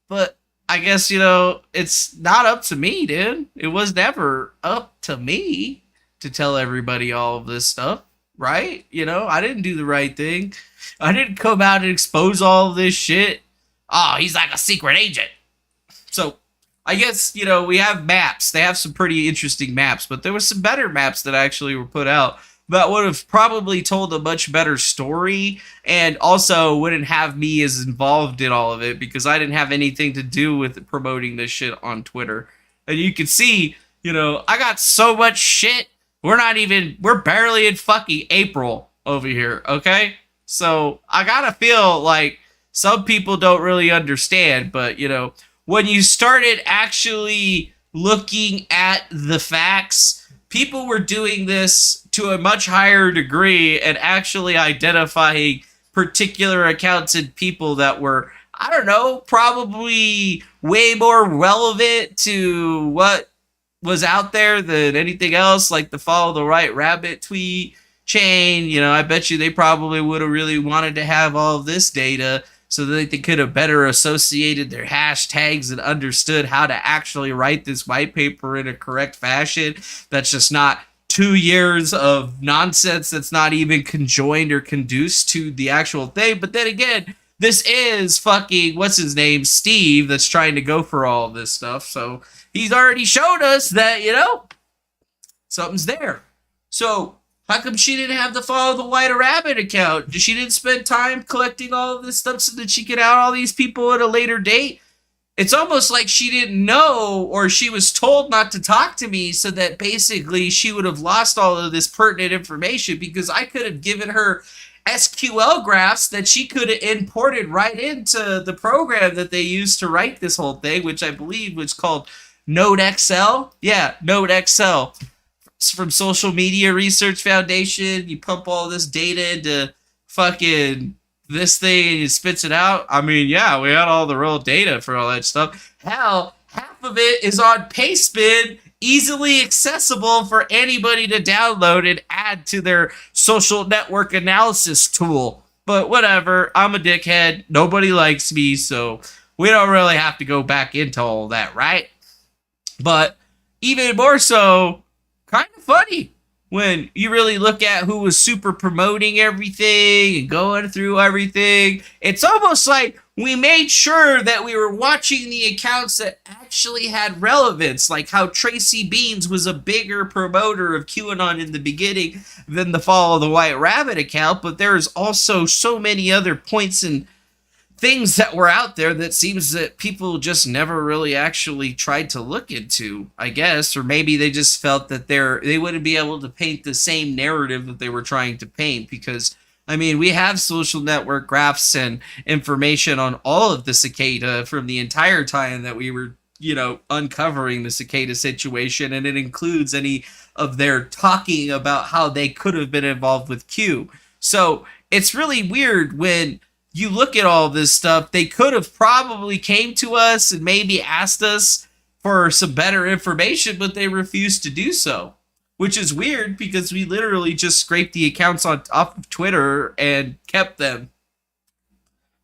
But I guess, you know, it's not up to me, dude. It was never up to me to tell everybody all of this stuff, right? You know, I didn't do the right thing. I didn't come out and expose all of this shit. Oh, he's like a secret agent. So I guess, you know, we have maps. They have some pretty interesting maps, but there were some better maps that actually were put out that would have probably told a much better story and also wouldn't have me as involved in all of it because I didn't have anything to do with promoting this shit on Twitter. And you can see, you know, I got so much shit. We're barely in fucking April over here, okay? So I gotta feel like some people don't really understand, but, you know, when you started actually looking at the facts, people were doing this to a much higher degree and actually identifying particular accounts and people that were, I don't know, probably way more relevant to what was out there than anything else, like the follow the right rabbit tweet chain. You know, I bet you they probably would have really wanted to have all of this data so that they could have better associated their hashtags and understood how to actually write this white paper in a correct fashion. That's just not 2 years of nonsense that's not even conjoined or conduced to the actual thing. But then again, this is fucking, what's his name, Steve, that's trying to go for all of this stuff. So he's already showed us that, you know, something's there. So how come she didn't have the Follow the White Rabbit account? She didn't spend time collecting all of this stuff so that she could out all these people at a later date? It's almost like she didn't know, or she was told not to talk to me so that basically she would have lost all of this pertinent information because I could have given her SQL graphs that she could have imported right into the program that they used to write this whole thing, which I believe was called NodeXL. Yeah, NodeXL. From Social Media Research Foundation. You pump all this data into fucking this thing and it spits it out. I mean, yeah, we had all the real data for all that stuff. Hell, half of it is on Pastebin, easily accessible for anybody to download and add to their social network analysis tool. But whatever, I'm a dickhead. Nobody likes me, so we don't really have to go back into all that, right? But even more so, kind of funny when you really look at who was super promoting everything and going through everything. It's almost like we made sure that we were watching the accounts that actually had relevance, like how Tracy Beans was a bigger promoter of QAnon in the beginning than the Follow the White Rabbit account, but there's also so many other points and things that were out there that seems that people just never really actually tried to look into, I guess, or maybe they just felt that they wouldn't be able to paint the same narrative that they were trying to paint because, I mean, we have social network graphs and information on all of the Cicada from the entire time that we were, you know, uncovering the Cicada situation, and it includes any of their talking about how they could have been involved with Q. So it's really weird when you look at all this stuff. They could have probably came to us and maybe asked us for some better information, but they refused to do so, which is weird because we literally just scraped the accounts off of Twitter and kept them.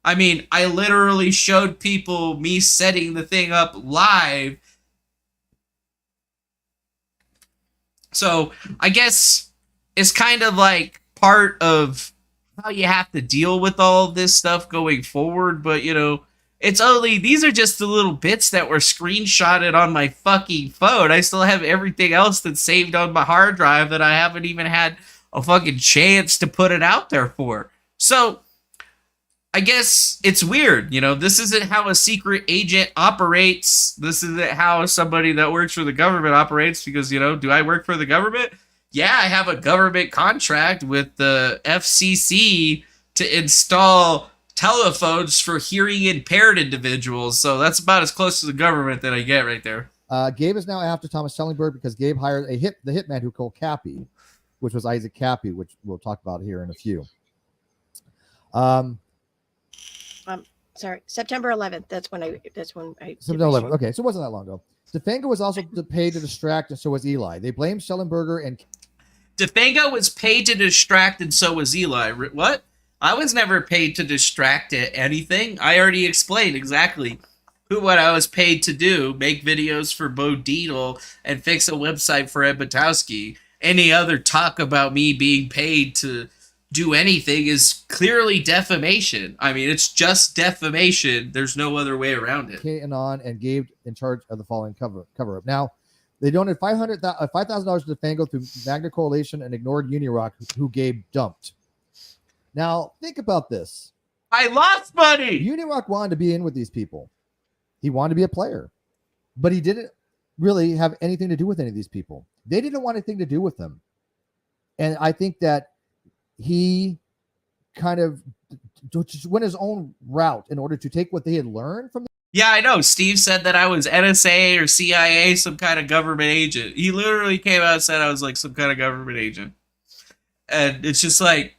I mean, I literally showed people me setting the thing up live. So I guess it's kind of like part of how you have to deal with all of this stuff going forward, but you know, these are just the little bits that were screenshotted on my fucking phone. I still have everything else that's saved on my hard drive that I haven't even had a fucking chance to put it out there for. So I guess it's weird, you know, this isn't how a secret agent operates. This isn't how somebody that works for the government operates because, you know, do I work for the government? Yeah, I have a government contract with the FCC to install telephones for hearing impaired individuals. So that's about as close to the government that I get right there. Gabe is now after Thomas Schellenberg because Gabe hired the hitman who called Cappy, which was Isaac Cappy, which we'll talk about here in a few. Sorry, September 11th. That's when I. September 11th. Okay, so it wasn't that long ago. DeFango was also paid to distract, and so was Eli. They blamed Schellenberger and. DeFango was paid to distract, and so was Eli. What? I was never paid to distract anything. I already explained exactly what I was paid to do: make videos for Bo Dietl and fix a website for Ed Butowski. Any other talk about me being paid to do anything is clearly defamation. I mean, it's just defamation. There's no other way around it. QAnon and Gabe in charge of the following cover-up. Now, they donated $5,000 to DeFango through Magna Coalition and ignored Unirock, who Gabe dumped. Now, think about this. I lost money! Unirock wanted to be in with these people. He wanted to be a player. But he didn't really have anything to do with any of these people. They didn't want anything to do with them. And I think that he kind of just went his own route in order to take what they had learned from. Yeah, I know. Steve said that I was NSA or CIA, some kind of government agent. He literally came out and said I was like some kind of government agent. And it's just like,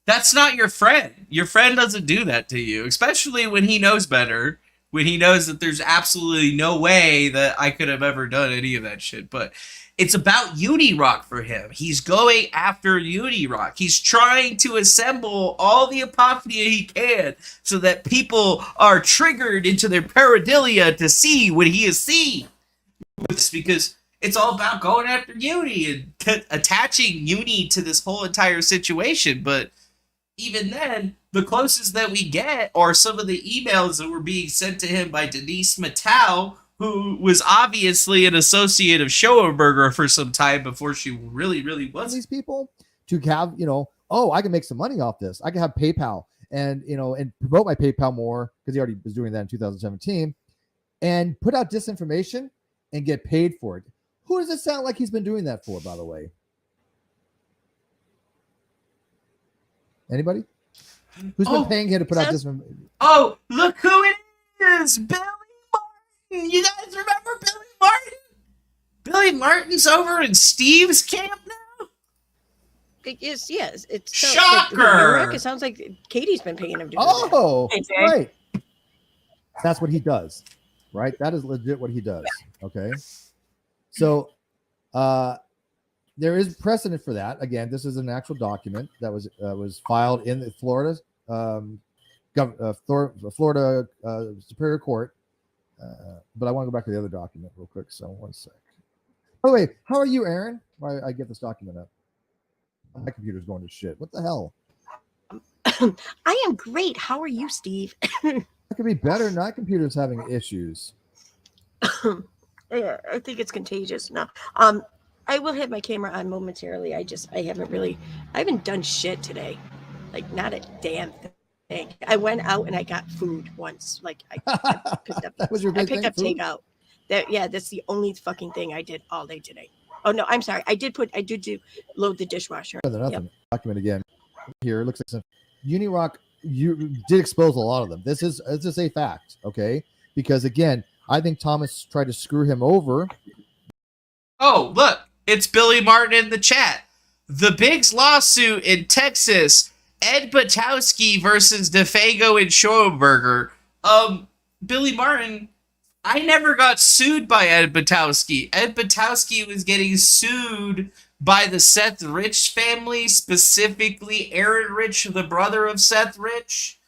that's not your friend. Your friend doesn't do that to you, especially when he knows better, when he knows that there's absolutely no way that I could have ever done any of that shit. But it's about Unirock for him. He's going after Unirock. He's trying to assemble all the apophatia he can so that people are triggered into their pareidolia to see what he is seeing. It's because it's all about going after Uni and attaching Uni to this whole entire situation. But even then, the closest that we get are some of the emails that were being sent to him by Denise Matau, who was obviously an associate of Schoenberger for some time before she really was. These people to have, I can make some money off this. I can have PayPal and promote my PayPal more, because he already was doing that in 2017, and put out disinformation and get paid for it. Who does it sound like he's been doing that for, by the way? Anybody? Who's been paying him to put out disinformation? Oh, look who it is! Billy Martin! You guys remember Billy Martin? Billy Martin's over in Steve's camp now? Yes. It's Shocker! It sounds like Katie's been paying him to do that. Hey, Right. That's what he does, right? That is legit what he does. Okay. So there is precedent for that. Again, this is an actual document that was filed in the Florida Superior Court. But I want to go back to the other document real quick. So 1 sec. Oh wait, how are you, Aaron? I get this document up. My computer's going to shit. What the hell? I am great. How are you, Steve? That could be better. My computer's having issues. Yeah, I think it's contagious. No. I will have my camera on momentarily. I haven't done shit today. Like, not a damn thing. I went out and I got food once. Like, I picked up. That was your big I picked up thing, food? takeout. That's the only fucking thing I did all day today. Oh no, I'm sorry. I did load the dishwasher. Nothing. Yep. Document again. Here it looks like some Unirock. You did expose a lot of them. This is a fact, okay? Because again, I think Thomas tried to screw him over. Oh, look, it's Billy Martin in the chat. The Biggs lawsuit in Texas, Ed Butowski versus DeFago and Schoenberger. Billy Martin, I never got sued by Ed Butowski. Ed Butowski was getting sued by the Seth Rich family, specifically Aaron Rich, the brother of Seth Rich.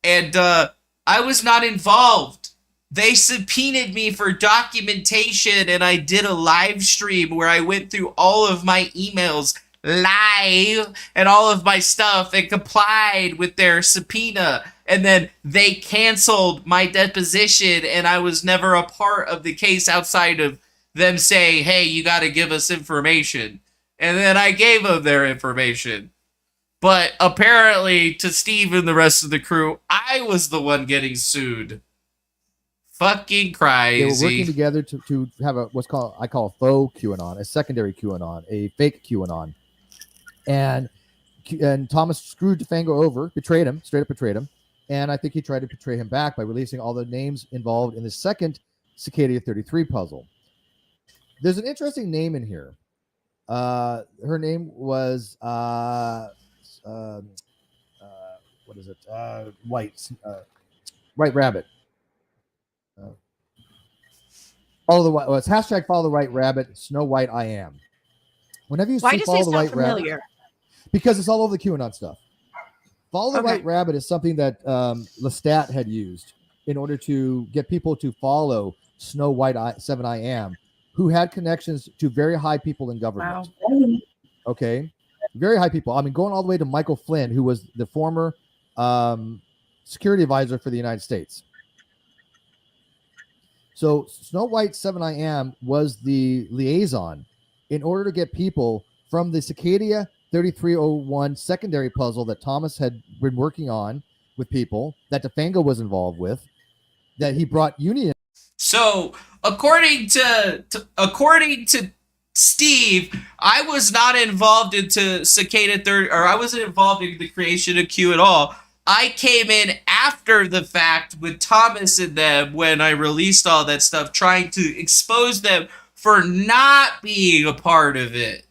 And I was not involved. They subpoenaed me for documentation, and I did a live stream where I went through all of my emails live and all of my stuff and complied with their subpoena. And then they canceled my deposition, and I was never a part of the case outside of them saying, hey, you got to give us information. And then I gave them their information. But apparently, to Steve and the rest of the crew, I was the one getting sued. Fucking crazy. They were working together to have what's called, I call a faux QAnon, a secondary QAnon, a fake QAnon. And Thomas screwed DeFango over, straight up betrayed him. And I think he tried to betray him back by releasing all the names involved in the second Cicada 33 puzzle. There's an interesting name in here. Her name was what is it? White Rabbit. Follow the white. Well, it's hashtag follow the white rabbit. Snow White I am. Whenever you Why see does follow this the sound white rabbit, familiar? because it's all over the QAnon stuff. Follow the Okay. white rabbit is something that Lestat had used in order to get people to follow Snow White 7 I am, who had connections to very high people in government. Wow. Okay, very high people. I mean, going all the way to Michael Flynn, who was the former security advisor for the United States. So Snow White 7 I am was the liaison in order to get people from the Cicada 3301 secondary puzzle that Thomas had been working on with people, that DeFango was involved with, that he brought Union. So, according to Steve, I was not involved into Cicada 30, or I wasn't involved in the creation of Q at all. I came in after the fact with Thomas and them when I released all that stuff, trying to expose them for not being a part of it.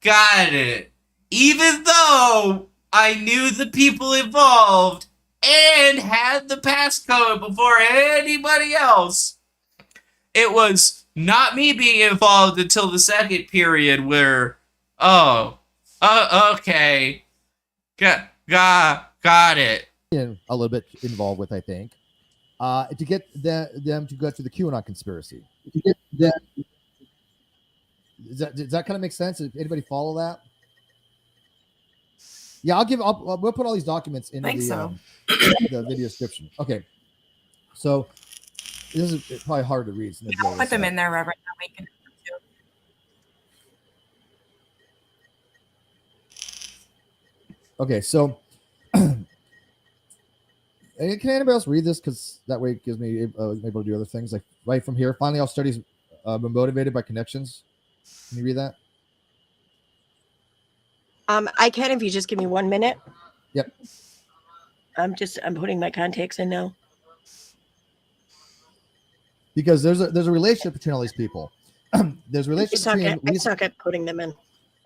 Got it. Even though I knew the people involved and had the passcode before anybody else, it was not me being involved until the second period where, okay, got it. A little bit involved with, I think, to get them to go to the QAnon conspiracy. To get them. Does that kind of make sense? Does anybody follow that? Yeah, we'll put all these documents into the video description. Okay, so this is probably hard to read. So I'll put them in there, Reverend. That we can Okay, so can anybody else read this? Because that way it gives me able to do other things. Like right from here, finally, all studies been motivated by connections. Can you read that? I can if you just give me 1 minute. Yep. I'm putting my contacts in now. Because there's a relationship between all these people. There's a relationship between I suck at putting them in.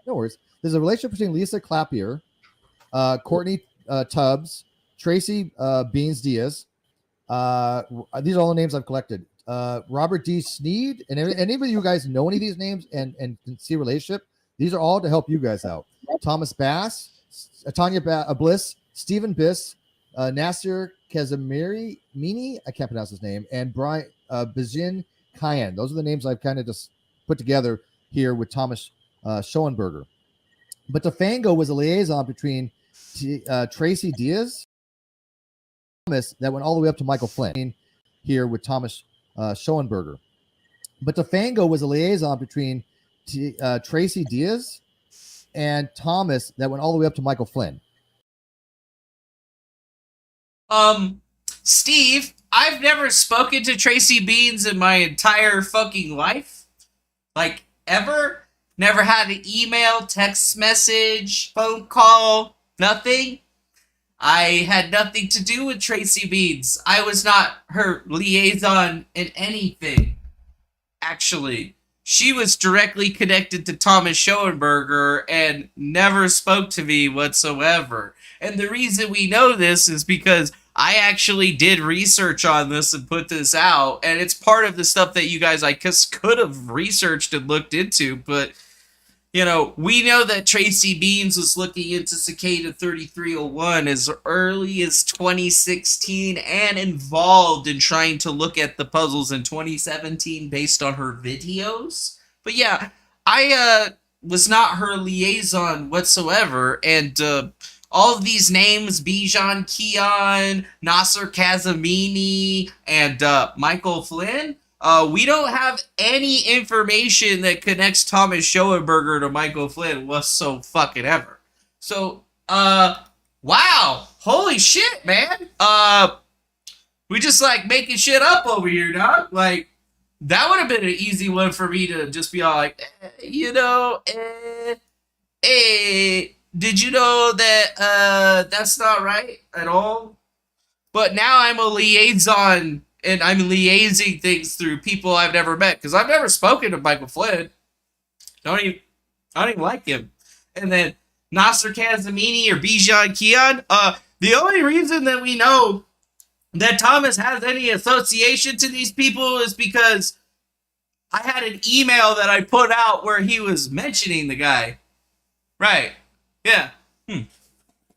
No worries. There's a relationship between Lisa Clapier, Courtney Tubbs, Tracy Beans Diaz. These are all the names I've collected. Robert D. Sneed, and anybody you guys know any of these names and can see a relationship, these are all to help you guys out. Thomas Bass, Tanya Bliss, Stephen Biss, Nasser Kazimiri Mini, I can't pronounce his name, and Brian Bazin Kayan. Those are the names I've kind of just put together here with Thomas Schoenberger. But DeFango was a liaison between Tracy Diaz, Thomas, that went all the way up to Michael Flynn here with Thomas Schoenberger. But DeFango was a liaison between Tracy Diaz and Thomas that went all the way up to Michael Flynn. Steve, I've never spoken to Tracy Beans in my entire fucking life. Like, ever. Never had an email, text message, phone call, nothing. I had nothing to do with Tracy Beans. I was not her liaison in anything. Actually, she was directly connected to Thomas Schoenberger and never spoke to me whatsoever. And the reason we know this is because I actually did research on this and put this out, and it's part of the stuff that you guys, I guess, could have researched and looked into, but, you know, we know that Tracy Beans was looking into Cicada 3301 as early as 2016 and involved in trying to look at the puzzles in 2017 based on her videos. But yeah, I was not her liaison whatsoever, and all of these names, Bijan Kian, Nasser Kazimini, and Michael Flynn, we don't have any information that connects Thomas Schoenberger to Michael Flynn whatsoever. So, wow, holy shit, man. We just like making shit up over here, dog. Like, that would have been an easy one for me to just be all like, did you know that that's not right at all? But now I'm a liaison, and I'm liaising things through people I've never met, because I've never spoken to Michael Flynn. Don't I don't even like him. And then Nasser Kazemini or Bijan Kian. The only reason that we know that Thomas has any association to these people is because I had an email that I put out where he was mentioning the guy. Right. Yeah.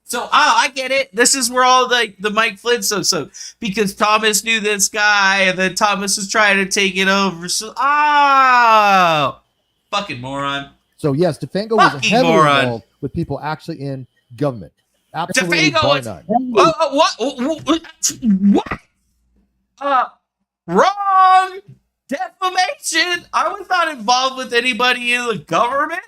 So, I get it. This is where all the Mike Flynn stuff. So, because Thomas knew this guy, and then Thomas was trying to take it over. So, fucking moron. So, yes, DeFango was heavily involved with people actually in government. Absolutely bar none. What? Wrong. Defamation. I was not involved with anybody in the government.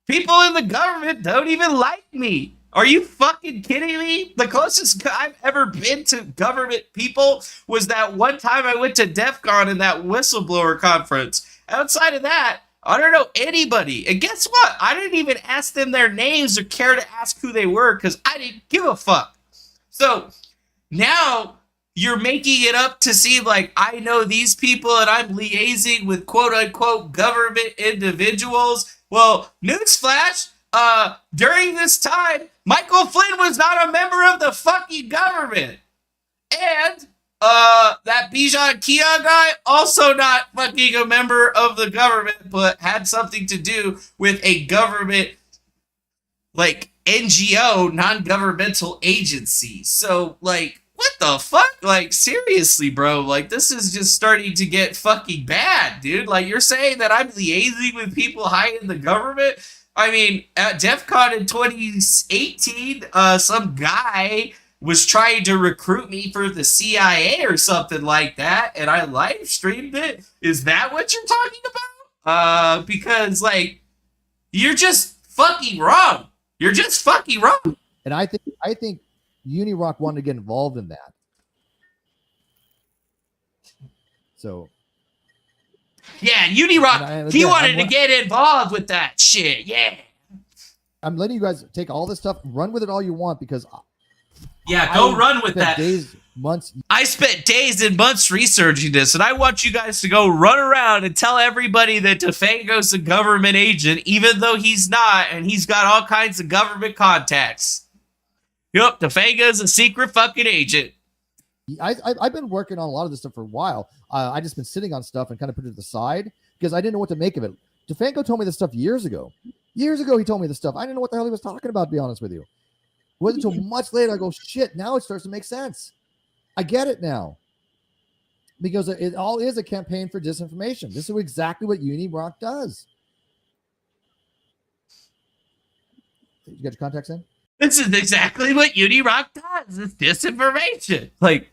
People in the government don't even like me. Are you fucking kidding me? The closest I've ever been to government people was that one time I went to DEF CON in that whistleblower conference. Outside of that, I don't know anybody. And guess what? I didn't even ask them their names or care to ask who they were because I didn't give a fuck. So now you're making it up to seem like I know these people and I'm liaising with quote-unquote government individuals. Well, newsflash, during this time, Michael Flynn was not a member of the fucking government. And that Bijan Kia guy, also not fucking a member of the government, but had something to do with a government, like, NGO, non-governmental agency. So, like, what the fuck? Like, seriously, bro. Like, this is just starting to get fucking bad, dude. Like, you're saying that I'm liaising with people high in the government? I mean, at DEF CON in 2018, some guy was trying to recruit me for the CIA or something like that, and I live streamed it. Is that what you're talking about? Because, like, you're just fucking wrong. You're just fucking wrong. And I think Unirock wanted to get involved in that. So, yeah, Unirock, he wanted to get involved with that shit. Yeah. I'm letting you guys take all this stuff, run with it all you want, because go run with that. Months. I spent days and months researching this, and I want you guys to go run around and tell everybody that DeFango's a government agent, even though he's not, and he's got all kinds of government contacts. Yup, DeFango's a secret fucking agent. I've been working on a lot of this stuff for a while. I just been sitting on stuff and kind of put it to the side because I didn't know what to make of it. DeFango told me this stuff years ago. Years ago, he told me this stuff. I didn't know what the hell he was talking about, to be honest with you. It wasn't until much later I go, shit, now it starts to make sense. I get it now. Because it all is a campaign for disinformation. This is exactly what Unirock does. You got your contacts in? This is exactly what Unirock does. It's disinformation. Like,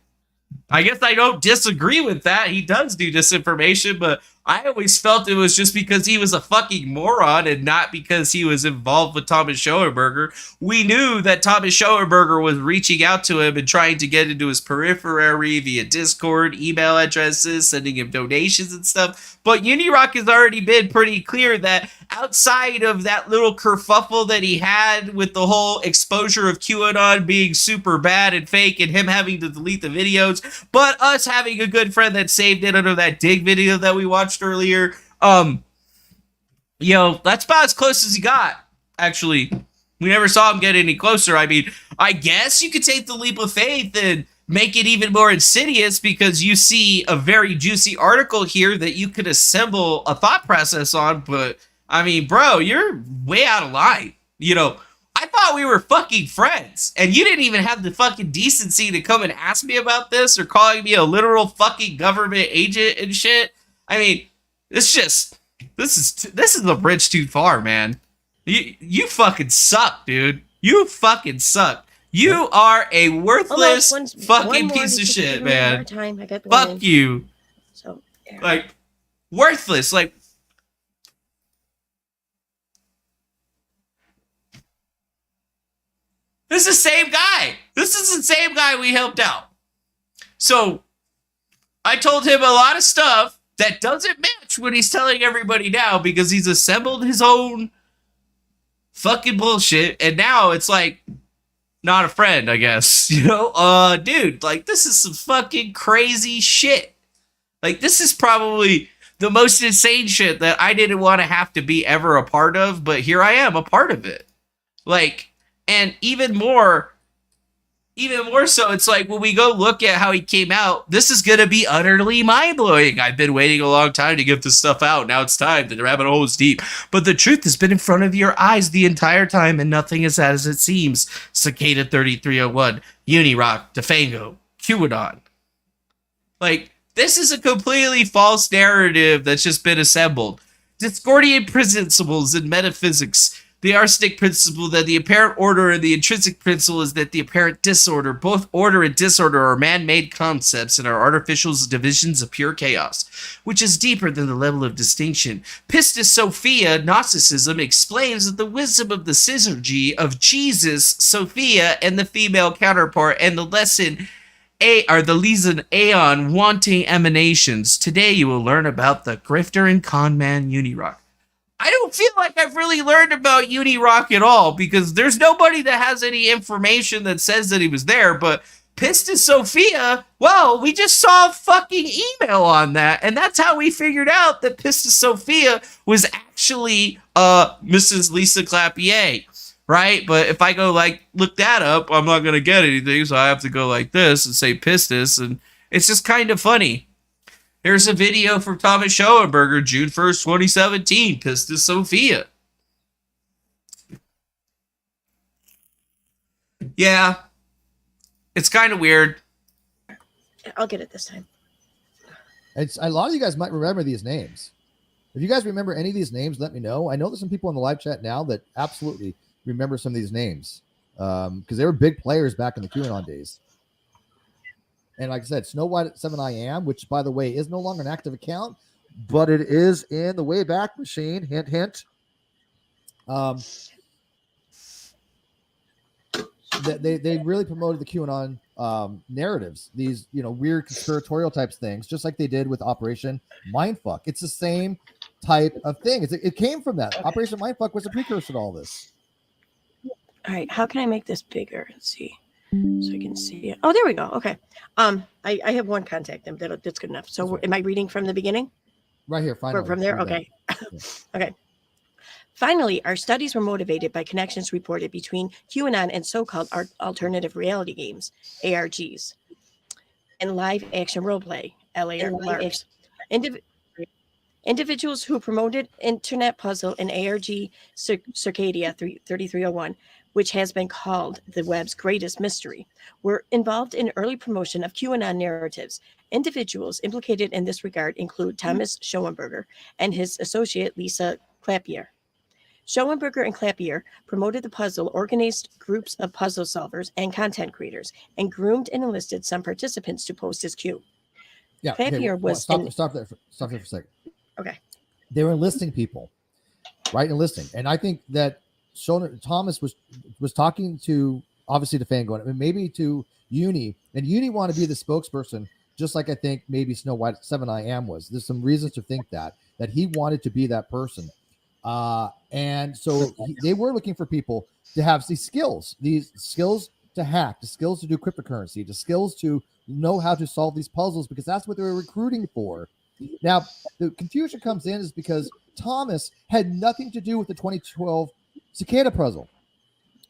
I guess I don't disagree with that. He does do disinformation, but I always felt it was just because he was a fucking moron and not because he was involved with Thomas Schoenberger. We knew that Thomas Schoenberger was reaching out to him and trying to get into his periphery via Discord, email addresses, sending him donations and stuff. But Unirock has already been pretty clear that outside of that little kerfuffle that he had with the whole exposure of QAnon being super bad and fake and him having to delete the videos, but us having a good friend that saved it under that dig video that we watched earlier, that's about as close as he got. Actually, we never saw him get any closer. I mean, I guess you could take the leap of faith and make it even more insidious because you see a very juicy article here that you could assemble a thought process on, but I mean, bro, you're way out of line. I thought we were fucking friends, and you didn't even have the fucking decency to come and ask me about this or calling me a literal fucking government agent and shit. I mean, this is the bridge too far, man. You fucking suck, dude. You fucking suck. You are a worthless fucking piece of shit, man. Fuck you. So, yeah. Like, worthless. Like, this is the same guy. This is the same guy we helped out. So, I told him a lot of stuff that doesn't match what he's telling everybody now because he's assembled his own fucking bullshit, and now it's like not a friend, I guess. Dude, like, this is some fucking crazy shit. Like, this is probably the most insane shit that I didn't want to have to be ever a part of, but here I am, a part of it. Like, and even more so, it's like when we go look at how he came out, this is going to be utterly mind-blowing. I've been waiting a long time to get this stuff out. Now it's time. The rabbit hole is deep. But the truth has been in front of your eyes the entire time, and nothing is as it seems. Cicada 3301, Unirock, Defango, QAnon. Like, this is a completely false narrative that's just been assembled. Discordian principles in metaphysics. The arsenic principle that the apparent order and the intrinsic principle is that the apparent disorder. Both order and disorder are man-made concepts and are artificial divisions of pure chaos, which is deeper than the level of distinction. Pistis Sophia Gnosticism explains that the wisdom of the syzygy of Jesus, Sophia, and the female counterpart, and the lesson are the lesion aeon wanting emanations. Today you will learn about the grifter and conman Unirock. I don't feel like I've really learned about Unirock at all, because there's nobody that has any information that says that he was there, but Pistis Sophia, well, we just saw a fucking email on that, and that's how we figured out that Pistis Sophia was actually Mrs. Lisa Clapier, right? But if I go, like, look that up, I'm not going to get anything, so I have to go like this and say Pistis, and it's just kind of funny. Here's a video from Thomas Schoenberger, June 1st, 2017, Pistis Sophia. Yeah, it's kind of weird. I'll get it this time. It's a lot of you guys might remember these names. If you guys remember any of these names, let me know. I know there's some people in the live chat now that absolutely remember some of these names because they were big players back in the QAnon days. And like I said, Snow White at 7 I Am, which, by the way, is no longer an active account, but it is in the Wayback Machine. Hint, hint. They really promoted the QAnon narratives, these weird conspiratorial types things, just like they did with Operation Mindfuck. It's the same type of thing. It came from that. Okay. Operation Mindfuck was a precursor to all this. All right, how can I make this bigger? Let's see. So I can see it. Oh, there we go. Okay. I have one contact them. That's good enough. So am I reading from the beginning? Right here. Finally. From there? Okay. Yeah. Okay. Finally, our studies were motivated by connections reported between QAnon and so-called alternative reality games, ARGs, and live action roleplay, LARPs. Individuals who promoted Internet Puzzle and ARG Cicada 3301, which has been called the web's greatest mystery, were involved in early promotion of QAnon narratives. Individuals implicated in this regard include Thomas Schoenberger and his associate Lisa Clapier. Schoenberger and Clapier promoted the puzzle, organized groups of puzzle solvers and content creators, and groomed and enlisted some participants to post as Q. Yeah, Clapier was stop there for a second. Okay. They were enlisting people, right? Enlisting, and I think that Thomas was talking to obviously to Fango and maybe to Uni, and Uni wanted to be the spokesperson, just like I think maybe Snow White 7 I Am was. There's some reasons to think that he wanted to be that person. And so they were looking for people to have these skills to hack, the skills to do cryptocurrency, the skills to know how to solve these puzzles, because that's what they were recruiting for. Now, the confusion comes in is because Thomas had nothing to do with the 2012 Cicada puzzle.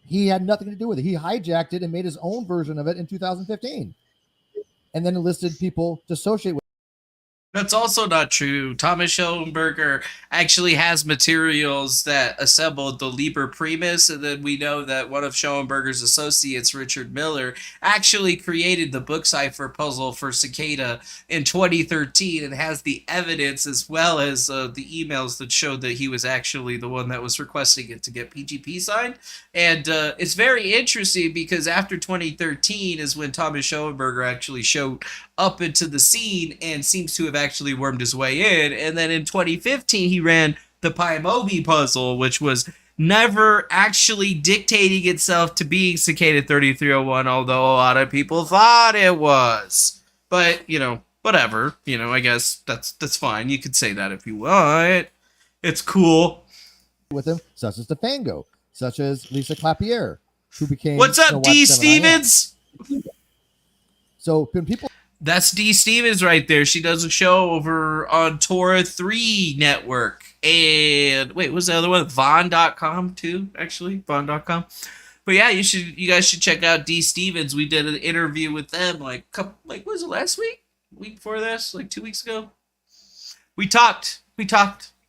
He had nothing to do with it. He hijacked it and made his own version of it in 2015 and then enlisted people to associate with. That's also not true. Thomas Schoenberger actually has materials that assembled the Liber Primus, and then we know that one of Schoenberger's associates, Richard Miller, actually created the book cipher puzzle for Cicada in 2013 and has the evidence as well as the emails that showed that he was actually the one that was requesting it to get PGP signed. And it's very interesting because after 2013 is when Thomas Schoenberger actually showed up into the scene and seems to have actually wormed his way in. And then in 2015, he ran the Paimobi puzzle, which was never actually dictating itself to being Cicada 3301, although a lot of people thought it was. But, whatever. I guess that's fine. You could say that if you want. It's cool. With him, such as Defango, such as Lisa Clapier, who became... What's up, D. Stevens? So when people... That's Dee Stevens right there. She does a show over on Torah 3 Network. And wait, what's the other one? Vaughn.com too, actually. Vaughn.com. But yeah, you guys should check out Dee Stevens. We did an interview with them like was it last week? Week before this? Like 2 weeks ago? We talked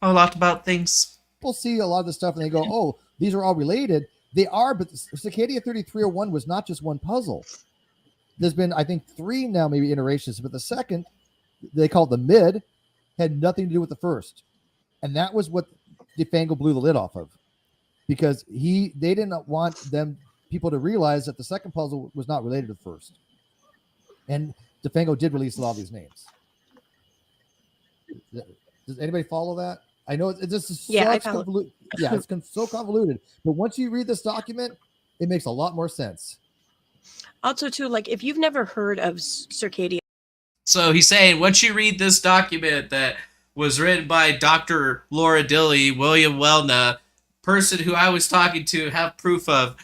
a lot about things. People see a lot of this stuff and they go, oh, these are all related. They are, but Cicada 3301 was not just one puzzle. There's been, I think, 3 now, maybe iterations, but the second, they call it the mid, had nothing to do with the first. And that was what DeFango blew the lid off of. Because they didn't want people to realize that the second puzzle was not related to the first. And DeFango did release a lot of these names. Does anybody follow that? I know it's just it's so convoluted. But once you read this document, it makes a lot more sense. Also, too, like if you've never heard of circadian. So he's saying once you read this document that was written by Dr. Laura Dilley, William Wellna, person who I was talking to, have proof of.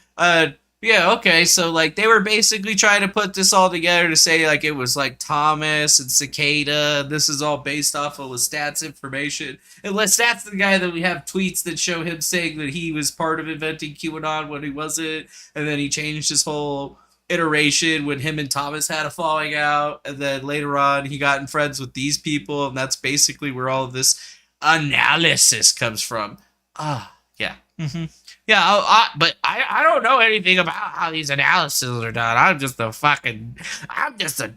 Yeah, okay, so like they were basically trying to put this all together to say like it was like Thomas and Cicada. This is all based off of Lestat's information. And Lestat's the guy that we have tweets that show him saying that he was part of inventing QAnon when he wasn't, and then he changed his whole iteration when him and Thomas had a falling out, and then later on he got in friends with these people, and that's basically where all of this analysis comes from. Yeah. Mm-hmm. Yeah, but I don't know anything about how these analyses are done. I'm just a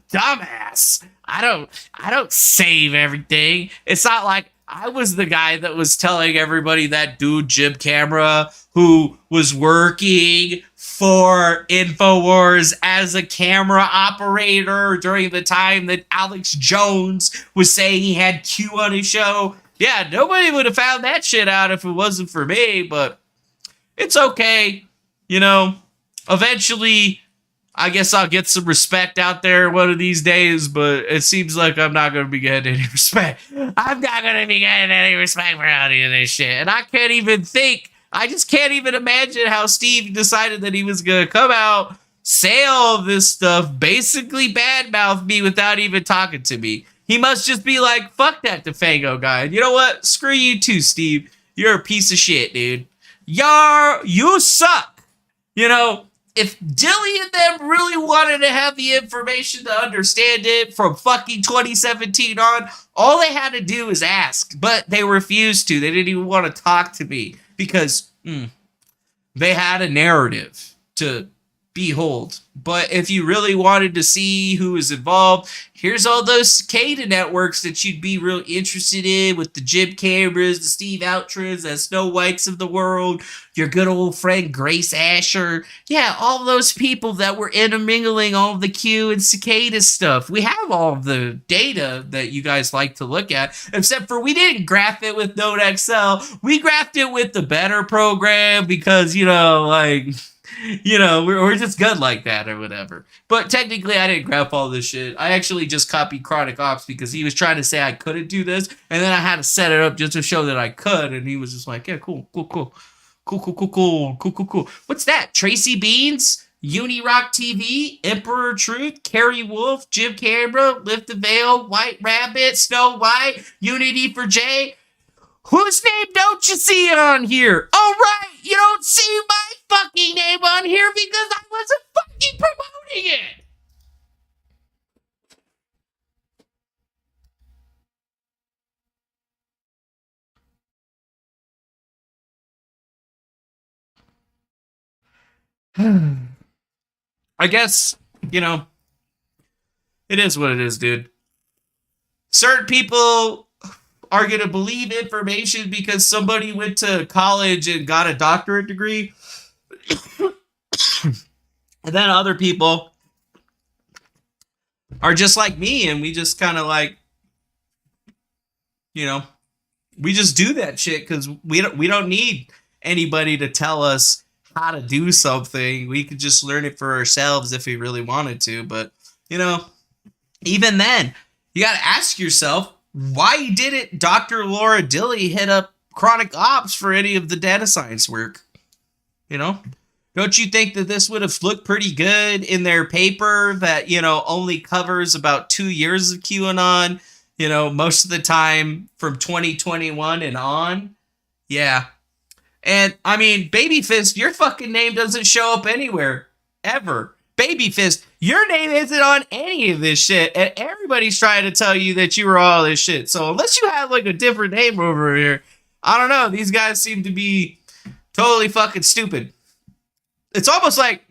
dumbass. I don't save everything. It's not like I was the guy that was telling everybody that dude Jim Camera, who was working for InfoWars as a camera operator during the time that Alex Jones was saying he had Q on his show. Yeah, nobody would have found that shit out if it wasn't for me, but it's okay. You know, eventually, I guess I'll get some respect out there one of these days, but it seems like I'm not going to be getting any respect. I'm not going to be getting any respect for any of this shit. And I just can't even imagine how Steve decided that he was going to come out, say all of this stuff, basically badmouth me without even talking to me. He must just be like, fuck that DeFango guy. And you know what? Screw you too, Steve. You're a piece of shit, dude. You suck. You know, if Dilly and them really wanted to have the information to understand it from fucking 2017 on, all they had to do was ask. But they refused to. They didn't even want to talk to me because they had a narrative to behold. But if you really wanted to see who was involved, here's all those Cicada networks that you'd be real interested in, with the Jim Cameras, the Steve Outrans, the Snow Whites of the world, your good old friend Grace Asher. Yeah, all those people that were intermingling all of the Q and Cicada stuff. We have all of the data that you guys like to look at, except for we didn't graph it with NodeXL. We graphed it with the better program because, you know, like, you know, we're just good like that or whatever. But technically, I didn't graph all this shit. I actually just copied Chronic Ops because he was trying to say I couldn't do this, and then I had to set it up just to show that I could, and he was just like, yeah, cool. What's that? Tracy Beans, Unirock TV, Emperor Truth, Carrie Wolf, Jim Camera, Lift the Veil, White Rabbit, Snow White, Unity for J. Whose name don't you see on here? Oh, right, you don't see my fucking name on here because I wasn't fucking promoting it. I guess, you know, it is what it is, dude. Certain people are going to believe information because somebody went to college and got a doctorate degree. And then other people are just like me, and we just kind of like, you know, we just do that shit because we don't need anybody to tell us how to do something. We could just learn it for ourselves if we really wanted to. But, you know, even then, you got to ask yourself, why didn't Dr. Laura Dilley hit up Chronic Ops for any of the data science work? You know, Don't you think that this would have looked pretty good in their paper that, only covers about 2 years of QAnon, most of the time from 2021 and on? Yeah. And I mean, Babyfist, your fucking name doesn't show up anywhere ever. Babyfist, your name isn't on any of this shit, and everybody's trying to tell you that you were all this shit. So unless you have like a different name over here, I don't know. These guys seem to be totally fucking stupid. It's almost like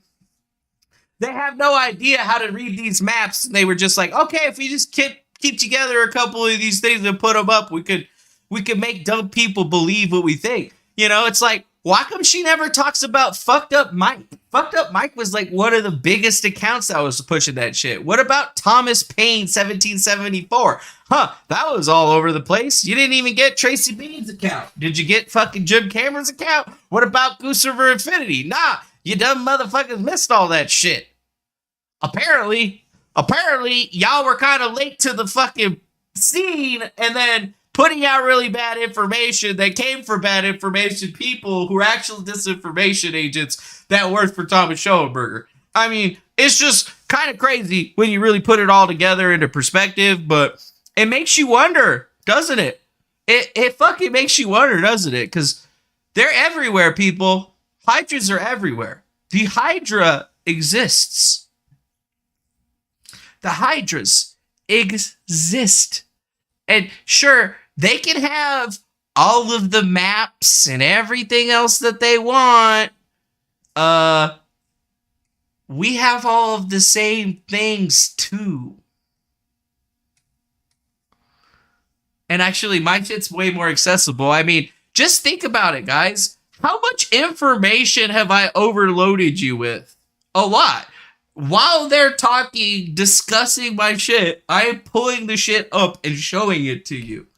they have no idea how to read these maps. And they were just like, okay, if we just keep together a couple of these things and put them up, we could make dumb people believe what we think. It's like, why come she never talks about Fucked Up Mike? Fucked Up Mike was like one of the biggest accounts that was pushing that shit. What about Thomas Paine 1774? That was all over the place. You didn't even get Tracy Bean's account. Did you get fucking Jim Cameron's account? What about Goose River Infinity? Nah, you dumb motherfuckers missed all that shit. Apparently, y'all were kind of late to the fucking scene, and then putting out really bad information that came from bad information people who are actual disinformation agents that worked for Thomas Schoenberger. I mean, it's just kind of crazy when you really put it all together into perspective, but it makes you wonder, doesn't it? It fucking makes you wonder, doesn't it? Because they're everywhere, people. Hydras are everywhere. The Hydra exists. The Hydras exist. And sure, they can have all of the maps and everything else that they want. We have all of the same things too. And actually, my shit's way more accessible. I mean, just think about it, guys. How much information have I overloaded you with? A lot. While they're talking, discussing my shit, I am pulling the shit up and showing it to you.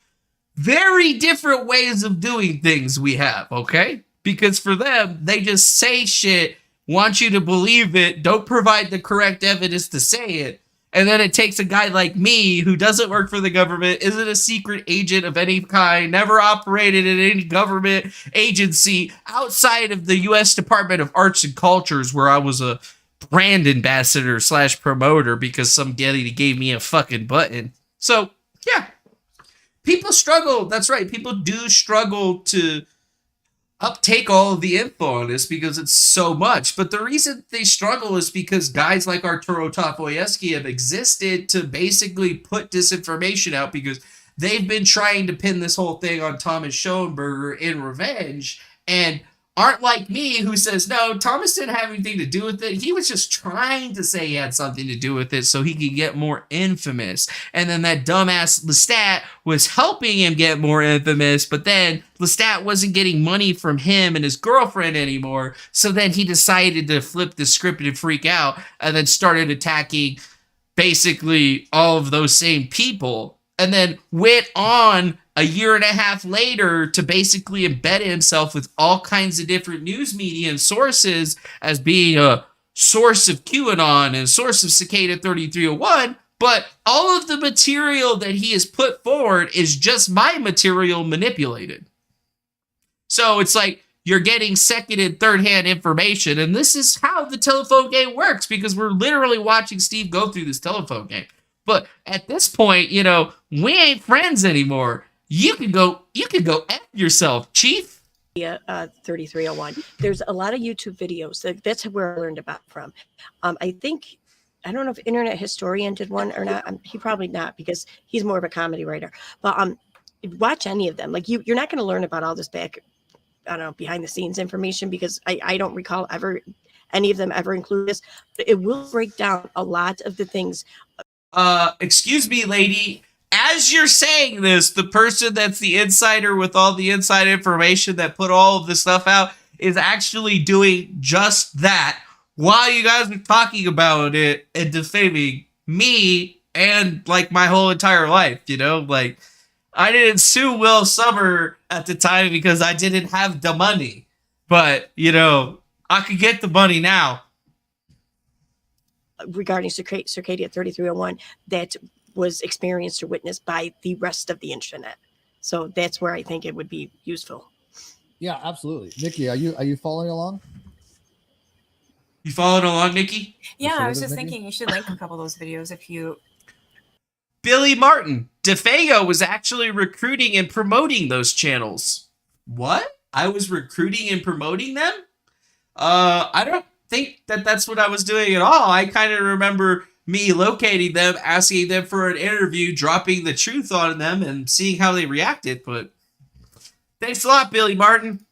Very different ways of doing things we have, okay? Because for them, they just say shit, want you to believe it, don't provide the correct evidence to say it. And then it takes a guy like me who doesn't work for the government, isn't a secret agent of any kind, never operated in any government agency outside of the U.S. Department of Arts and Cultures, where I was a brand ambassador / promoter because some getty gave me a fucking button. So, yeah. People struggle. That's right. People do struggle to uptake all of the info on this because it's so much. But the reason they struggle is because guys like Arturo Tafoyevsky have existed to basically put disinformation out because they've been trying to pin this whole thing on Thomas Schoenberger in revenge and aren't like me who says, no, Thomas didn't have anything to do with it. He was just trying to say he had something to do with it so he could get more infamous. And then that dumbass Lestat was helping him get more infamous, but then Lestat wasn't getting money from him and his girlfriend anymore. So then he decided to flip the script and freak out and then started attacking basically all of those same people. And then went on a year and a half later to basically embed himself with all kinds of different news media and sources as being a source of QAnon and a source of Cicada 3301. But all of the material that he has put forward is just my material manipulated. So it's like you're getting second and third hand information. And this is how the telephone game works because we're literally watching Steve go through this telephone game. But at this point, we ain't friends anymore. You can go F yourself, Chief. Yeah, 3301. There's a lot of YouTube videos. That's where I learned about from. I don't know if Internet Historian did one or not. He probably not because he's more of a comedy writer. But watch any of them. Like you're not going to learn about all this behind the scenes information because I don't recall any of them ever include this. But it will break down a lot of the things. Excuse me, lady. As you're saying this, the person that's the insider with all the inside information that put all of this stuff out is actually doing just that while you guys are talking about it and defaming me and like my whole entire life, Like, I didn't sue Will Summer at the time because I didn't have the money. But, I could get the money now. Regarding Circadia 3301 that was experienced or witnessed by the rest of the internet. So that's where I think it would be useful. Yeah, absolutely. Nikki, are you following along? You following along, Nikki? Yeah, I was just thinking you should link a couple of those videos if you. Billy Martin. DeFeo was actually recruiting and promoting those channels. What? I was recruiting and promoting them? I don't think that that's what I was doing at all. I kind of remember me locating them, asking them for an interview, dropping the truth on them, and seeing how they reacted. But thanks a lot, Billy Martin.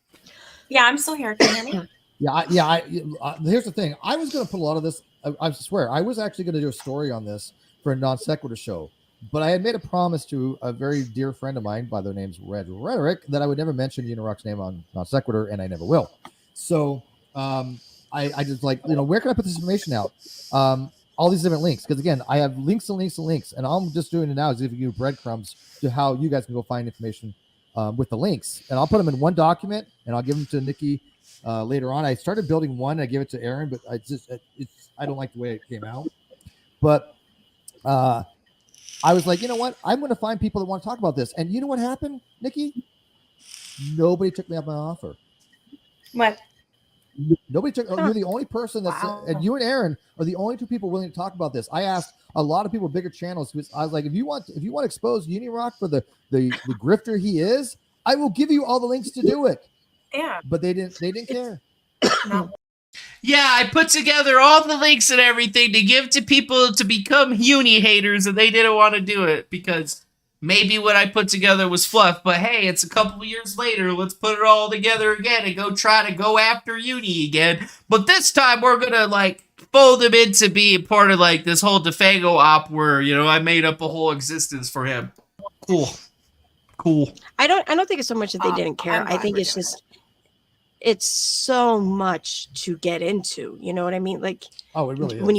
Yeah, I'm still here. Can you hear me? Here's the thing. I was going to put a lot of this. I swear, I was actually going to do a story on this for a non sequitur show, but I had made a promise to a very dear friend of mine by the name's Rhetoric that I would never mention Unirock's name on non sequitur, and I never will. So I just like, where can I put this information out? All these different links, because again, I have links and links and links, and all I'm just doing it now is giving you breadcrumbs to how you guys can go find information with the links, and I'll put them in one document, and I'll give them to Nikki later on. I started building one, I give it to Aaron, but I don't like the way it came out. But I was like, you know what? I'm going to find people that want to talk about this, and you know what happened, Nikki? Nobody took me up my offer. What? Nobody took. You're the only person that's, and you and Aaron are the only two people willing to talk about this. I asked a lot of people, bigger channels. I was like, if you want to expose Unirock for the grifter he is, I will give you all the links to do it. Yeah. But they didn't care. No. Yeah, I put together all the links and everything to give to people to become Uni haters, and they didn't want to do it because maybe what I put together was fluff. But hey, it's a couple years later. Let's put it all together again and go try to go after Uni again. But this time we're gonna fold him into being part of this whole DeFago op where I made up a whole existence for him. Cool. I don't think it's so much that they didn't care. I think it's just it's so much to get into. You know what I mean? It really is. When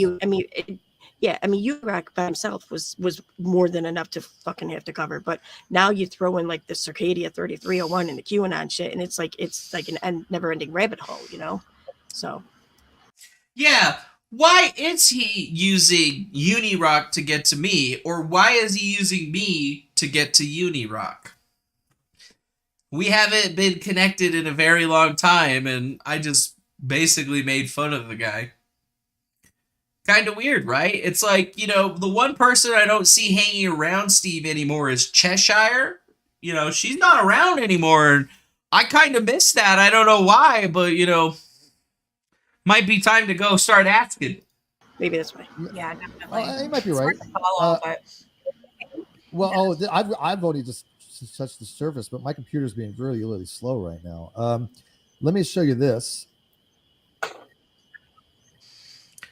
Unirock by himself was more than enough to fucking have to cover. But now you throw in the Cicada 3301 and the QAnon shit, and it's like an never-ending rabbit hole, So. Yeah. Why is he using Unirock to get to me, or why is he using me to get to Unirock? We haven't been connected in a very long time, and I just basically made fun of the guy. Kind of weird, right? It's the one person I don't see hanging around Steve anymore is Cheshire. She's not around anymore, and I kind of miss that. I don't know why, but, might be time to go start asking. Maybe that's why. Yeah, definitely. You might be right. I've only just touched the surface, but my computer's being really, really slow right now. Let me show you this.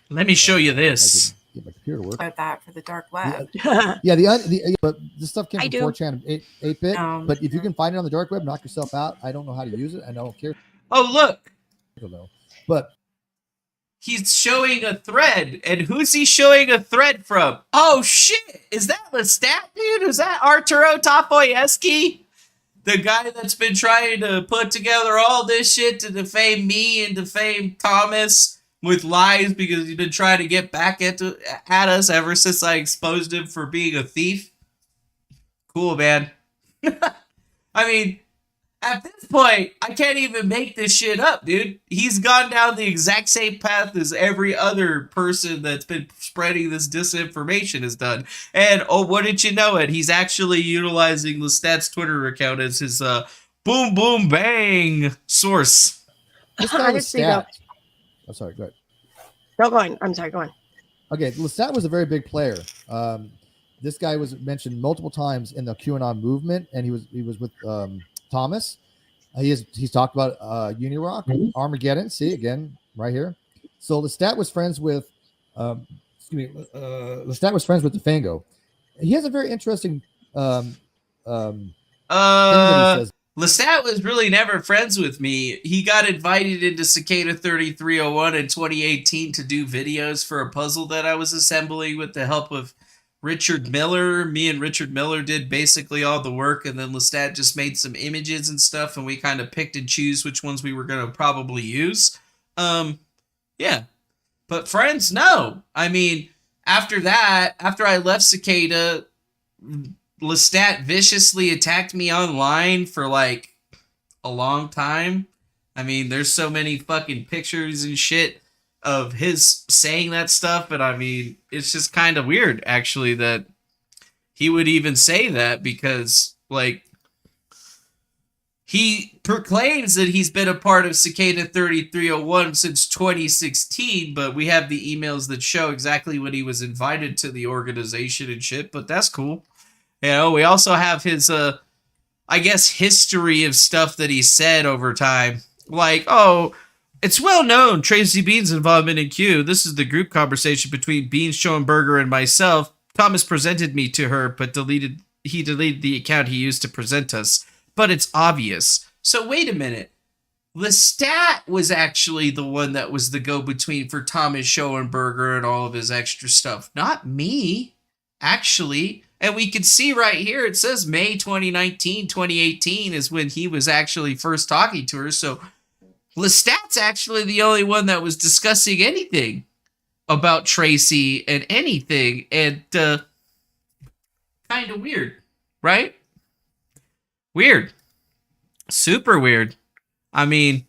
Let me show you this. Get my computer to work. About that for the dark web. But this stuff came from 4chan 8-bit. But if you can find it on the dark web, knock yourself out. I don't know how to use it. I don't care. Oh, look. I don't know. But he's showing a thread. And who's he showing a thread from? Oh, shit. Is that Lestat, dude? Is that Arturo Tafoyeski? The guy that's been trying to put together all this shit to defame me and defame Thomas with lies because he's been trying to get back at us ever since I exposed him for being a thief. Cool, man. I mean, at this point, I can't even make this shit up, dude. He's gone down the exact same path as every other person that's been spreading this disinformation has done. And, oh, wouldn't you know it, he's actually utilizing Lestat's Twitter account as his boom, boom, bang source. This guy was Lestat. I'm sorry, go ahead. No, go on. I'm sorry, go on. Okay, Lestat was a very big player. This guy was mentioned multiple times in the QAnon movement, and he was with Thomas. He's talked about Unirock, Armageddon. See again right here. So Lestat was friends with Lestat was friends with DeFango. He has a very interesting thing that he says. Lestat was really never friends with me. He got invited into Cicada 3301 in 2018 to do videos for a puzzle that I was assembling with the help of Richard Miller. Me and Richard Miller did basically all the work, and then Lestat just made some images and stuff, and we kind of picked and choose which ones we were going to probably use. Yeah. But friends, no. I mean, after that, after I left Cicada, Lestat viciously attacked me online for like a long time. I mean, there's so many fucking pictures and shit of his saying that stuff, and I mean, it's just kind of weird, actually, that he would even say that, because, like, he proclaims that he's been a part of Cicada 3301 since 2016, but we have the emails that show exactly when he was invited to the organization and shit, but that's cool. You know, we also have his, I guess, history of stuff that he said over time. Like, oh, it's well known Tracy Bean's involvement in Q. This is the group conversation between Bean, Schoenberger, and myself. Thomas presented me to her, but he deleted the account he used to present us. But it's obvious. So wait a minute. Lestat was actually the one that was the go-between for Thomas Schoenberger and all of his extra stuff. Not me, actually. And we can see right here, it says May 2019, 2018 is when he was actually first talking to her. So Lestat's actually the only one that was discussing anything about Tracy and anything. And kind of weird, right? Weird. Super weird. I mean,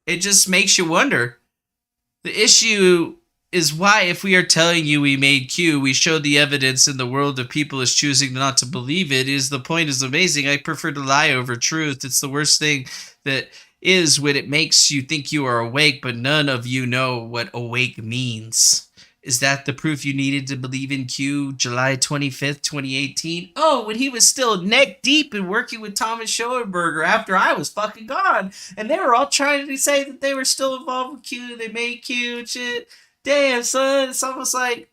it just makes you wonder. The issue is why, if we are telling you we made Q, we showed the evidence, and the world of people is choosing not to believe it. Is the point is amazing. I prefer to lie over truth. It's the worst thing that is when it makes you think you are awake, but none of you know what awake means. Is that the proof you needed to believe in Q, July 25th, 2018? Oh, when he was still neck deep in working with Thomas Schoenberger after I was fucking gone. And they were all trying to say that they were still involved with Q, they made Q and shit. Damn, son, it's almost like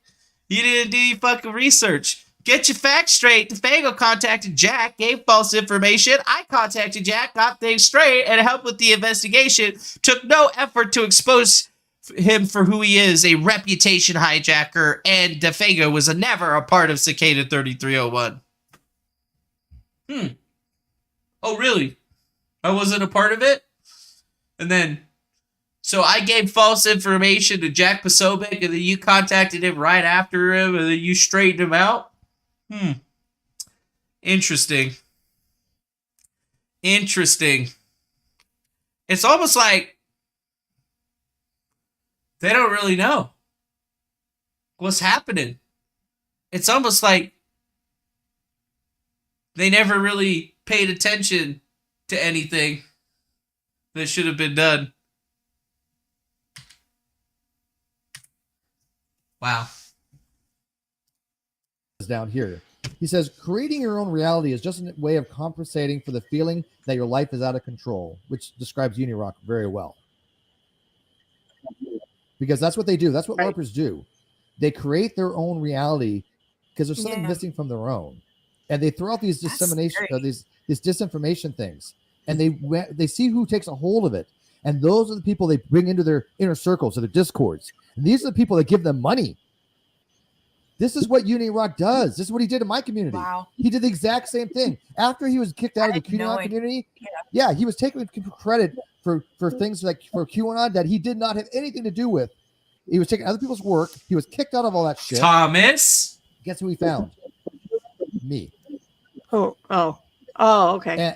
you didn't do your fucking research. Get your facts straight. DeFago contacted Jack, gave false information. I contacted Jack, got things straight, and helped with the investigation. Took no effort to expose him for who he is, a reputation hijacker, and DeFago was never a part of Cicada 3301. Oh, really? I wasn't a part of it? And then, so I gave false information to Jack Posobiec, and then you contacted him right after him, and then you straightened him out? Interesting. Interesting. It's almost like they don't really know what's happening. It's almost like they never really paid attention to anything that should have been done. Wow. Down here. He says, creating your own reality is just a way of compensating for the feeling that your life is out of control, which describes Unirock very well. Because that's what they do. That's what LARPers do. They create their own reality because there's something missing from their own. And they throw out these dissemination, these disinformation things. And they see who takes a hold of it. And those are the people they bring into their inner circles, or their discords. And these are the people that give them money. This is what Unirock does. This is what he did in my community. Wow. He did the exact same thing. After he was kicked out of the QAnon community, he was taking credit for things like for QAnon that he did not have anything to do with. He was taking other people's work. He was kicked out of all that shit. Thomas? Guess who he found? Me. Okay.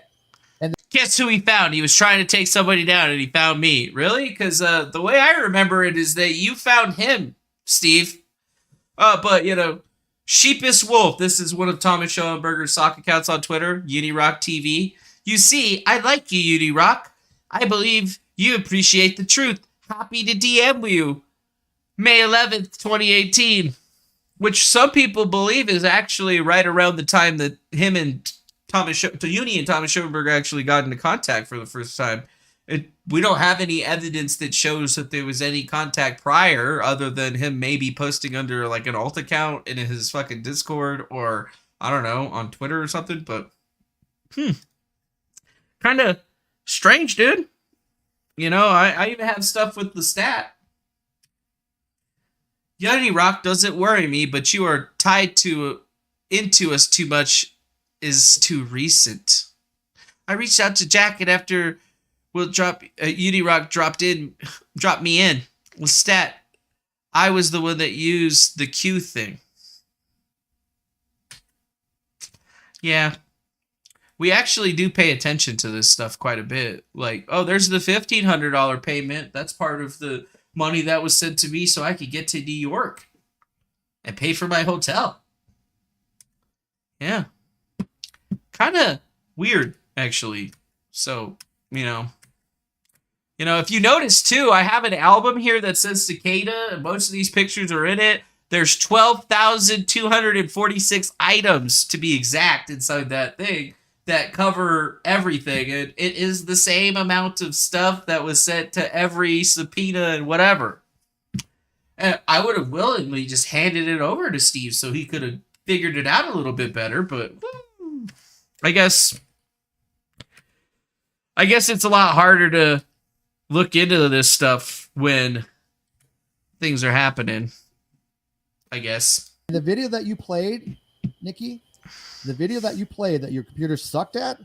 And guess who he found? He was trying to take somebody down, and he found me. Really? Because the way I remember it is that you found him, Steve. But, you know, Sheepish Wolf, this is one of Thomas Schoenberger's sock accounts on Twitter, Unirock TV. You see, I like you, Unirock. I believe you appreciate the truth. Happy to DM you. May 11th, 2018. Which some people believe is actually right around the time that him and Uni and Thomas Schoenberger actually got into contact for the first time. We don't have any evidence that shows that there was any contact prior, other than him maybe posting under like an alt account in his fucking Discord, or I don't know, on Twitter or something. But kind of strange, dude. You know, I even have stuff with the stat. Unirock doesn't worry me, but you are tied into us too much is too recent. I reached out to Jack, and after Unirock dropped me in with stat, I was the one that used the Q thing. Yeah. We actually do pay attention to this stuff quite a bit. Like, oh, there's the $1,500 payment. That's part of the money that was sent to me so I could get to New York and pay for my hotel. Yeah. Kind of weird, actually. So, if you notice too, I have an album here that says Cicada, and most of these pictures are in it. There's 12,246 items to be exact inside that thing that cover everything. And it is the same amount of stuff that was sent to every subpoena and whatever. And I would have willingly just handed it over to Steve so he could have figured it out a little bit better, but I guess it's a lot harder to look into this stuff when things are happening, I guess. The video that you played, Nikki, the video that you played that your computer sucked at,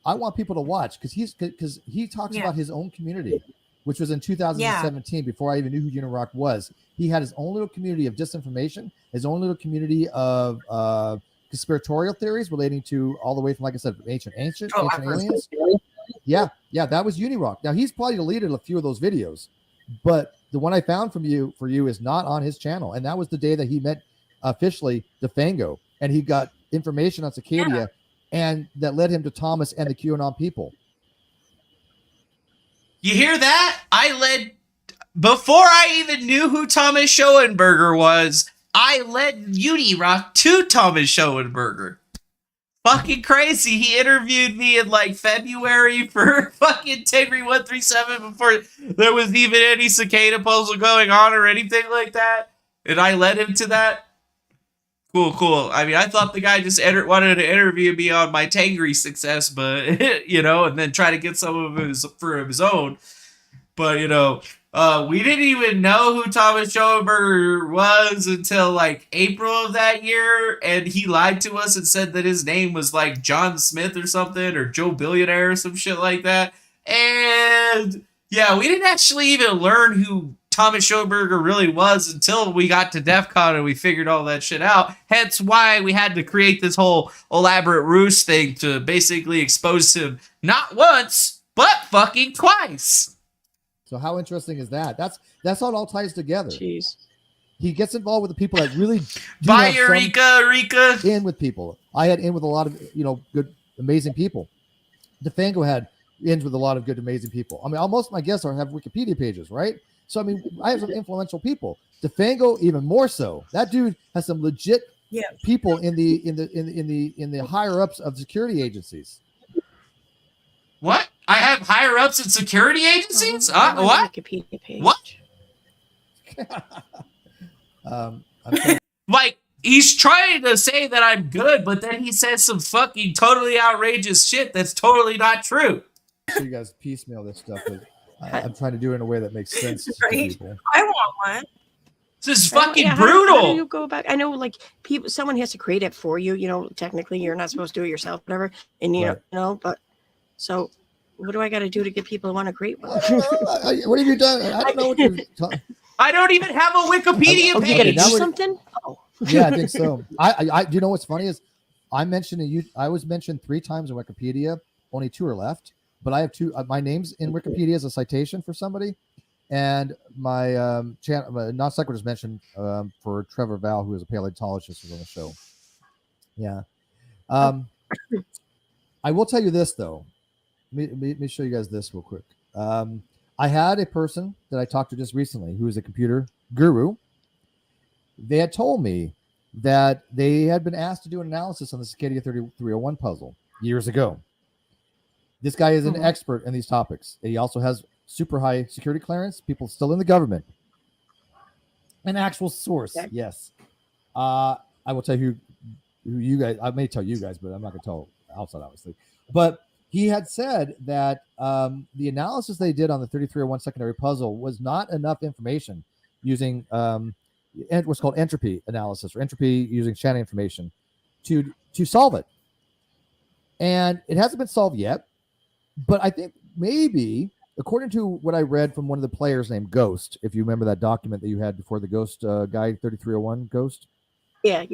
I want people to watch because he talks about his own community, which was in 2017 before I even knew who Unirock was. He had his own little community of disinformation, his own little community of conspiratorial theories relating to all the way from, like I said, ancient aliens. Yeah, that was Unirock. Now he's probably deleted a few of those videos, but the one I found for you is not on his channel, and that was the day that he met officially DeFango, and he got information on Cicada, and that led him to Thomas and the QAnon people. You hear that? Before I even knew who Thomas Schoenberger was, I led Unirock to Thomas Schoenberger. Fucking crazy. He interviewed me in like February for fucking Tegri 137 before there was even any Cicada puzzle going on or anything like that. And I led him to that. Cool. I mean, I thought the guy just wanted to interview me on my Tangri success, but, and then try to get some of his for his own. But, we didn't even know who Thomas Schoenberger was until like April of that year, and he lied to us and said that his name was like John Smith or something, or Joe Billionaire or some shit like that. And yeah, we didn't actually even learn who Thomas Schoenberger really was until we got to DEF CON and we figured all that shit out. Hence why we had to create this whole elaborate ruse thing to basically expose him not once, but fucking twice. So how interesting is that? That's how it all ties together. Jeez. He gets involved with the people that really Bye, Rika. In with people. I had in with a lot of good, amazing people. DeFango had ends with a lot of good, amazing people. I mean, most of my guests have Wikipedia pages, right? So I mean, I have some influential people. DeFango even more so. That dude has some legit people in the higher ups of security agencies. What? I have higher ups in security agencies? What? Wikipedia page. What? Like, he's trying to say that I'm good, but then he says some fucking totally outrageous shit that's totally not true. So you guys piecemeal this stuff, but I'm trying to do it in a way that makes sense to people. I want one. This is fucking How brutal. do you go about? I know, like, someone has to create it for you. Technically, you're not supposed to do it yourself, whatever. And but so. What do I got to do to get people to want to create one? What have you done? I don't know what you're talking. I don't even have a Wikipedia page. You got to do something? Oh. Yeah, I think so. I do you know what's funny is I was mentioned 3 times in Wikipedia. Only 2 are left, but I have 2. My name's in Wikipedia as a citation for somebody, and my non sequitur is mentioned for Trevor Val, who is a paleontologist, who's on the show. Yeah. I will tell you this though. Let me show you guys this real quick. I had a person that I talked to just recently who is a computer guru. They had told me that they had been asked to do an analysis on the Cicada 3301 puzzle years ago. This guy is an expert in these topics. He also has super high security clearance, people still in the government. An actual source, yes. I will tell you who you guys, I may tell you guys, but I'm not going to tell outside, obviously. But he had said that the analysis they did on the 3301 secondary puzzle was not enough information using what's called entropy analysis, or entropy using Shannon information to solve it. And it hasn't been solved yet, but I think maybe, according to what I read from one of the players named Ghost, if you remember that document that you had before, the Ghost guy 3301 Ghost. Yeah.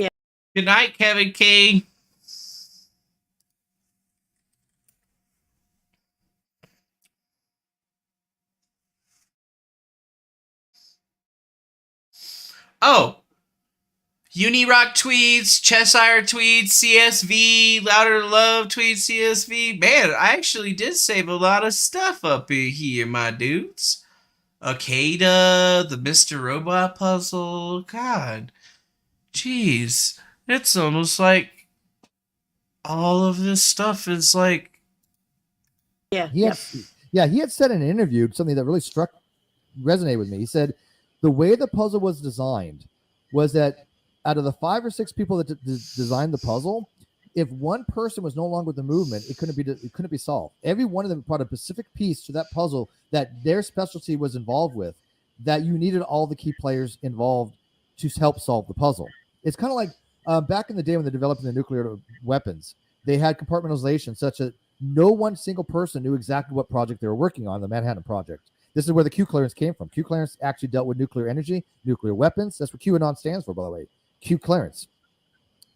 Good night, Kevin King. Oh, Unirock tweets, Cheshire tweets, CSV, Louder Love tweets, CSV. Man, I actually did save a lot of stuff up in here, my dudes. Cicada, the Mr. Robot puzzle. God, jeez, it's almost like all of this stuff is like. Yeah. He had said in an interview something that really resonated with me. He said the way the puzzle was designed was that out of the 5 or 6 people that designed the puzzle, if one person was no longer with the movement, it couldn't be solved. Every one of them brought a specific piece to that puzzle that their specialty was involved with, that you needed all the key players involved to help solve the puzzle. It's kind of like back in the day when they're developing the nuclear weapons, they had compartmentalization such that no one single person knew exactly what project they were working on, the Manhattan Project. This is where the Q clearance came from. Q clearance actually dealt with nuclear energy, nuclear weapons. That's what QAnon stands for, by the way. Q clearance.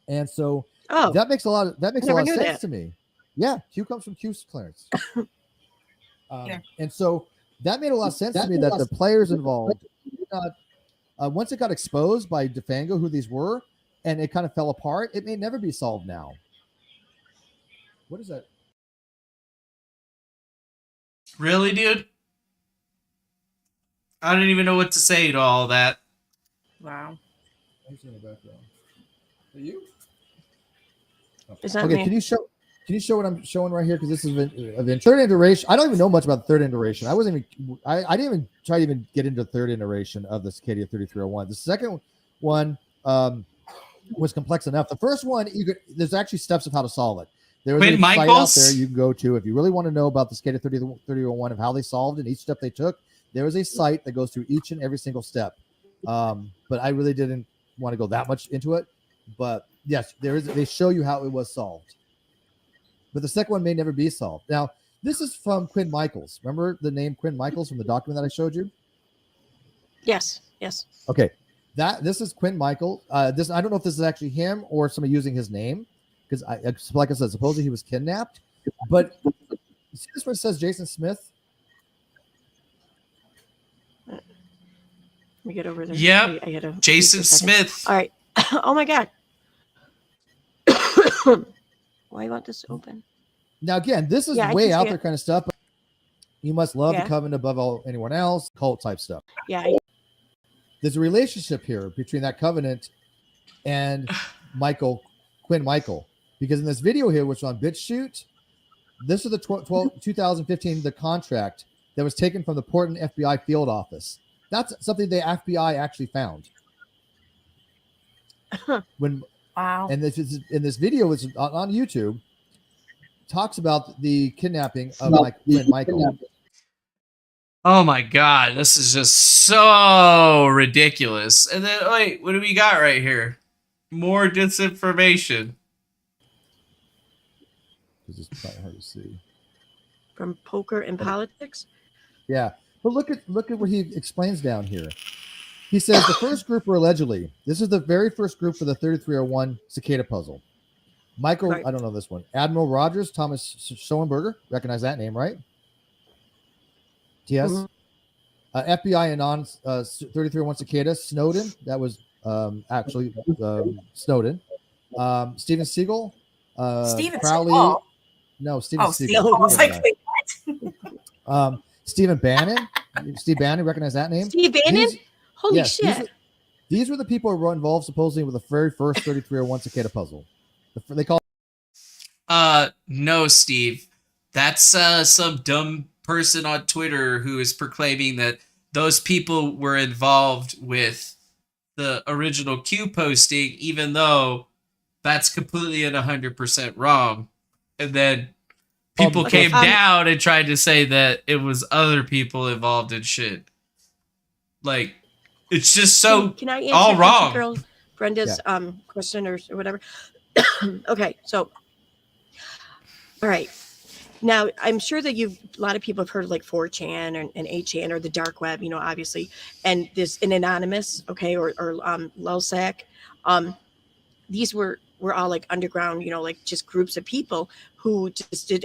And so that makes a lot of sense to me. Yeah, Q comes from Q clearance. And so that made a lot of sense to me that the players involved, once it got exposed by DeFango who these were, and it kind of fell apart, it may never be solved now. What is that? Really, dude? I don't even know what to say to all that. Wow. In the background. Are you? Is that okay, me? can you show what I'm showing right here? Because this is of third iteration. I don't even know much about the third iteration. I didn't even try to even get into the third iteration of the Cicada 3301. The second one was complex enough. The first one, there's actually steps of how to solve it. There was a site out there you can go to if you really want to know about the Cicada 3301 of how they solved it and each step they took. There is a site that goes through each and every single step. But I really didn't want to go that much into it. But yes, they show you how it was solved. But the second one may never be solved. Now, this is from Quinn Michaels. Remember the name Quinn Michaels from the document that I showed you? Yes. Okay. This is Quinn Michael. I don't know if this is actually him or somebody using his name, because like I said, supposedly he was kidnapped. But see this where it says Jason Smith? Let me get over there. Yep. I gotta Jason Smith. All right. Oh my God. Why you want this open? Now, again, this is way out there kind of stuff. But you must love the covenant above anyone else, cult type stuff. Yeah. There's a relationship here between that covenant and Quinn Michael. Because in this video here, which is on BitChute, this is the 2015, the contract that was taken from the Portland FBI field office. That's something the FBI actually found. Wow. And this video is on YouTube, talks about the kidnapping of Quinn Michael. Oh my God, this is just so ridiculous. And then, wait, what do we got right here? More disinformation. This is quite hard to see. From Poker and Politics? Yeah. But look at what he explains down here. He says the first group were allegedly, this is the very first group for the 3301 Cicada puzzle. Michael, right. I don't know this one. Admiral Rogers, Thomas Schoenberger, recognize that name, right? Yes. Mm-hmm. FBI Anon 3301 Cicada, Snowden, that was actually Snowden. Steven Seagal, Steven Crowley. Seagal. No, Steven Seagal. I was like, wait, what? Stephen Bannon. Steve Bannon, recognize that name? Steve Bannon? Holy shit. These were the people who were involved supposedly with the very first 3301 Cicada puzzle. They call no, Steve. That's some dumb person on Twitter who is proclaiming that those people were involved with the original Q posting, even though that's completely and 100% wrong. And then people came down and tried to say that it was other people involved in shit. Like, it's just so can I answer all wrong. Girl Brenda's question or whatever? Okay, so all right. Now I'm sure that a lot of people have heard of like 4chan and 8chan or the dark web, obviously, and this an anonymous, okay, or Lulsac. These were all like underground, like just groups of people who just did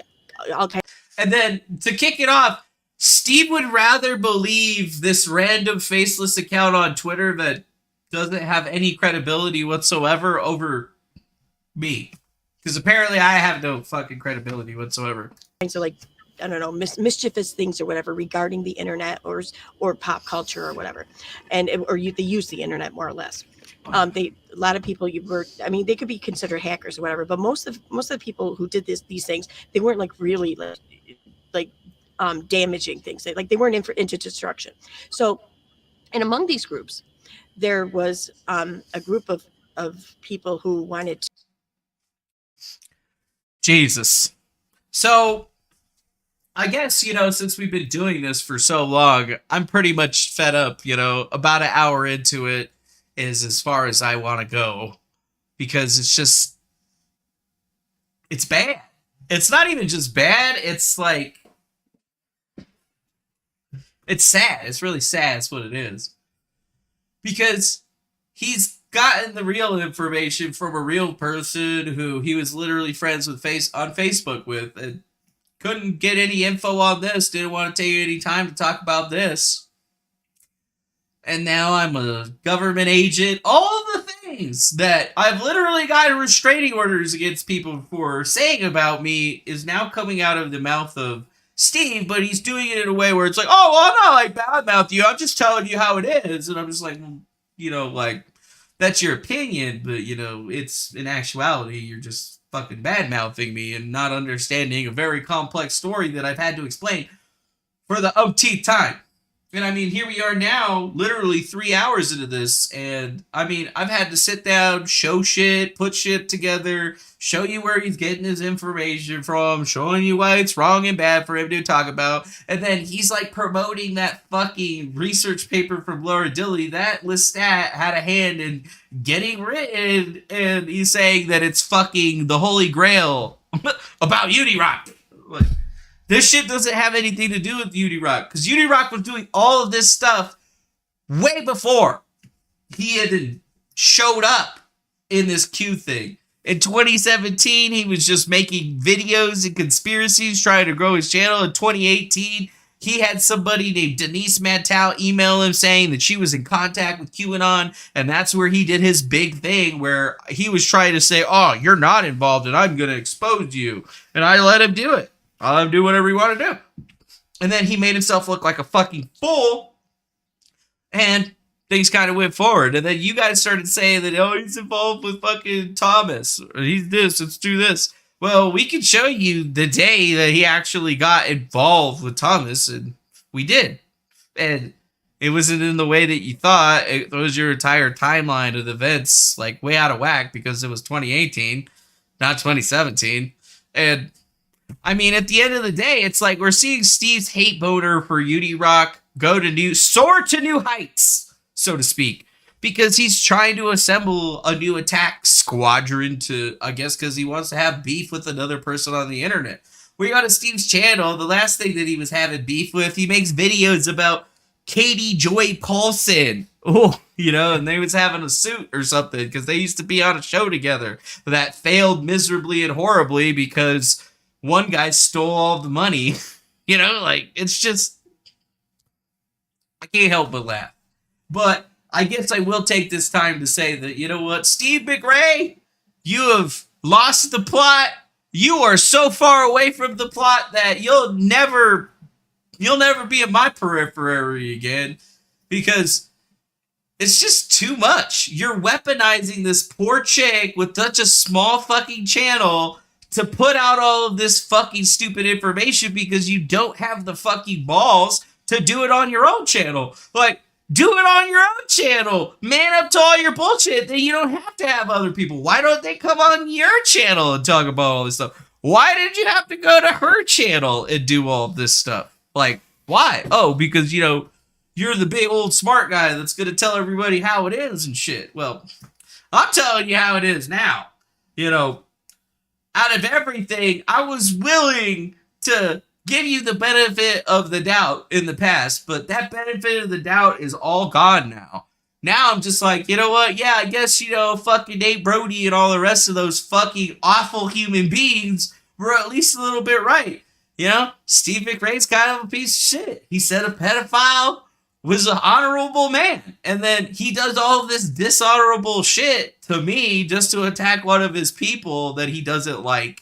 all kinds. And then to kick it off, Steve would rather believe this random faceless account on Twitter that doesn't have any credibility whatsoever over me. Because apparently I have no fucking credibility whatsoever. So like, I don't know, mischievous things or whatever regarding the internet or pop culture or whatever, and they use the internet more or less. A lot of people they could be considered hackers or whatever, but most of the people who did these things, they weren't like really like damaging things. They weren't into destruction. So, and among these groups, there was a group of people who wanted to. Jesus. So, I guess, since we've been doing this for so long, I'm pretty much fed up, about an hour into it is as far as I want to go. Because it's bad. It's not even just bad, it's like, it's sad. It's really sad, that's what it is. Because he's gotten the real information from a real person who he was literally friends with on Facebook with, and couldn't get any info on this, didn't want to take any time to talk about this. And now I'm a government agent. All the things that I've literally gotten restraining orders against people for saying about me is now coming out of the mouth of Steve, but he's doing it in a way where it's like, oh, well, I'm not like badmouth you, I'm just telling you how it is. And I'm just like, like, that's your opinion, but, it's in actuality, you're just fucking bad-mouthing me and not understanding a very complex story that I've had to explain for the umpteenth time. And I mean, here we are now, literally 3 hours into this, and I mean, I've had to sit down, show shit, put shit together, show you where he's getting his information from, showing you why it's wrong and bad for him to talk about, and then he's like promoting that fucking research paper from Laura Dilley that Lestat had a hand in getting written, and he's saying that it's fucking the Holy Grail about Unirock. Like, this shit doesn't have anything to do with Unirock, because Unirock was doing all of this stuff way before he had showed up in this Q thing. In 2017, he was just making videos and conspiracies, trying to grow his channel. In 2018, he had somebody named Denise Mantel email him saying that she was in contact with QAnon, and that's where he did his big thing where he was trying to say, oh, you're not involved, and I'm going to expose you. And I let him do it. I'll let him do whatever he want to do. And then he made himself look like a fucking fool, and things kind of went forward. And then you guys started saying that, oh, he's involved with fucking Thomas. Or he's this, let's do this. Well, we can show you the day that he actually got involved with Thomas, and we did. And it wasn't in the way that you thought. It was your entire timeline of events, like, way out of whack because it was 2018, not 2017. And I mean, at the end of the day, it's like we're seeing Steve's hate boner for Unirock soar to new heights, so to speak, because he's trying to assemble a new attack squadron to, I guess, because he wants to have beef with another person on the internet. We go to Steve's channel, the last thing that he was having beef with, he makes videos about Katie Joy Paulson. Oh, and they was having a suit or something because they used to be on a show together that failed miserably and horribly because one guy stole all the money. It's just, I can't help but laugh. But I guess I will take this time to say that, you know what, Steve McRae, you have lost the plot. You are so far away from the plot that you'll never be in my periphery again, because it's just too much. You're weaponizing this poor chick with such a small fucking channel to put out all of this fucking stupid information because you don't have the fucking balls to do it on your own channel. Like, do it on your own channel. Man up to all your bullshit. Then you don't have to have other people. Why don't they come on your channel and talk about all this stuff? Why did you have to go to her channel and do all this stuff? Like, why? Oh, because, you're the big old smart guy that's going to tell everybody how it is and shit. Well, I'm telling you how it is now. Out of everything, I was willing to give you the benefit of the doubt in the past, but that benefit of the doubt is all gone now. Now I'm just like, you know what? Yeah, I guess, fucking Nate Brody and all the rest of those fucking awful human beings were at least a little bit right. Steve McRae's kind of a piece of shit. He said a pedophile was an honorable man. And then he does all this dishonorable shit to me just to attack one of his people that he doesn't like.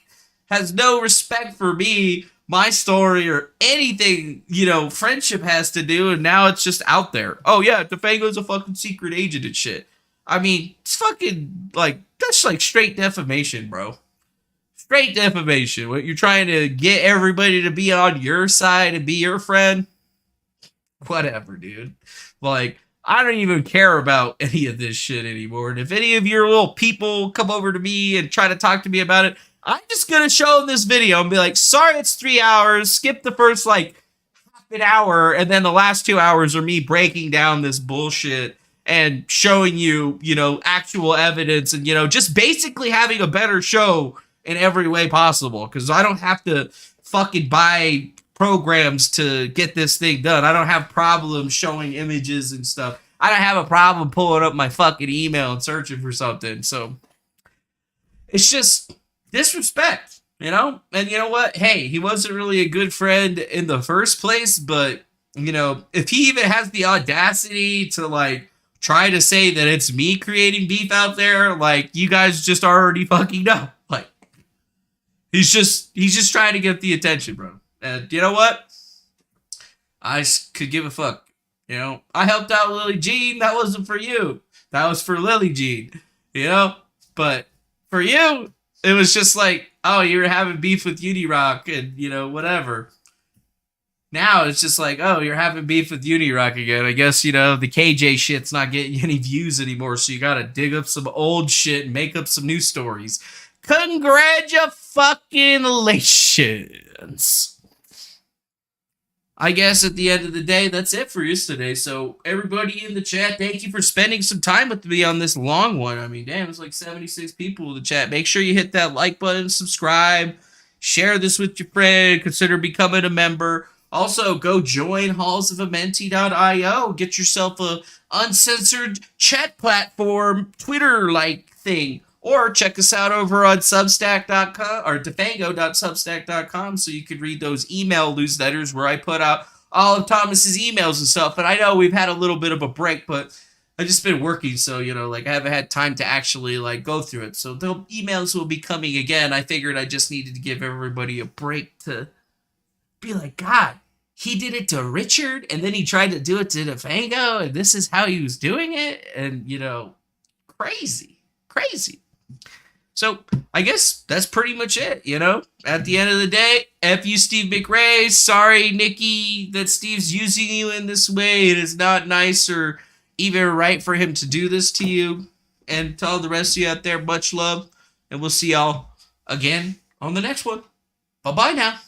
Has no respect for me, my story, or anything, friendship has to do, and now it's just out there. Oh yeah, DeFango's a fucking secret agent and shit. I mean, it's fucking, that's like straight defamation, bro. Straight defamation. What, you're trying to get everybody to be on your side and be your friend? Whatever, dude. I don't even care about any of this shit anymore. And if any of your little people come over to me and try to talk to me about it, I'm just going to show them this video and be like, sorry, it's 3 hours. Skip the first, half an hour. And then the last 2 hours are me breaking down this bullshit and showing you, actual evidence and, just basically having a better show in every way possible. Because I don't have to fucking buy programs to get this thing done. I don't have problems showing images and stuff. I don't have a problem pulling up my fucking email and searching for something. So it's just disrespect, And you know what? Hey, he wasn't really a good friend in the first place, but, if he even has the audacity to, try to say that it's me creating beef out there, you guys just already fucking know. He's just trying to get the attention, bro. And you know what? I could give a fuck. I helped out Lily Jean. That wasn't for you. That was for Lily Jean. But for you, it was just oh, you were having beef with Unirock and, whatever. Now it's just oh, you're having beef with Unirock again. I guess, the KJ shit's not getting any views anymore, so you gotta dig up some old shit and make up some new stories. Congratulations. I guess at the end of the day, that's it for us today. So everybody in the chat, thank you for spending some time with me on this long one. I mean, damn, it's 76 people in the chat. Make sure you hit that like button, subscribe, share this with your friend, consider becoming a member. Also, go join hallsofamenti.io. Get yourself a uncensored chat platform, Twitter-like thing. Or check us out over on substack.com or defango.substack.com so you could read those email newsletters where I put out all of Thomas's emails and stuff. And I know we've had a little bit of a break, but I've just been working, so, I haven't had time to actually, go through it. So the emails will be coming again. I figured I just needed to give everybody a break to be God, he did it to Richard, and then he tried to do it to DeFango, and this is how he was doing it? And, crazy. So I guess that's pretty much it, At the end of the day, F you, Steve McRae. Sorry, Nikki, that Steve's using you in this way. It is not nice or even right for him to do this to you. And to all the rest of you out there, much love. And we'll see y'all again on the next one. Bye-bye now.